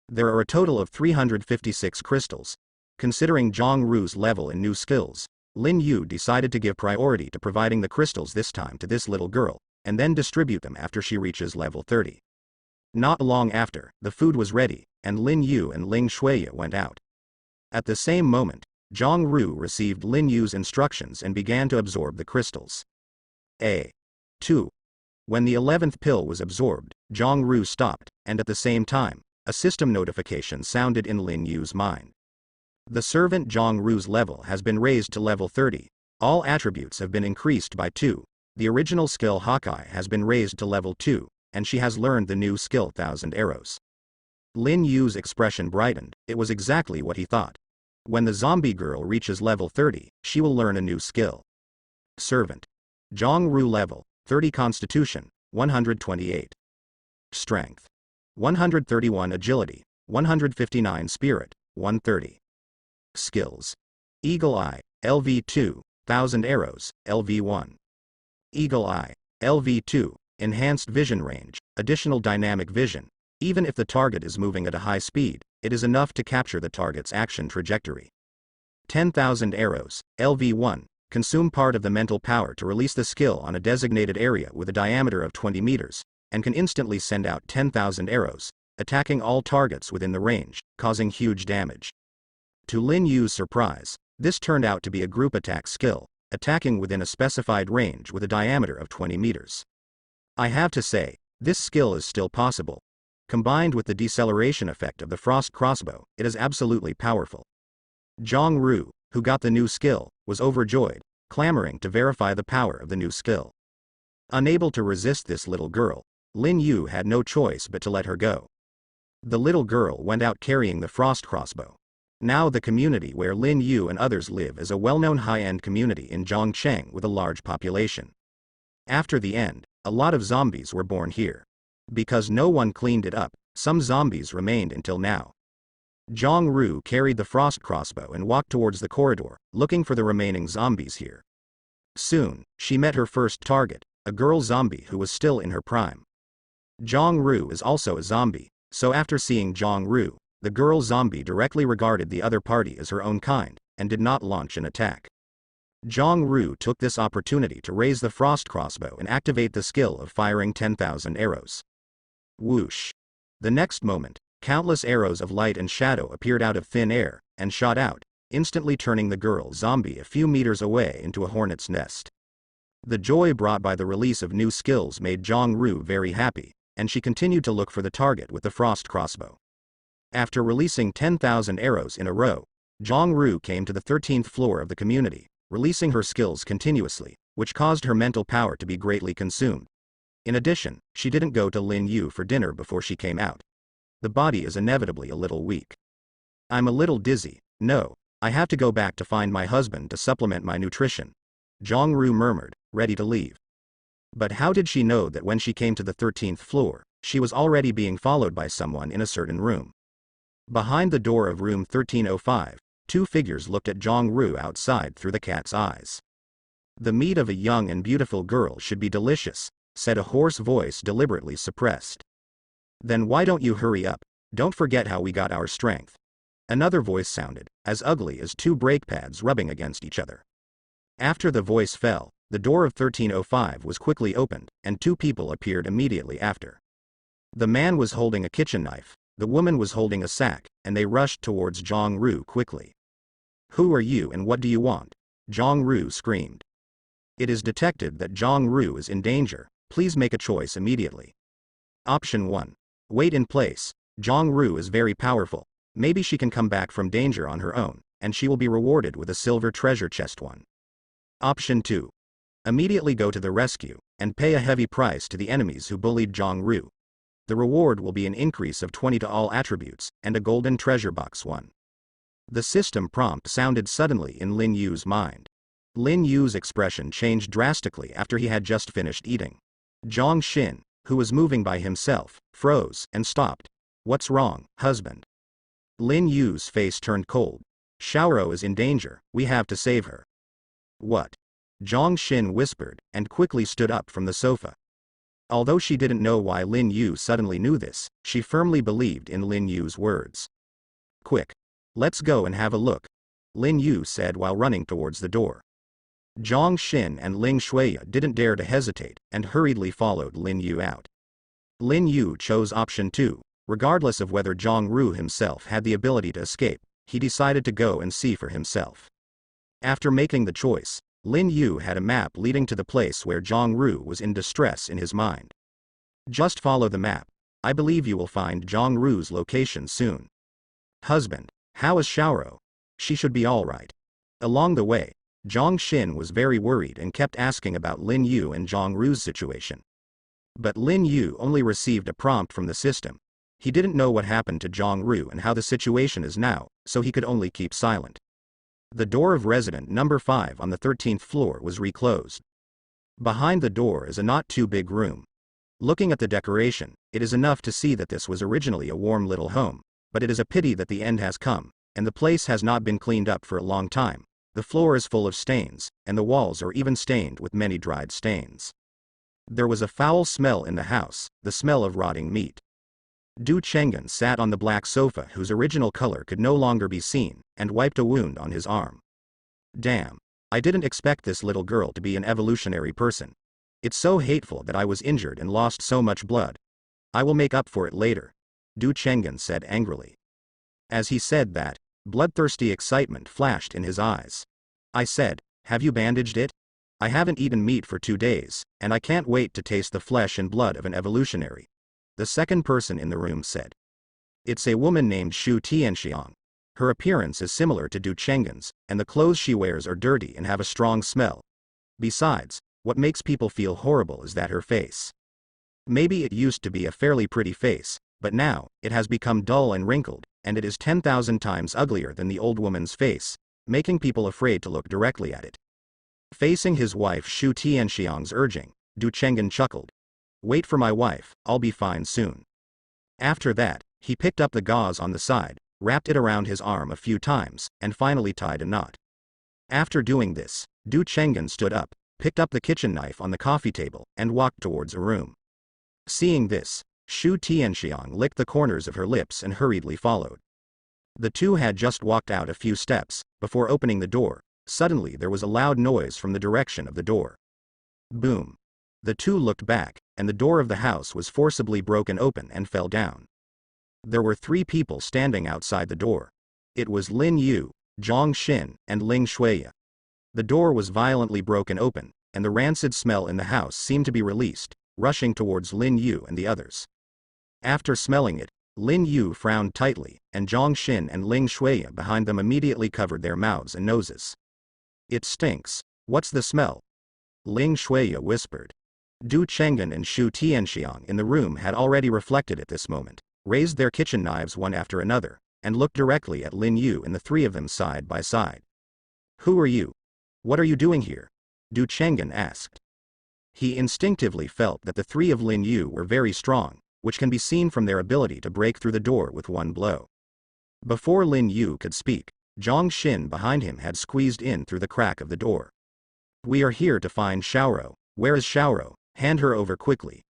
There are a total of 356 crystals. Considering Zhang Ru's level in new skills, Lin Yu decided to give priority to providing the crystals this time to this little girl, and then distribute them after she reaches level 30. Not long after, the food was ready, and Lin Yu and Ling Shuiye went out. At the same moment, Zhang Ru received Lin Yu's instructions and began to absorb the crystals. 2. When the 11th pill was absorbed, Zhang Ru stopped, and at the same time, a system notification sounded in Lin Yu's mind. The servant Zhang Ru's level has been raised to level 30, all attributes have been increased by 2, the original skill Hawkeye has been raised to level 2, and she has learned the new skill 1000 Arrows. Lin Yu's expression brightened, it was exactly what he thought. When the zombie girl reaches level 30, she will learn a new skill. Servant. Zhang Ru level, 30 Constitution, 128. Strength. 131 Agility, 159 Spirit, 130. Skills. Eagle Eye, LV2, 1000 Arrows, LV1. Eagle Eye, LV2, Enhanced Vision Range, additional dynamic vision. Even if the target is moving at a high speed, it is enough to capture the target's action trajectory. 10,000 Arrows, LV1, consume part of the mental power to release the skill on a designated area with a diameter of 20 meters, and can instantly send out 10,000 arrows, attacking all targets within the range, causing huge damage. To Lin Yu's surprise, this turned out to be a group attack skill, attacking within a specified range with a diameter of 20 meters. I have to say, this skill is still possible. Combined with the deceleration effect of the frost crossbow, it is absolutely powerful. Zhang Ru, who got the new skill, was overjoyed, clamoring to verify the power of the new skill. Unable to resist this little girl, Lin Yu had no choice but to let her go. The little girl went out carrying the frost crossbow. Now the community where Lin Yu and others live is a well-known high-end community in Zhongcheng with a large population. After the end, a lot of zombies were born here. Because no one cleaned it up, Some zombies remained until now. Zhang Ru carried the frost crossbow and walked towards the corridor, looking for the remaining zombies here. Soon, she met her first target, a girl zombie who was still in her prime. Zhang Ru is also a zombie, so after seeing Zhang Ru, the girl zombie directly regarded the other party as her own kind, and did not launch an attack. Zhang Ru took this opportunity to raise the frost crossbow and activate the skill of firing 10,000 arrows. Whoosh! The next moment, countless arrows of light and shadow appeared out of thin air, and shot out, instantly turning the girl zombie a few meters away into a hornet's nest. The joy brought by the release of new skills made Zhang Ru very happy, and she continued to look for the target with the frost crossbow. After releasing 10,000 arrows in a row, Zhang Ru came to the 13th floor of the community, releasing her skills continuously, which caused her mental power to be greatly consumed. In addition, she didn't go to Lin Yu for dinner before she came out. The body is inevitably a little weak. I'm a little dizzy. No, I have to go back to find my husband to supplement my nutrition, Zhang Ru murmured, ready to leave. But how did she know that when she came to the 13th floor, she was already being followed by someone in a certain room? Behind the door of room 1305, two figures looked at Zhang Ru outside through the cat's eyes. The meat of a young and beautiful girl should be delicious, said a hoarse voice deliberately suppressed. Then why don't you hurry up? Don't forget how we got our strength. Another voice sounded, as ugly as two brake pads rubbing against each other. After the voice fell, the door of 1305 was quickly opened, and two people appeared immediately after. The man was holding a kitchen knife, the woman was holding a sack, and they rushed towards Zhang Ru quickly. Who are you and what do you want? Zhang Ru screamed. It is detected that Zhang Ru is in danger, please make a choice immediately. Option 1. Wait in place, Zhang Ru is very powerful, maybe she can come back from danger on her own, and she will be rewarded with a silver treasure chest. 1. Option 2. Immediately go to the rescue, and pay a heavy price to the enemies who bullied Zhang Ru. The reward will be an increase of 20 to all attributes, and a golden treasure box. 1. The system prompt sounded suddenly in Lin Yu's mind. Lin Yu's expression changed drastically after he had just finished eating. Zhang Xin, who was moving by himself, froze and stopped. What's wrong, husband? Lin Yu's face turned cold. Xiaoro is in danger, we have to save her. What? Zhang Xin whispered, and quickly stood up from the sofa. Although she didn't know why Lin Yu suddenly knew this, she firmly believed in Lin Yu's words. Quick. Let's go and have a look, Lin Yu said while running towards the door. Zhang Xin and Ling Shuya didn't dare to hesitate, and hurriedly followed Lin Yu out. Lin Yu chose option 2, regardless of whether Zhang Ru himself had the ability to escape, he decided to go and see for himself. After making the choice, Lin Yu had a map leading to the place where Zhang Ru was in distress in his mind. Just follow the map, I believe you will find Zhang Ru's location soon. Husband, how is Xiaoro? She should be alright. Along the way, Zhang Xin was very worried and kept asking about Lin Yu and Zhang Ru's situation. But Lin Yu only received a prompt from the system. He didn't know what happened to Zhang Ru and how the situation is now, so he could only keep silent. The door of resident number 5 on the 13th floor was reclosed. Behind the door is a not too big room. Looking at the decoration, it is enough to see that this was originally a warm little home, but it is a pity that the end has come, and the place has not been cleaned up for a long time. The floor is full of stains, and the walls are even stained with many dried stains. There was a foul smell in the house, the smell of rotting meat. Du Chenggen sat on the black sofa whose original color could no longer be seen, and wiped a wound on his arm. Damn. I didn't expect this little girl to be an evolutionary person. It's so hateful that I was injured and lost so much blood. I will make up for it later, Du Chenggen said angrily. As he said that, bloodthirsty excitement flashed in his eyes. I said, have you bandaged it? I haven't eaten meat for 2 days, and I can't wait to taste the flesh and blood of an evolutionary. The second person in the room said. It's a woman named Xu Tianxiang. Her appearance is similar to Du Chenggen's, and the clothes she wears are dirty and have a strong smell. Besides, what makes people feel horrible is that her face. Maybe it used to be a fairly pretty face, but now, it has become dull and wrinkled, and it is 10,000 times uglier than the old woman's face, making people afraid to look directly at it. Facing his wife Xu Tianxiang's urging, Du Chenggen chuckled. Wait for my wife, I'll be fine soon. After that, he picked up the gauze on the side, wrapped it around his arm a few times, and finally tied a knot. After doing this, Du Chenggen stood up, picked up the kitchen knife on the coffee table, and walked towards a room. Seeing this, Shu Tianxiang licked the corners of her lips and hurriedly followed. The two had just walked out a few steps, before opening the door. Suddenly there was a loud noise from the direction of the door. Boom. The two looked back, and the door of the house was forcibly broken open and fell down. There were 3 people standing outside the door. It was Lin Yu, Zhang Xin, and Ling Shuiya. The door was violently broken open, and the rancid smell in the house seemed to be released, rushing towards Lin Yu and the others. After smelling it, Lin Yu frowned tightly, and Zhang Xin and Ling Shuiya behind them immediately covered their mouths and noses. "It stinks. What's the smell?" Ling Shuiya whispered. Du Chenggen and Shu Tianxiang in the room had already reflected at this moment, raised their kitchen knives one after another, and looked directly at Lin Yu and the 3 of them side by side. "Who are you? What are you doing here?" Du Chenggen asked. He instinctively felt that the 3 of Lin Yu were very strong, which can be seen from their ability to break through the door with one blow. Before Lin Yu could speak, Zhang Xin behind him had squeezed in through the crack of the door. "We are here to find Xiaoro. Where is Xiaoro? Hand her over quickly."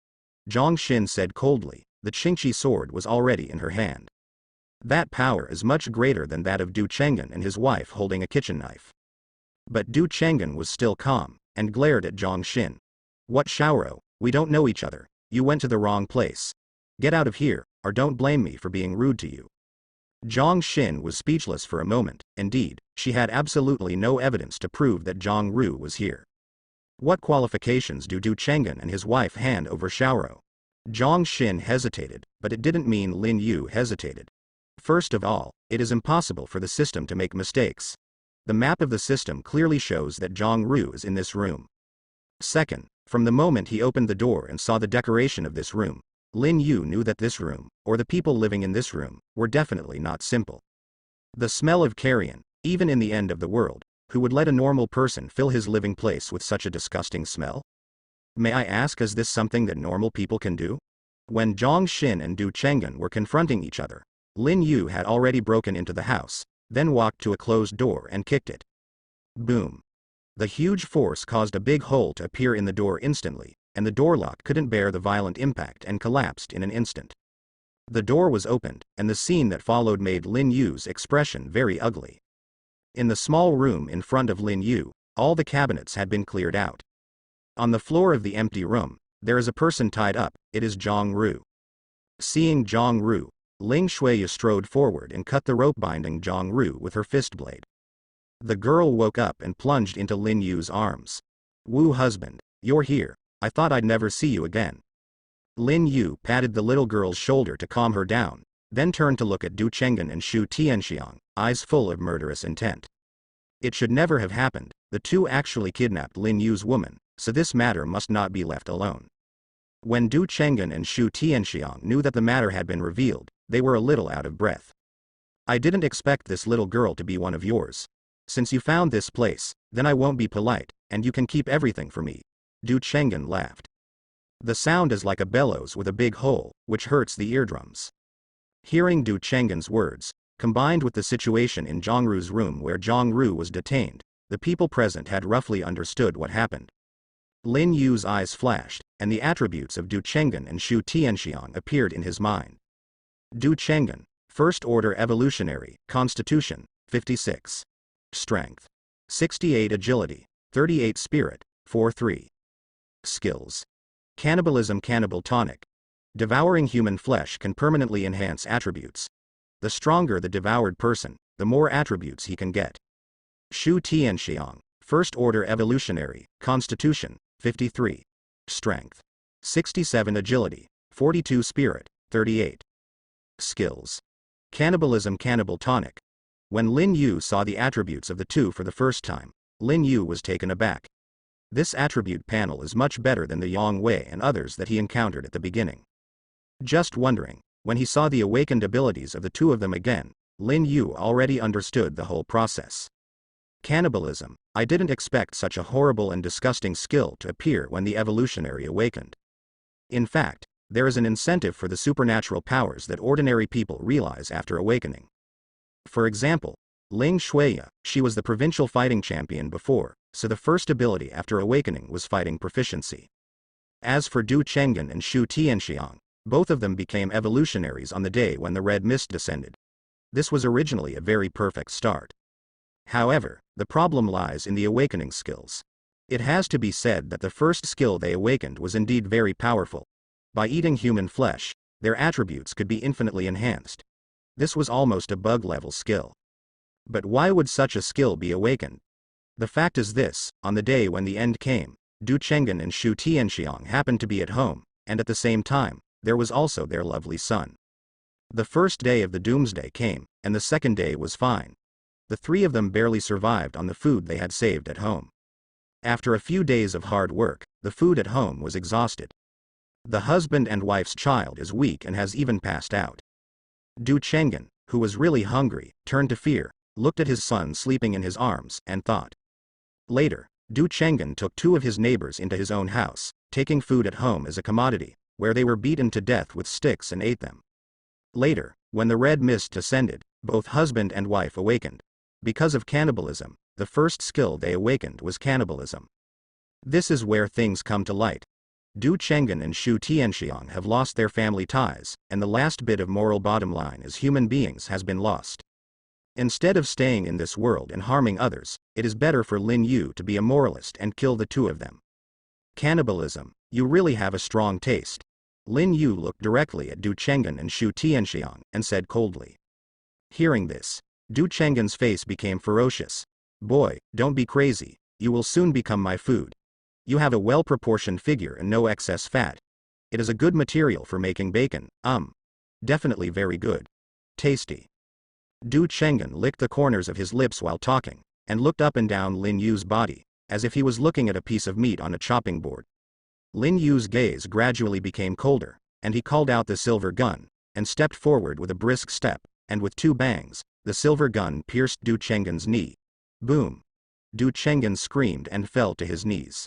Zhang Xin said coldly. The Qingqi sword was already in her hand. That power is much greater than that of Du Chenggen and his wife holding a kitchen knife. But Du Chenggen was still calm, and glared at Zhang Xin. "What Xiaoro? We don't know each other. You went to the wrong place. Get out of here, or don't blame me for being rude to you." Zhang Xin was speechless for a moment. Indeed, she had absolutely no evidence to prove that Zhang Ru was here. What qualifications do Du Chenggen and his wife hand over Xiaoro? Zhang Xin hesitated, but it didn't mean Lin Yu hesitated. First of all, it is impossible for the system to make mistakes. The map of the system clearly shows that Zhang Ru is in this room. Second, from the moment he opened the door and saw the decoration of this room, Lin Yu knew that this room, or the people living in this room, were definitely not simple. The smell of carrion, even in the end of the world, who would let a normal person fill his living place with such a disgusting smell? May I ask, is this something that normal people can do? When Zhang Xin and Du Chenggen were confronting each other, Lin Yu had already broken into the house, then walked to a closed door and kicked it. Boom. The huge force caused a big hole to appear in the door instantly, and the door lock couldn't bear the violent impact and collapsed in an instant. The door was opened, and the scene that followed made Lin Yu's expression very ugly. In the small room in front of Lin Yu, all the cabinets had been cleared out. On the floor of the empty room, there is a person tied up. It is Zhang Ru. Seeing Zhang Ru, Ling Shuiya strode forward and cut the rope binding Zhang Ru with her fist blade. The girl woke up and plunged into Lin Yu's arms. "Wu husband, you're here. I thought I'd never see you again." Lin Yu patted the little girl's shoulder to calm her down, then turned to look at Du Chenggen and Shu Tianxiang, eyes full of murderous intent. It should never have happened. The two actually kidnapped Lin Yu's woman, so this matter must not be left alone. When Du Chenggen and Shu Tianxiang knew that the matter had been revealed, they were a little out of breath. "I didn't expect this little girl to be one of yours. Since you found this place, then I won't be polite, and you can keep everything for me." Du Chenggen laughed. The sound is like a bellows with a big hole, which hurts the eardrums. Hearing Du Chenggen's words, combined with the situation in Zhang Ru's room where Zhang Ru was detained, the people present had roughly understood what happened. Lin Yu's eyes flashed, and the attributes of Du Chenggen and Shu Tianxiang appeared in his mind. Du Chenggen, First Order Evolutionary, Constitution, 56. Strength. 68 Agility, 38 Spirit, 4-3. Skills. Cannibalism Cannibal Tonic. Devouring human flesh can permanently enhance attributes. The stronger the devoured person, the more attributes he can get. Shu Tianxiang, First Order Evolutionary, Constitution, 53. Strength. 67 Agility, 42 Spirit, 38. Skills. Cannibalism Cannibal Tonic. When Lin Yu saw the attributes of the two for the first time, Lin Yu was taken aback. This attribute panel is much better than the Yang Wei and others that he encountered at the beginning. Just wondering, when he saw the awakened abilities of the two of them again, Lin Yu already understood the whole process. Cannibalism, I didn't expect such a horrible and disgusting skill to appear when the evolutionary awakened. In fact, there is an incentive for the supernatural powers that ordinary people realize after awakening. For example, Ling Shuya, she was the provincial fighting champion before, so the first ability after awakening was fighting proficiency. As for Du Chenggen and Shu Tianxiang, both of them became evolutionaries on the day when the red mist descended. This was originally a very perfect start. However, the problem lies in the awakening skills. It has to be said that the first skill they awakened was indeed very powerful. By eating human flesh, their attributes could be infinitely enhanced. This was almost a bug-level skill. But why would such a skill be awakened? The fact is this: on the day when the end came, Du Chenggen and Shu Tianxiang happened to be at home, and at the same time, there was also their lovely son. The first day of the Doomsday came, and the second day was fine. The three of them barely survived on the food they had saved at home. After a few days of hard work, the food at home was exhausted. The husband and wife's child is weak and has even passed out. Du Chenggen, who was really hungry, turned to fear, looked at his son sleeping in his arms, and thought. Later, Du Chenggen took two of his neighbors into his own house, taking food at home as a commodity, where they were beaten to death with sticks and ate them. Later, when the red mist descended, both husband and wife awakened. Because of cannibalism, the first skill they awakened was cannibalism. This is where things come to light. Du Chenggen and Shu Tianxiang have lost their family ties, and the last bit of moral bottom line as human beings has been lost. Instead of staying in this world and harming others, it is better for Lin Yu to be a moralist and kill the two of them. Cannibalism, you really have a strong taste. Lin Yu looked directly at Du Chenggen and Shu Tianxiang, and said coldly. Hearing this, Du Chenggen's face became ferocious. Boy, don't be crazy, you will soon become my food. You have a well-proportioned figure and no excess fat. It is a good material for making bacon, definitely very good. Tasty. Du Chenggen licked the corners of his lips while talking, and looked up and down Lin Yu's body, as if he was looking at a piece of meat on a chopping board. Lin Yu's gaze gradually became colder, and he called out the silver gun, and stepped forward with a brisk step, and with two bangs, the silver gun pierced Du Chenggen's knee. Boom! Du Chenggen screamed and fell to his knees.